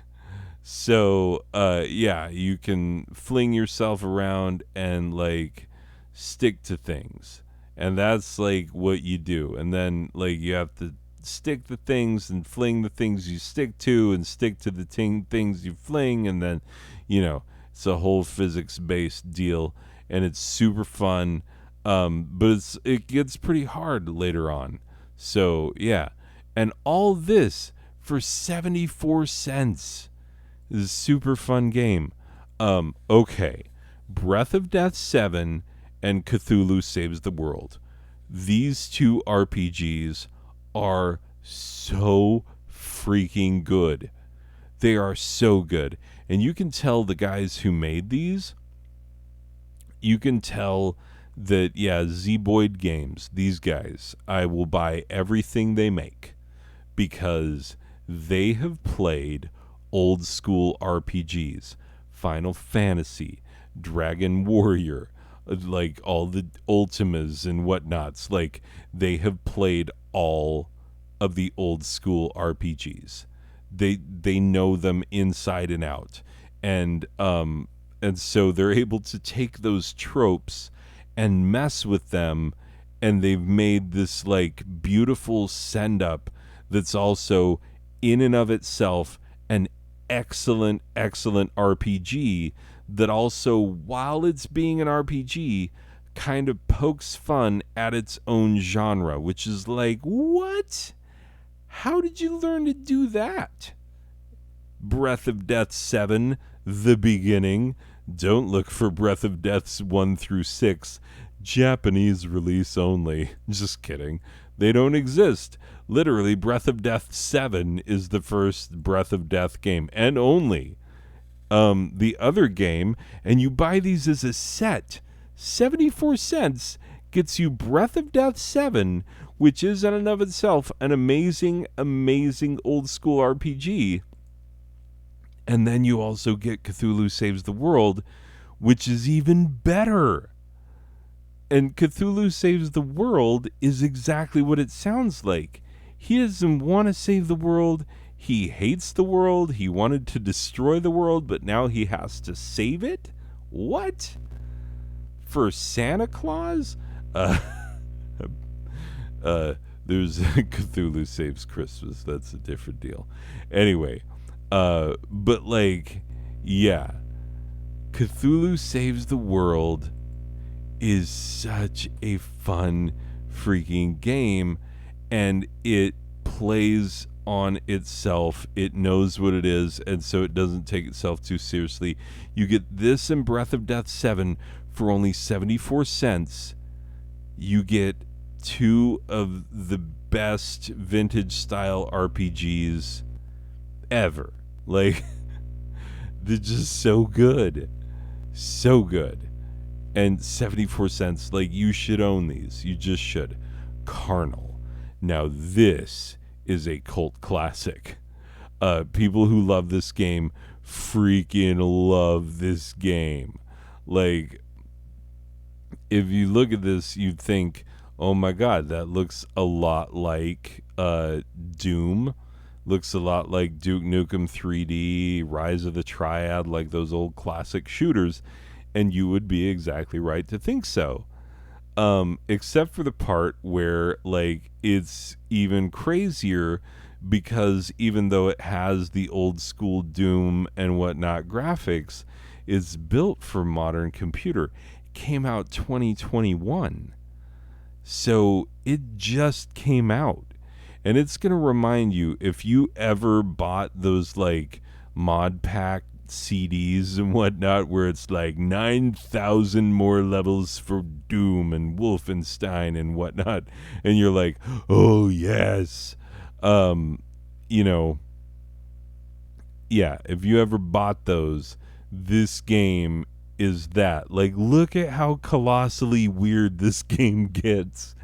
so yeah, you can fling yourself around and like stick to things, and that's like what you do. And then like you have to stick to things and fling the things you stick to and stick to the things you fling, and then it's a whole physics based deal, and it's super fun. But it gets pretty hard later on. So yeah, and all this for 74 cents. This is a super fun game. Okay, Breath of Death 7 and Cthulhu Saves the World. These two RPGs are so freaking good. They are so good. And you can tell the guys who made these, you can tell that, yeah, Z-Boyd Games, these guys, I will buy everything they make because they have played old school RPGs, Final Fantasy, Dragon Warrior, like all the Ultimas and whatnots. Like, they have played all of the old school RPGs. They know them inside and out. And so they're able to take those tropes and mess with them, and they've made this like beautiful send up that's also in and of itself an excellent RPG that also, while it's being an RPG, kind of pokes fun at its own genre, which is like, what? How did you learn to do that? Breath of Death 7, The Beginning. Don't look for Breath of Deaths 1 through 6. Japanese release only. Just kidding. They don't exist. Literally, Breath of Death 7 is the first Breath of Death game, and only. The other game, and you buy these as a set. 74 cents gets you Breath of Death 7, which is in and of itself an amazing old school RPG. And then you also get Cthulhu Saves the World, which is even better. And Cthulhu Saves the World is exactly what it sounds like. He doesn't want to save the world. He hates the world. He wanted to destroy the world, but now he has to save it? What? For Santa Claus? There's Cthulhu Saves Christmas. That's a different deal. Anyway, but like, yeah, Cthulhu Saves the World is such a fun freaking game, and it plays on itself. It knows what it is, and so it doesn't take itself too seriously. You get this and Breath of Death 7 for only 74 cents. You get two of the best vintage style RPGs ever. Like, they're just so good. So good. And 74 cents, like, you should own these. You just should. Carnal. Now, this is a cult classic. People who love this game freaking love this game. Like, if you look at this, you'd think, oh my god, that looks a lot like Doom. Looks a lot like Duke Nukem 3D, Rise of the Triad, like those old classic shooters. And you would be exactly right to think so. Except for the part where, like, it's even crazier because even though it has the old school Doom and whatnot graphics, it's built for modern computer. It came out 2021. So it just came out. And it's going to remind you, if you ever bought those, like, mod pack CDs and whatnot, where it's like 9,000 more levels for Doom and Wolfenstein and whatnot, and you're like, oh yes, Um, you know, yeah, if you ever bought those, this game is that. Like, look at how colossally weird this game gets.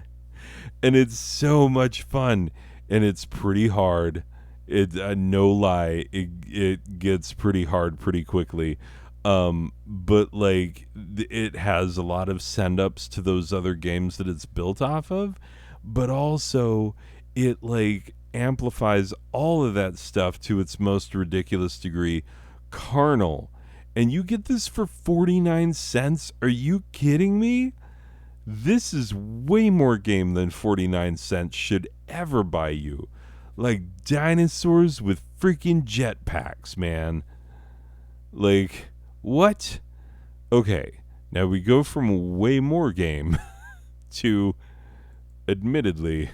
And it's so much fun. And it's pretty hard. It no lie, it gets pretty hard pretty quickly. But like it has a lot of send ups to those other games that it's built off of, but also it like amplifies all of that stuff to its most ridiculous degree. Carnal. And you get this for 49 cents? Are you kidding me? This is way more game than 49 cents should ever buy you. Like dinosaurs with freaking jetpacks, man. Like, what? Okay, now we go from way more game to, admittedly,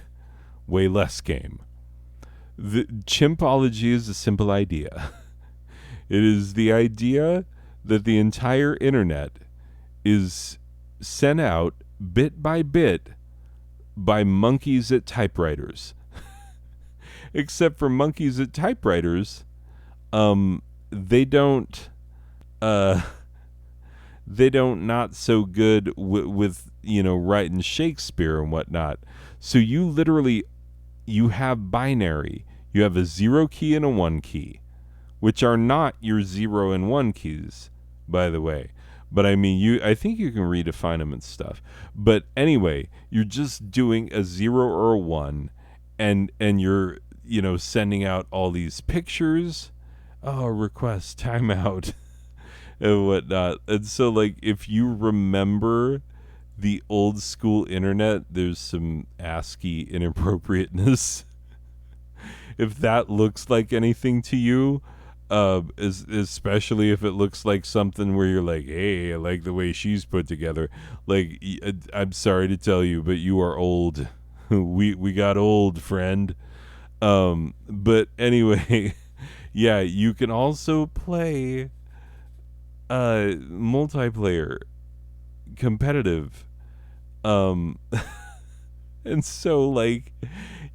way less game. The chimpology is a simple idea. It is the idea that the entire internet is sent out bit by bit by monkeys at typewriters. Except for monkeys at typewriters, they don't not so good with writing Shakespeare and whatnot. So you have binary. You have a 0 key and a 1 key, which are not your 0 and 1 keys, by the way. But I mean, I think you can redefine them and stuff. But anyway, you're just doing a 0 or a 1, and you're sending out all these pictures. Oh, request timeout and whatnot. And so, like, if you remember the old school internet, there's some ASCII inappropriateness. If that looks like anything to you, especially if it looks like something where you're like, hey, I like the way she's put together. Like, I'm sorry to tell you, but you are old. we got old, friend. But anyway, yeah, you can also play multiplayer, competitive. Um, and so, like,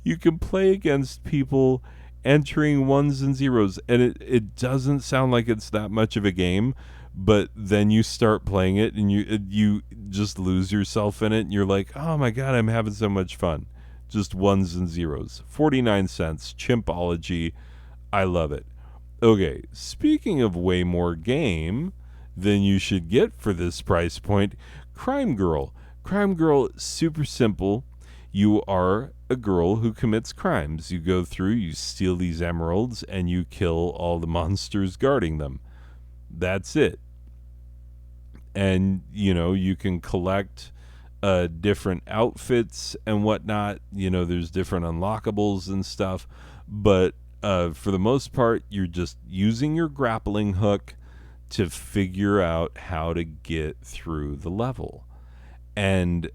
you can play against people entering ones and zeros, and it doesn't sound like it's that much of a game, but then you start playing it and you just lose yourself in it, and you're like, oh my god, I'm having so much fun. Just ones and zeros. 49 cents. Chimpology. I love it. Okay, speaking of way more game than you should get for this price point, Crime Girl. Crime Girl, super simple. You are a girl who commits crimes. You go through, you steal these emeralds, and you kill all the monsters guarding them. That's it. And, you can collect different outfits and whatnot. There's different unlockables and stuff. But for the most part, you're just using your grappling hook to figure out how to get through the level. And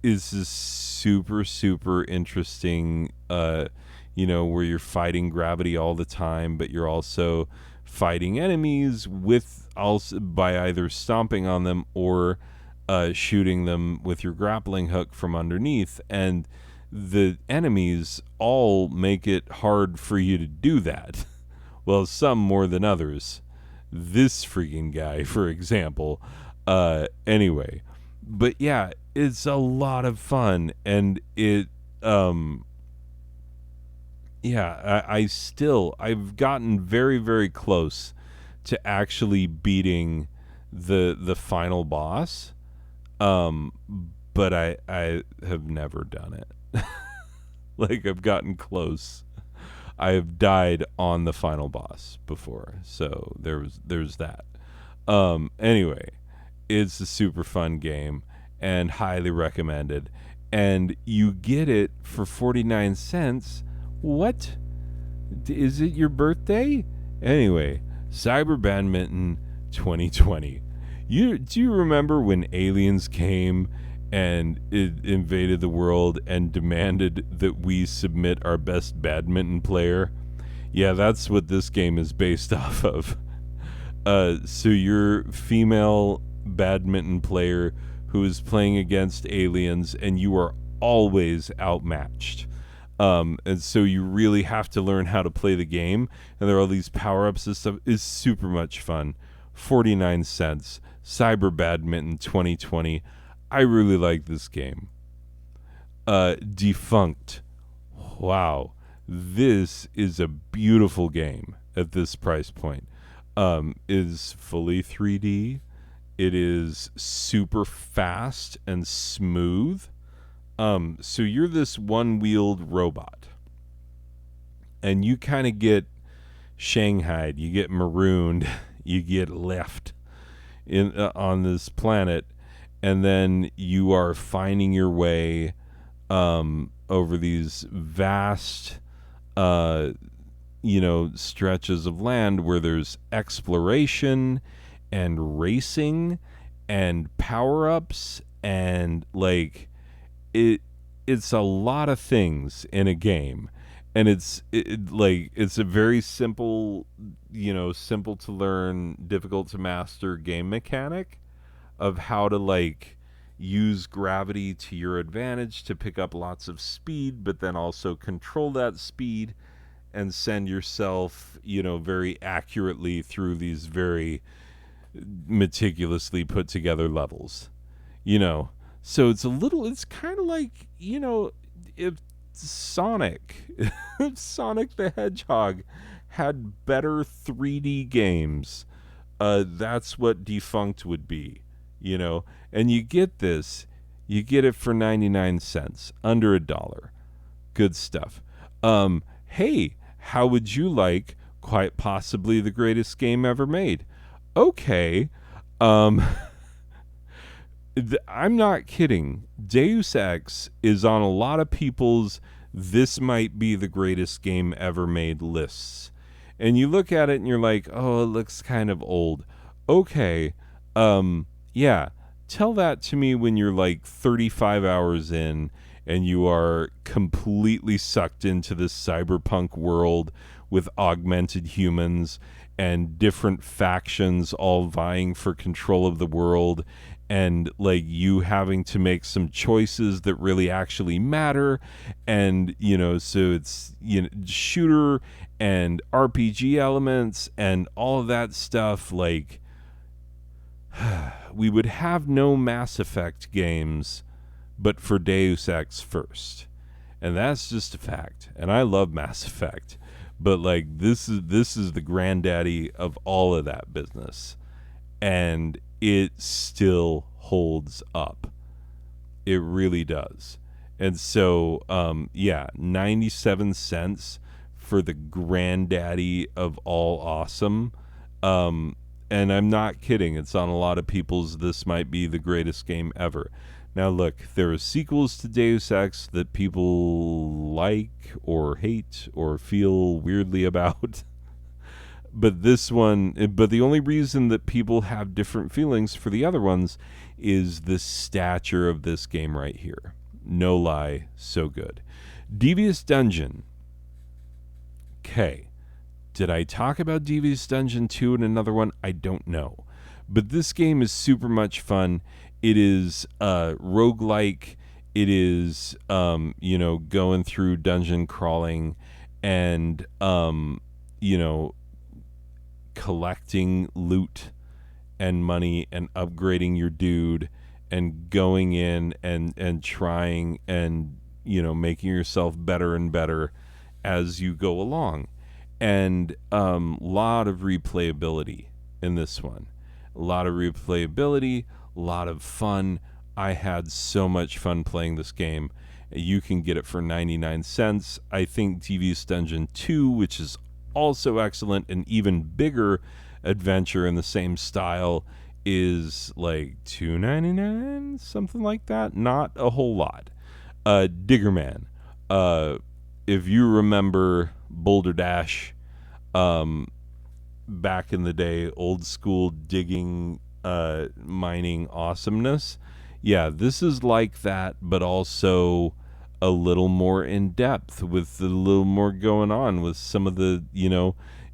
is this super, super interesting, where you're fighting gravity all the time, but you're also fighting enemies by either stomping on them or shooting them with your grappling hook from underneath. And the enemies all make it hard for you to do that. Well, some more than others. This freaking guy, for example. Anyway, but yeah, it's a lot of fun, and I've gotten very, very close to actually beating the final boss. But I have never done it. Like, I've gotten close. I have died on the final boss before, so there's that. Anyway, it's a super fun game and highly recommended. And you get it for 49 cents. What? Is it your birthday? Anyway, Cyber Badminton 2020. Do you remember when aliens came and it invaded the world and demanded that we submit our best badminton player? Yeah, that's what this game is based off of. So you're female badminton player who is playing against aliens, and you are always outmatched. And so you really have to learn how to play the game. And there are all these power-ups and stuff. It's super much fun. 49 cents. Cyber Badminton 2020. I really like this game. Defunct. Wow. This is a beautiful game at this price point. Is fully 3D. It is super fast and smooth. So you're this one-wheeled robot, and you kind of get shanghaied, you get marooned, you get left in on this planet, and then you are finding your way over these vast, stretches of land where there's exploration and racing and power-ups and like it's a lot of things in a game, and it's a very simple, simple to learn, difficult to master game mechanic of how to like use gravity to your advantage to pick up lots of speed, but then also control that speed and send yourself, very accurately through these very meticulously put together levels. So it's kind of like, if Sonic, if Sonic the Hedgehog had better 3D games, that's what Defunct would be, And you get it for 99 cents, under $1. Good stuff. Hey, how would you like quite possibly the greatest game ever made? Okay. I'm not kidding. Deus Ex is on a lot of people's this might be the greatest game ever made lists. And you look at it and you're like, oh, it looks kind of old. Okay. Yeah. Tell that to me when you're like 35 hours in and you are completely sucked into this cyberpunk world with augmented humans and different factions all vying for control of the world, and like you having to make some choices that really actually matter. And so it's shooter and RPG elements and all of that stuff. Like we would have no Mass Effect games but for Deus Ex first, and that's just a fact. And I love Mass Effect, but like this is the granddaddy of all of that business, and it still holds up. It really does. And so 97 cents for the granddaddy of all awesome. And I'm not kidding, it's on a lot of people's this might be the greatest game ever. Now look, there are sequels to Deus Ex that people like or hate or feel weirdly about. But the only reason that people have different feelings for the other ones is the stature of this game right here. No lie, so good. Devious Dungeon. Okay. Did I talk about Devious Dungeon 2 in another one? I don't know. But this game is super much fun. It is roguelike. It is, going through dungeon crawling and, collecting loot and money and upgrading your dude and going in and trying and, making yourself better and better as you go along. And lot of replayability in this one. A lot of replayability, a lot of fun. I had so much fun playing this game. You can get it for 99 cents. I think Devious Dungeon 2, which is also excellent, an even bigger adventure in the same style, is like $2.99, something like that. Not a whole lot. Diggerman. If you remember Boulder Dash, back in the day, old school digging, mining awesomeness. Yeah, this is like that, but also a little more in depth with a little more going on with some of the,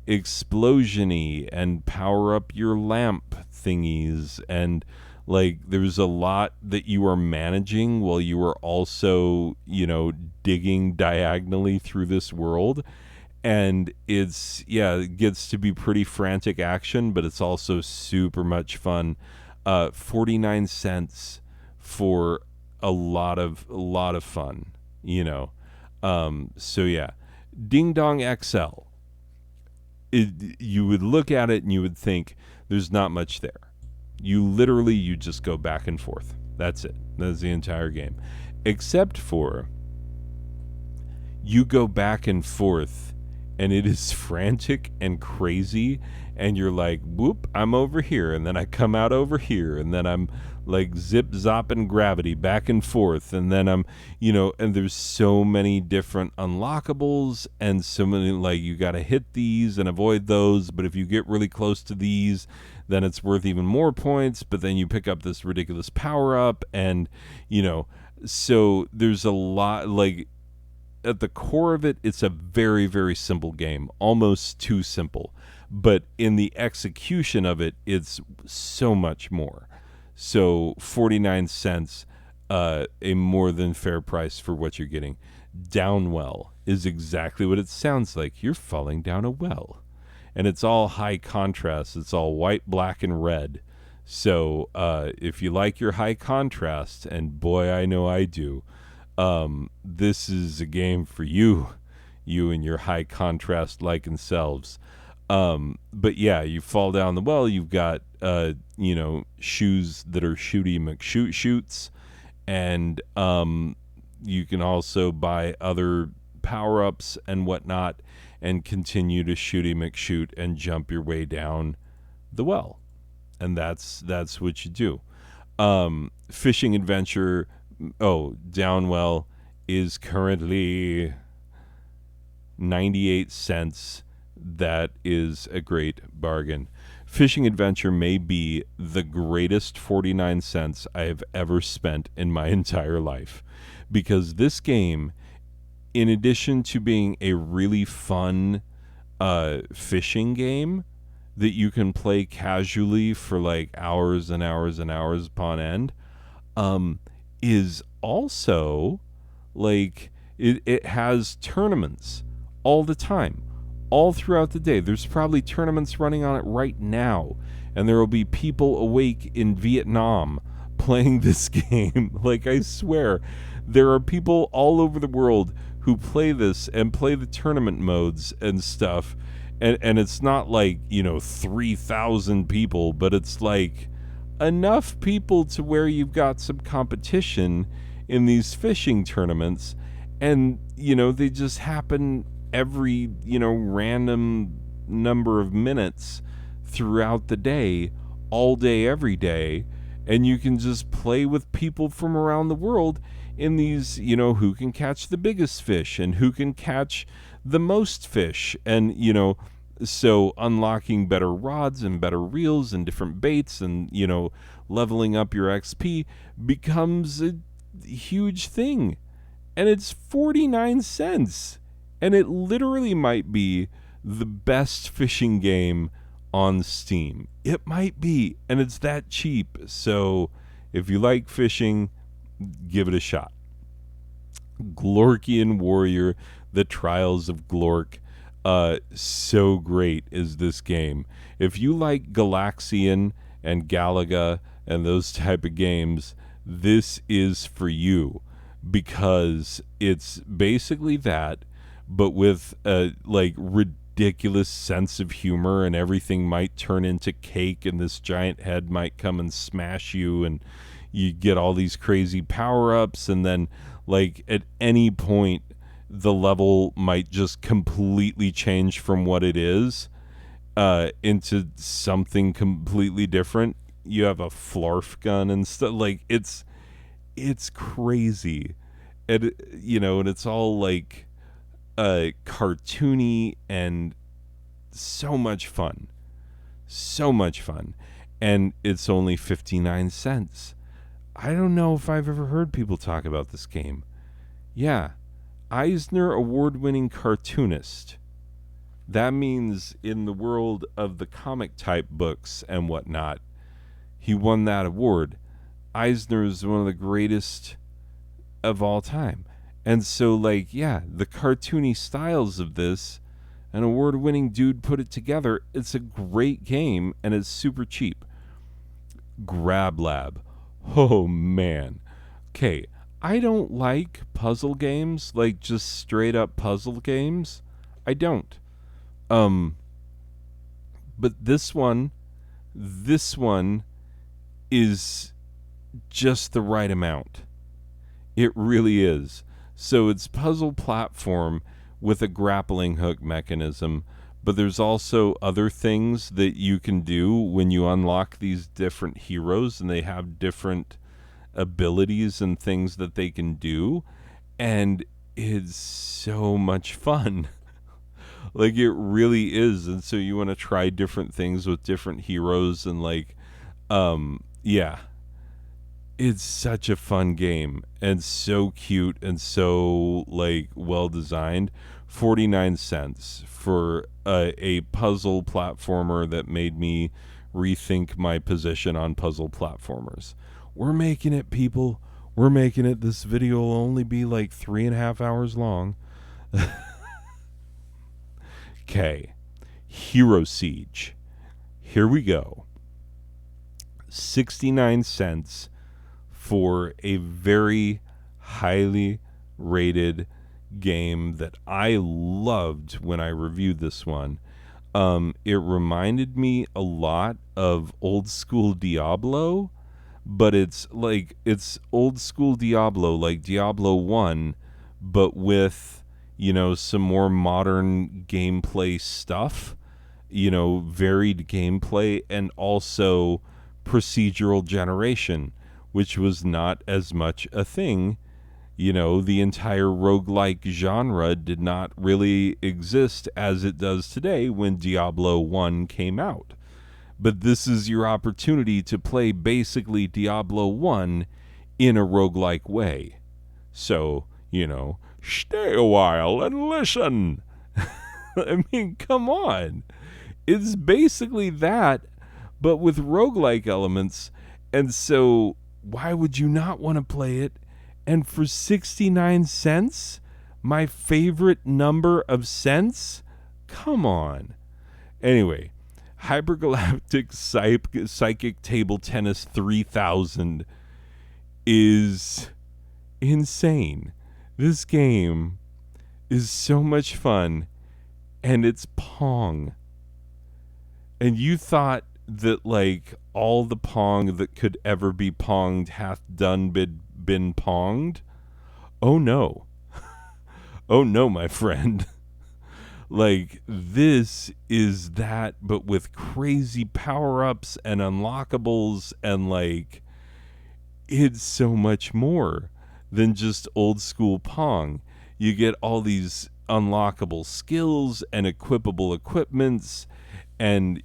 explosion-y and power up your lamp thingies. And like there's a lot that you are managing while you are also, digging diagonally through this world. And it gets to be pretty frantic action, but it's also super much fun. 49 cents for a lot of fun, you know. So yeah, Ding Dong XL. You would look at it and you would think there's not much there. You just go back and forth. That's it. That's the entire game. Except for you go back and forth and it is frantic and crazy, and you're like, whoop, I'm over here, and then I come out over here, and then I'm like zip zopping gravity back and forth, and then I'm, and there's so many different unlockables, and so many, like, you got to hit these and avoid those, but if you get really close to these, then it's worth even more points, but then you pick up this ridiculous power up, and so there's a lot, like, at the core of it, it's a very, very simple game, almost too simple. But in the execution of it, it's so much more. So 49 cents, a more than fair price for what you're getting. Downwell is exactly what it sounds like. You're falling down a well. And it's all high contrast. It's all white, black, and red. So if you like your high contrast, and boy, I know I do, this is a game for you and your high contrast liking selves. But yeah, you fall down the well, you've got, shoes that are shooty McShoot shoots, and you can also buy other power-ups and whatnot and continue to shooty McShoot and jump your way down the well. And that's what you do. Fishing adventure, Downwell is currently 98 cents. That is a great bargain. Fishing Adventure may be the greatest 49 cents I have ever spent in my entire life, because this game, in addition to being a really fun fishing game that you can play casually for like hours and hours and hours upon end, is also like it has tournaments all the time, all throughout the day. There's probably tournaments running on it right now, and there will be people awake in Vietnam playing this game. Like, I swear, there are people all over the world who play this and play the tournament modes and stuff, and it's not like 3,000 people, but it's like enough people to where you've got some competition in these fishing tournaments, and they just happen every random number of minutes throughout the day, all day, every day, and you can just play with people from around the world in these, who can catch the biggest fish and who can catch the most fish, and so unlocking better rods and better reels and different baits and leveling up your XP becomes a huge thing. And it's 49 cents. And it literally might be the best fishing game on Steam. It might be, and it's that cheap. So if you like fishing, give it a shot. Glorkian Warrior, The Trials of Glork. So great is this game. If you like Galaxian and Galaga and those type of games, this is for you, because it's basically that, but with a like ridiculous sense of humor, and everything might turn into cake, and this giant head might come and smash you, and you get all these crazy power-ups, and then like at any point the level might just completely change from what it is into something completely different. You have a flarf gun and stuff. Like, it's crazy. And and it's all like cartoony and so much fun. And it's only 59 cents. I don't know if I've ever heard people talk about this game. Yeah, Eisner award-winning cartoonist. That means in the world of the comic type books and whatnot, he won that award. Eisner is one of the greatest of all time. And so, like, yeah, the cartoony styles of this, an award-winning dude put it together. It's a great game, and it's super cheap. Grab Lab. Oh, man. Okay, I don't like puzzle games, like just straight-up puzzle games. I don't. Um, but this one is just the right amount. It really is. So it's puzzle platform with a grappling hook mechanism, but there's also other things that you can do when you unlock these different heroes, and they have different abilities and things that they can do, and it's so much fun. Like, it really is. And so you want to try different things with different heroes, and like, yeah, it's such a fun game and so cute and so like well designed. 49 cents for a puzzle platformer that made me rethink my position on puzzle platformers. We're making it, people. We're making it. This video will only be like 3.5 hours long. Okay. Hero Siege. Here we go. 69 cents for a very highly rated game that I loved when I reviewed this one. It reminded me a lot of old school Diablo, but it's old school Diablo, like Diablo 1, but with, some more modern gameplay stuff, varied gameplay, and also procedural generation, which was not as much a thing. The entire roguelike genre did not really exist as it does today when Diablo 1 came out. But this is your opportunity to play basically Diablo 1 in a roguelike way. So, stay a while and listen. I mean, come on. It's basically that, but with roguelike elements. And so, why would you not want to play it? And for 69 cents, my favorite number of cents? Come on. Anyway, Hypergalactic Psychic Table Tennis 3000 is insane. This game is so much fun, and it's Pong. And you thought that, like, all the Pong that could ever be ponged hath done been ponged? Oh no. Oh no, my friend. Like, this is that, but with crazy power-ups and unlockables, and like, it's so much more than just old school Pong. You get all these unlockable skills and equipable equipments and,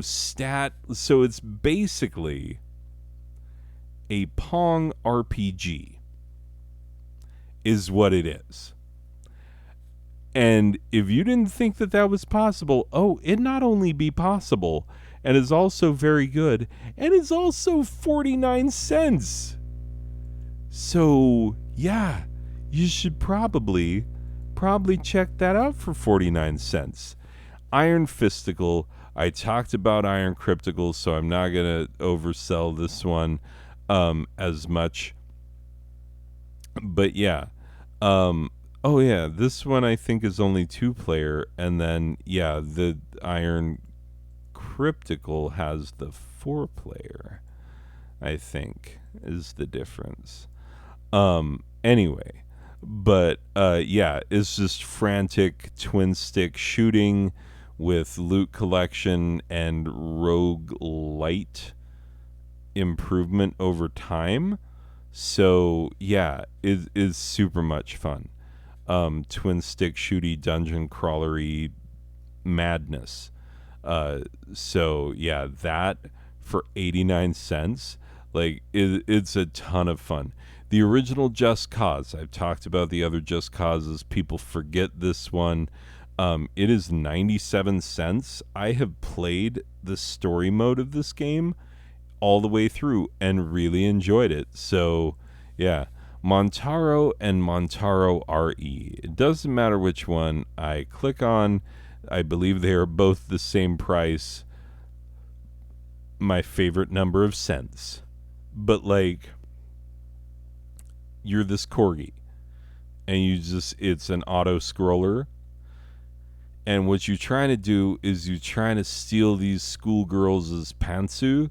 stat. So it's basically a Pong RPG is what it is. And if you didn't think that that was possible, it not only be possible, and is also very good, and is also 49 cents. So, yeah, you should probably check that out for 49 cents. Iron Fisticle. I talked about Iron Crypticle, so I'm not going to oversell this one as much. But yeah. This one I think is only 2-player, and then, the Iron Crypticle has the 4-player, I think, is the difference. Anyway, but, it's just frantic twin-stick shooting with loot collection and roguelite improvement over time. So, it is super much fun. Twin stick shooty dungeon crawlery madness. That for 89 cents, like, it's a ton of fun. The original Just Cause, I've talked about the other Just Causes. People forget this one. It is 97 cents. I have played the story mode of this game all the way through and really enjoyed it. So, yeah. Montaro and Montaro RE. It doesn't matter which one I click on. I believe they are both the same price. My favorite number of cents. But like, you're this corgi and it's an auto scroller. And what you're trying to do is you're trying to steal these schoolgirls' pantsu,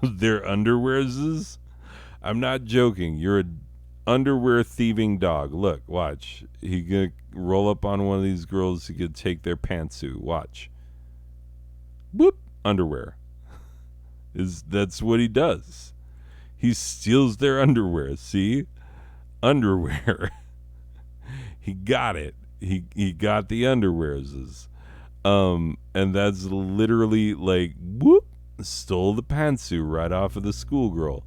their underwears. I'm not joking. You're a underwear thieving dog. Look, watch. He gonna roll up on one of these girls. He could take their pantsu. Watch. Whoop. Underwear. That's what he does. He steals their underwear. See? Underwear. He got it. He got the underwears. And that's literally like, whoop, stole the pantsu right off of the schoolgirl.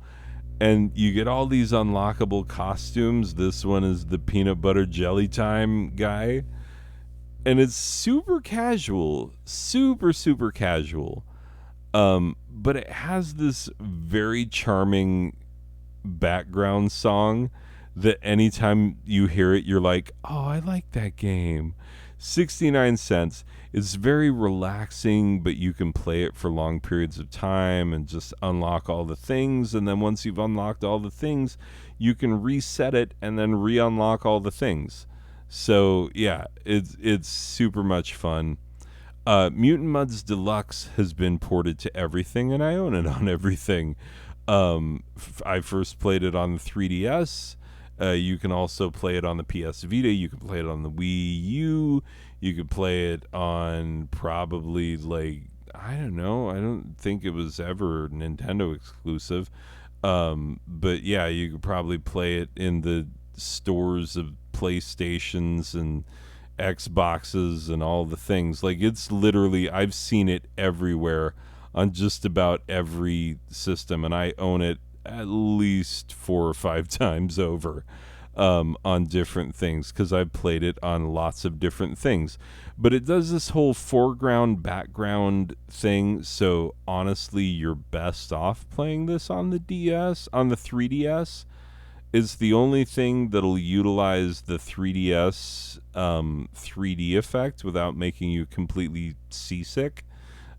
And you get all these unlockable costumes. This one is the peanut butter jelly time guy. And it's super casual. Super, super casual. But it has this very charming background song that anytime you hear it, you're like, oh, I like that game. 69 cents. It's very relaxing, but you can play it for long periods of time and just unlock all the things. And then once you've unlocked all the things, you can reset it and then re-unlock all the things. So yeah, it's super much fun. Mutant Mudds Deluxe has been ported to everything, and I own it on everything. I first played it on the 3DS. You can also play it on the PS Vita. You can play it on the Wii U. You could play it on probably, like, I don't know. I don't think it was ever Nintendo exclusive. But yeah, you could probably play it in the stores of PlayStations and Xboxes and all the things. Like, it's literally, I've seen it everywhere on just about every system, and I own it at least 4 or 5 times over on different things because I've played it on lots of different things. But it does this whole foreground background thing, so honestly you're best off playing this on the DS. On the 3DS is the only thing that'll utilize the 3DS 3D effect without making you completely seasick.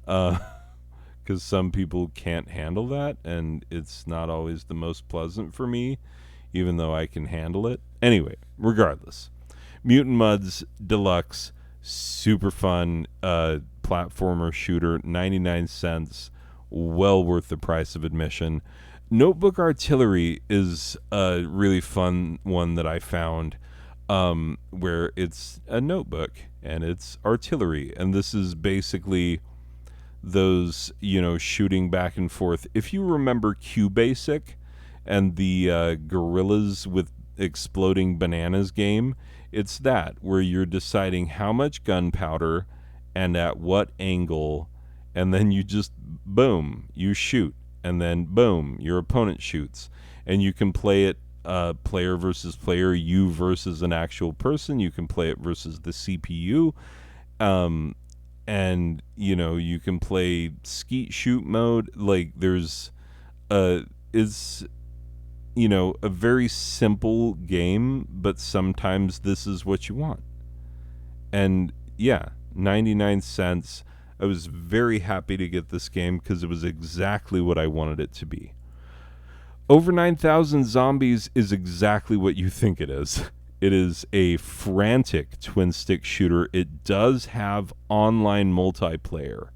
Because some people can't handle that, and it's not always the most pleasant for me, even though I can handle it. Anyway, regardless, Mutant Mudds Deluxe, super fun platformer shooter, 99 cents, well worth the price of admission. Notebook Artillery is a really fun one that I found, where it's a notebook and it's artillery, and this is basically those, shooting back and forth. If you remember QBasic and the gorillas with exploding bananas game, it's that, where you're deciding how much gunpowder and at what angle, and then you just, boom, you shoot, and then boom, your opponent shoots. And you can play it player versus player, you versus an actual person. You can play it versus the CPU. And you can play skeet shoot mode. Like, there's it's a very simple game, but sometimes this is what you want. And yeah, 99 cents. I was very happy to get this game because it was exactly what I wanted it to be. Over 9,000 Zombies is exactly what you think it is. It is a frantic twin stick shooter. It does have online multiplayer.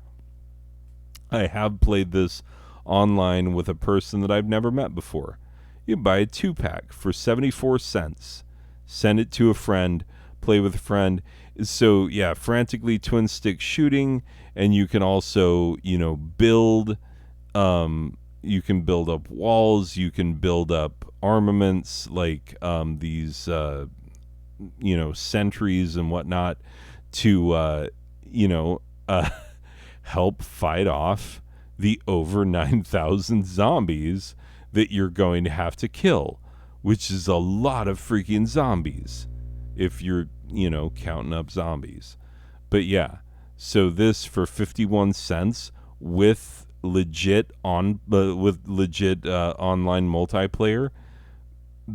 I have played this online with a person that I've never met before. You buy a 2-pack for 74 cents. Send it to a friend. Play with a friend. So yeah, frantically twin stick shooting, and you can also, build. You can build up walls. You can build up armaments like these, sentries and whatnot to, help fight off the over 9,000 zombies that you're going to have to kill, which is a lot of freaking zombies if you're, counting up zombies. But yeah, so this for 51 cents with legit online multiplayer,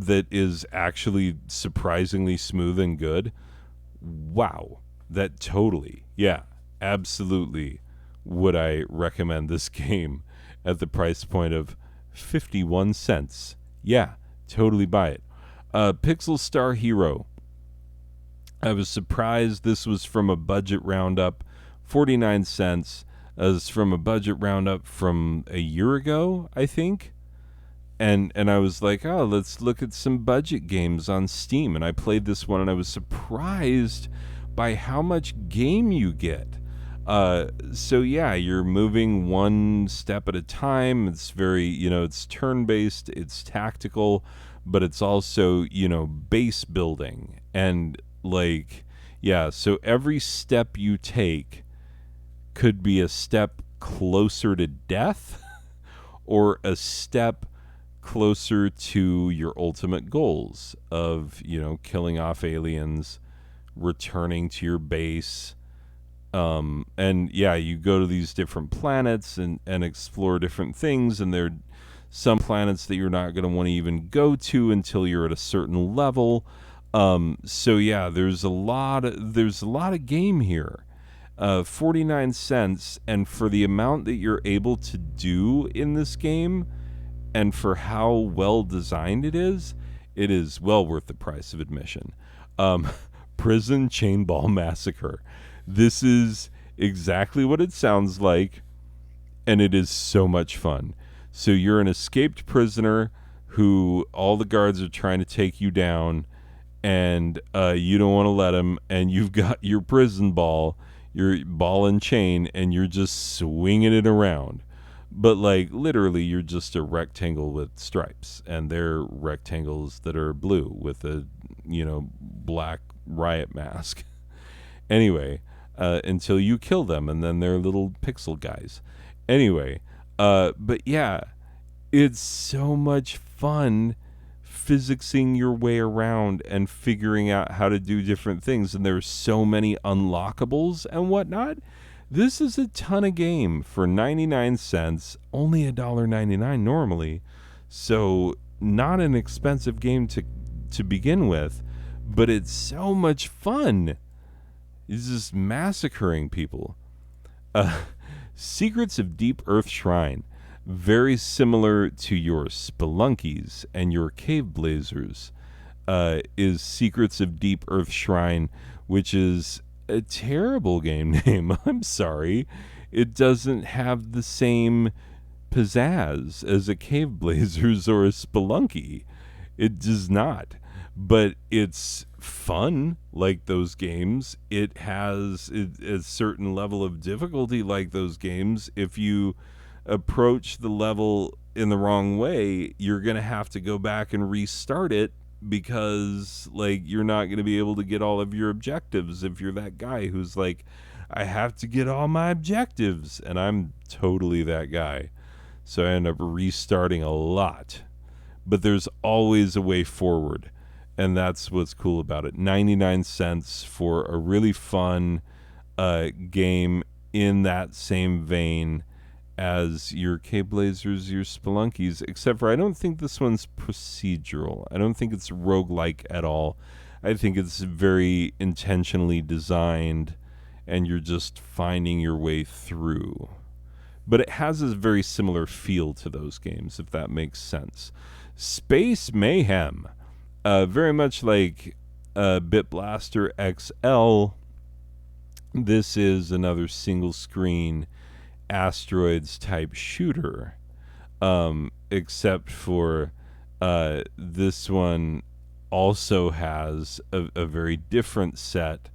that is actually surprisingly smooth and good, wow, that totally, yeah, absolutely would I recommend this game at the price point of 51 cents. Yeah, totally buy it. Pixel Star Hero. I was surprised this was from a budget roundup, 49 cents. It's from a budget roundup from a year ago, I think. And I was like, oh, let's look at some budget games on Steam. And I played this one, and I was surprised by how much game you get. So yeah, you're moving one step at a time. It's very, it's turn-based, it's tactical, but it's also, base building. And like, yeah, so every step you take could be a step closer to death or a step closer to your ultimate goals of, killing off aliens, returning to your base. And yeah, you go to these different planets and explore different things, and there are some planets that you're not going to want to even go to until you're at a certain level. So yeah, there's a lot of game here. 49 cents, and for the amount that you're able to do in this game, and for how well designed it is well worth the price of admission. Prison Chainball Massacre. This is exactly what it sounds like, and it is so much fun. So you're an escaped prisoner who all the guards are trying to take you down, and you don't want to let them, and you've got your prison ball, your ball and chain, and you're just swinging it around. But like literally, you're just a rectangle with stripes, and they're rectangles that are blue with a black riot mask. Anyway, until you kill them, and then they're little pixel guys. Anyway, but yeah, it's so much fun physicsing your way around and figuring out how to do different things, and there's so many unlockables and whatnot. This is a ton of game for 99 cents, only $1.99 normally. So not an expensive game to begin with, but it's so much fun. It's just massacring people. Secrets of Deep Earth Shrine. Very similar to your Spelunkies and your Cave Blazers, is Secrets of Deep Earth Shrine, which is a terrible game name. I'm sorry. It doesn't have the same pizzazz as a Cave Blazers or a Spelunky. It does not. But it's fun like those games. It has a certain level of difficulty like those games. If you approach the level in the wrong way, you're going to have to go back and restart it, because like you're not going to be able to get all of your objectives if you're that guy who's like, I have to get all my objectives, and I'm totally that guy. So I end up restarting a lot. But there's always a way forward, and that's what's cool about it. 99 cents for a really fun game in that same vein as your K-Blazers, your Spelunkies, except for I don't think this one's procedural. I don't think it's roguelike at all. I think it's very intentionally designed, and you're just finding your way through. But it has a very similar feel to those games, if that makes sense. Space Mayhem. Very much like Bit Blaster XL, this is another single screen asteroids type shooter, except for this one also has a very different set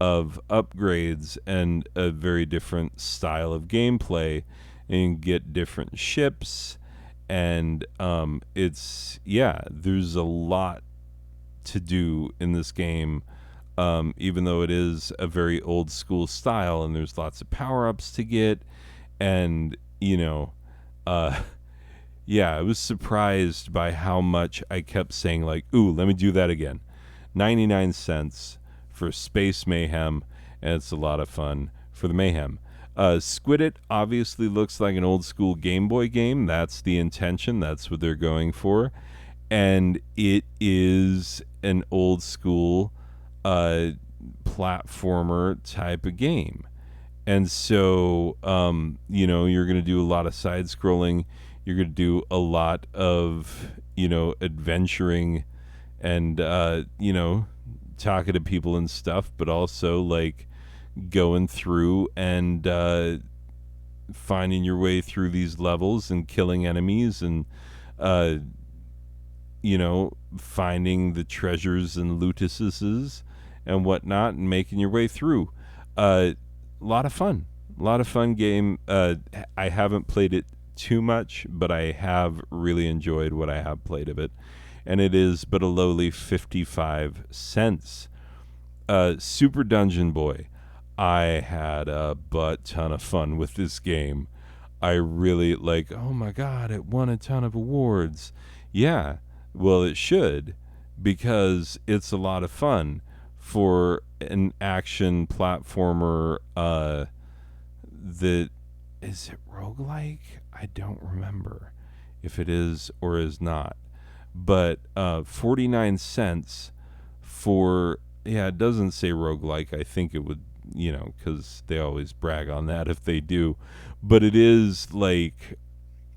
of upgrades and a very different style of gameplay, and you can get different ships, and there's a lot to do in this game, even though it is a very old school style, and there's lots of power-ups to get. And, I was surprised by how much I kept saying, like, ooh, let me do that again. 99 cents for Space Mayhem, and it's a lot of fun for the Mayhem. Squid It obviously looks like an old school Game Boy game. That's the intention. That's what they're going for. and it is an old school platformer type of game. And so, you're going to do a lot of side scrolling. You're going to do a lot of, adventuring and, talking to people and stuff, but also like going through and finding your way through these levels and killing enemies and, uh, finding the treasures and lootuses and whatnot and making your way through. A lot of fun. A lot of fun game. I haven't played it too much, but I have really enjoyed what I have played of it. And it is but a lowly 55 cents. Super Dungeon Boy. I had a butt ton of fun with this game. I really oh my god, it won a ton of awards. Yeah, well, it should, because it's a lot of fun for an action platformer. That is it roguelike? I don't remember if it is or is not. But 49 cents for, yeah, it doesn't say roguelike. I think it would, because they always brag on that if they do. But it is like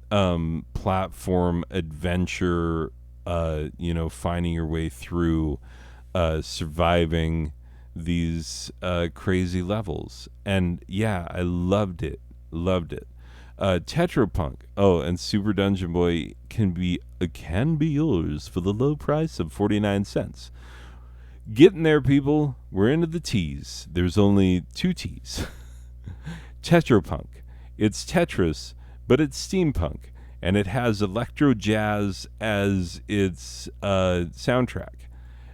platform adventure, finding your way through, surviving these crazy levels. And yeah, I loved it. Loved it. Tetropunk. Oh, and Super Dungeon Boy can be yours for the low price of 49 cents. Getting there, people. We're into the T's. There's only 2 T's. Tetropunk. It's Tetris, but it's steampunk, and it has electro jazz as its soundtrack.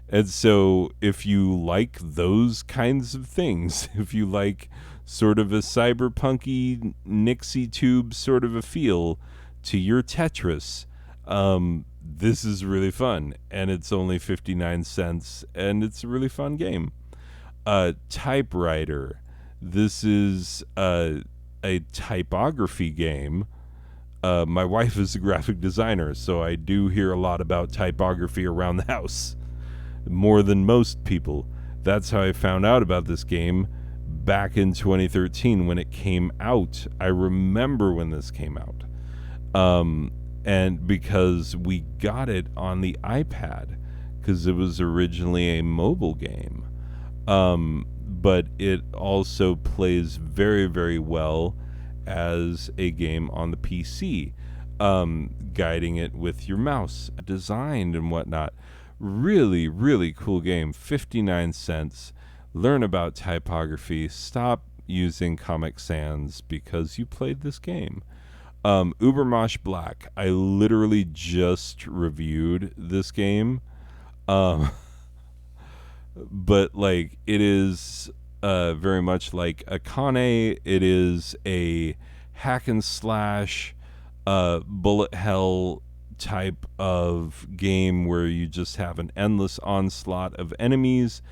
And so if you like those kinds of things, if you like sort of a cyberpunky Nixie tube sort of a feel to your Tetris, this is really fun. And it's only 59 cents, and it's a really fun game. Typewriter. This is a typography game. My wife is a graphic designer, so I do hear a lot about typography around the house. More than most people. That's how I found out about this game back in 2013 when it came out. I remember when this came out. And because we got it on the iPad, because it was originally a mobile game. But it also plays very, very well as a game on the PC, guiding it with your mouse, designed and whatnot. Really, really cool game. 59 cents. Learn about typography. Stop using Comic Sans because you played this game. Ubermosh Black. I literally just reviewed this game. But like it is very much like Akane. It is a hack and slash bullet hell type of game where you just have an endless onslaught of enemies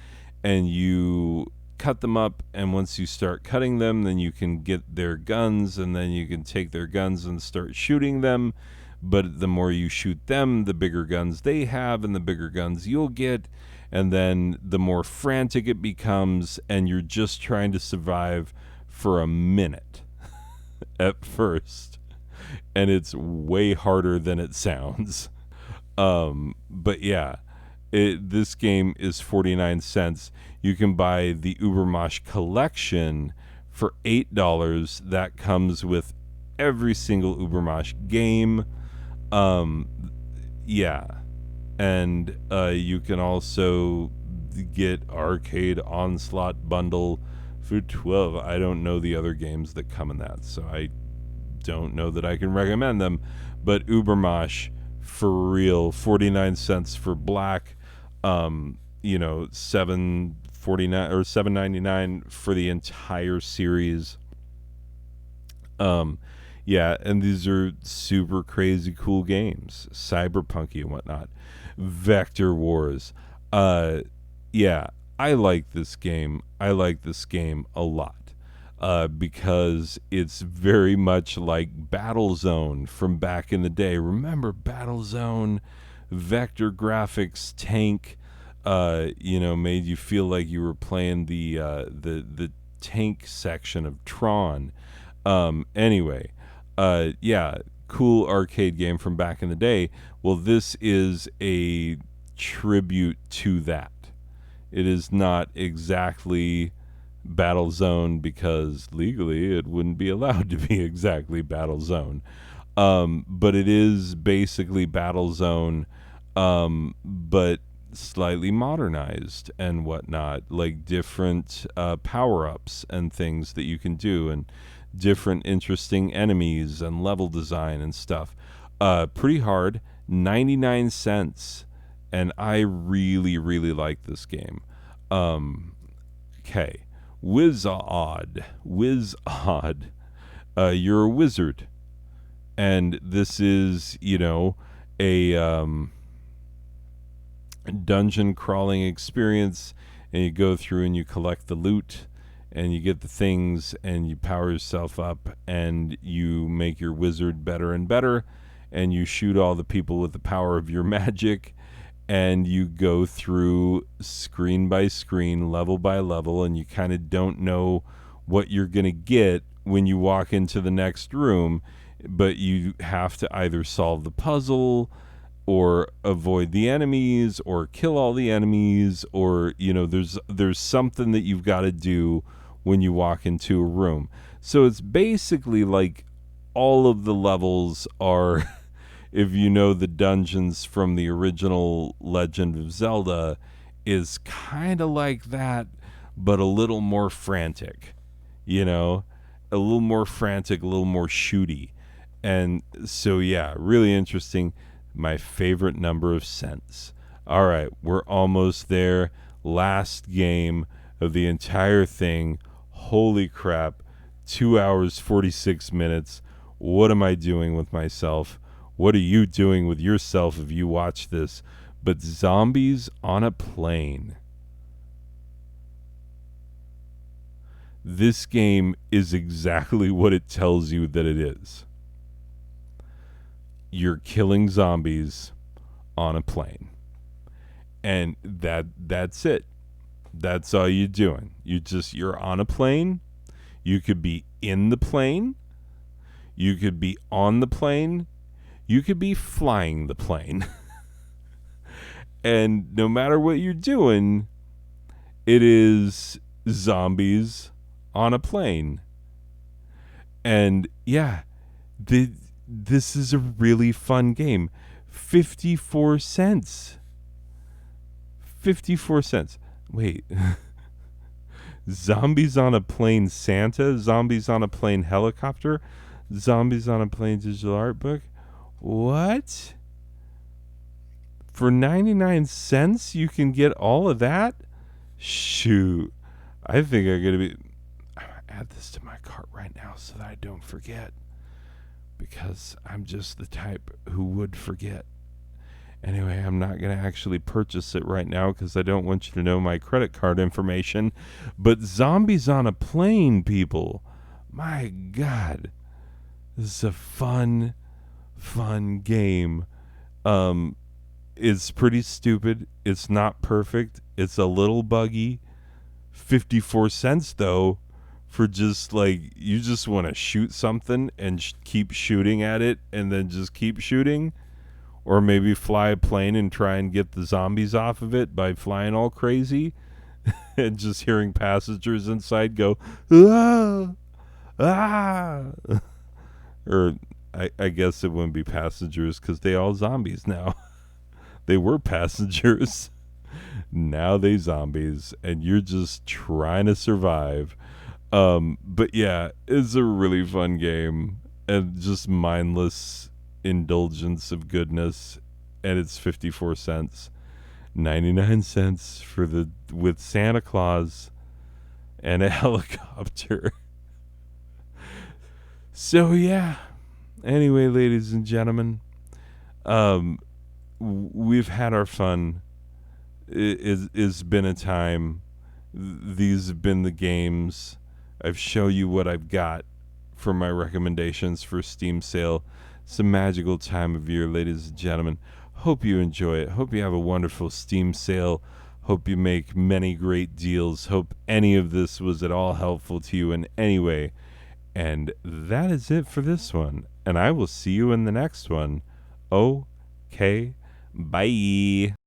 and you cut them up, and once you start cutting them, then you can get their guns, and then you can take their guns and start shooting them. But the more you shoot them, the bigger guns they have and the bigger guns you'll get, and then the more frantic it becomes, and you're just trying to survive for a minute at first. And it's way harder than it sounds. But yeah, this game is 49 cents. You can buy the Ubermosh collection for $8. That comes with every single Ubermosh game. Yeah. And you can also get Arcade Onslaught Bundle for $12. I don't know the other games that come in that, so I don't know that I can recommend them. But Ubermosh, for real, 49 cents for black, $7.49 or $7.99 for the entire series. Yeah, and these are super crazy cool games, cyberpunky and whatnot. Vector Wars. Yeah, I like this game. I like this game a lot. Because it's very much like Battlezone from back in the day. Remember Battlezone? vector graphics tank. Made you feel like you were playing the tank section of Tron. Anyway, yeah, cool arcade game from back in the day. Well, this is a tribute to that. It is not exactly Battlezone because legally it wouldn't be allowed to be exactly Battlezone. But it is basically Battlezone, but slightly modernized and whatnot, like different power-ups and things that you can do, and different interesting enemies and level design and stuff. Pretty hard, 99 cents, and I really, really like this game. Okay, Whiz-Odd. You're a wizard, and this is, a dungeon crawling experience, and you go through and you collect the loot and you get the things and you power yourself up and you make your wizard better and better, and you shoot all the people with the power of your magic, and you go through screen by screen, level by level, and you kind of don't know what you're going to get when you walk into the next room, but you have to either solve the puzzle or avoid the enemies or kill all the enemies, or there's something that you've got to do when you walk into a room. So it's basically like all of the levels are if you know the dungeons from the original Legend of Zelda, is kind of like that, but a little more frantic, a little more frantic, a little more shooty. And so, yeah, really interesting. My favorite number of cents. All right, we're almost there. Last game of the entire thing. Holy crap. 2 hours, 46 minutes. What am I doing with myself? What are you doing with yourself if you watch this? But Zombies on a Plane. This game is exactly what it tells you that it is. You're killing zombies on a plane. And that's it. That's all you're doing. You're on a plane. You could be in the plane. You could be on the plane. You could be flying the plane. And no matter what you're doing, it is zombies on a plane. And yeah, this is a really fun game. 54 cents. 54 cents. Wait. Zombies on a Plane Santa? Zombies on a Plane Helicopter? Zombies on a Plane Digital Art Book? What? For 99 cents you can get all of that? Shoot. I think I'm going to add this to my cart right now so that I don't forget. Because I'm just the type who would forget. Anyway, I'm not going to actually purchase it right now because I don't want you to know my credit card information. But Zombies on a Plane, people. My God. This is a fun game. It's pretty stupid. It's not perfect. It's a little buggy. 54 cents, though. For just you just want to shoot something and keep shooting at it and then just keep shooting, or maybe fly a plane and try and get the zombies off of it by flying all crazy and just hearing passengers inside go, ah, ah. Or I guess it wouldn't be passengers because they all zombies now. They were passengers. Now they zombies, and you're just trying to survive. But yeah, it's a really fun game and just mindless indulgence of goodness. And it's 54 cents, 99 cents with Santa Claus and a helicopter. So yeah, anyway, ladies and gentlemen, we've had our fun. It's been a time. These have been the games. I've shown you what I've got for my recommendations for Steam sale. It's a magical time of year, ladies and gentlemen. Hope you enjoy it. Hope you have a wonderful Steam sale. Hope you make many great deals. Hope any of this was at all helpful to you in any way. And that is it for this one. And I will see you in the next one. Okay. Bye.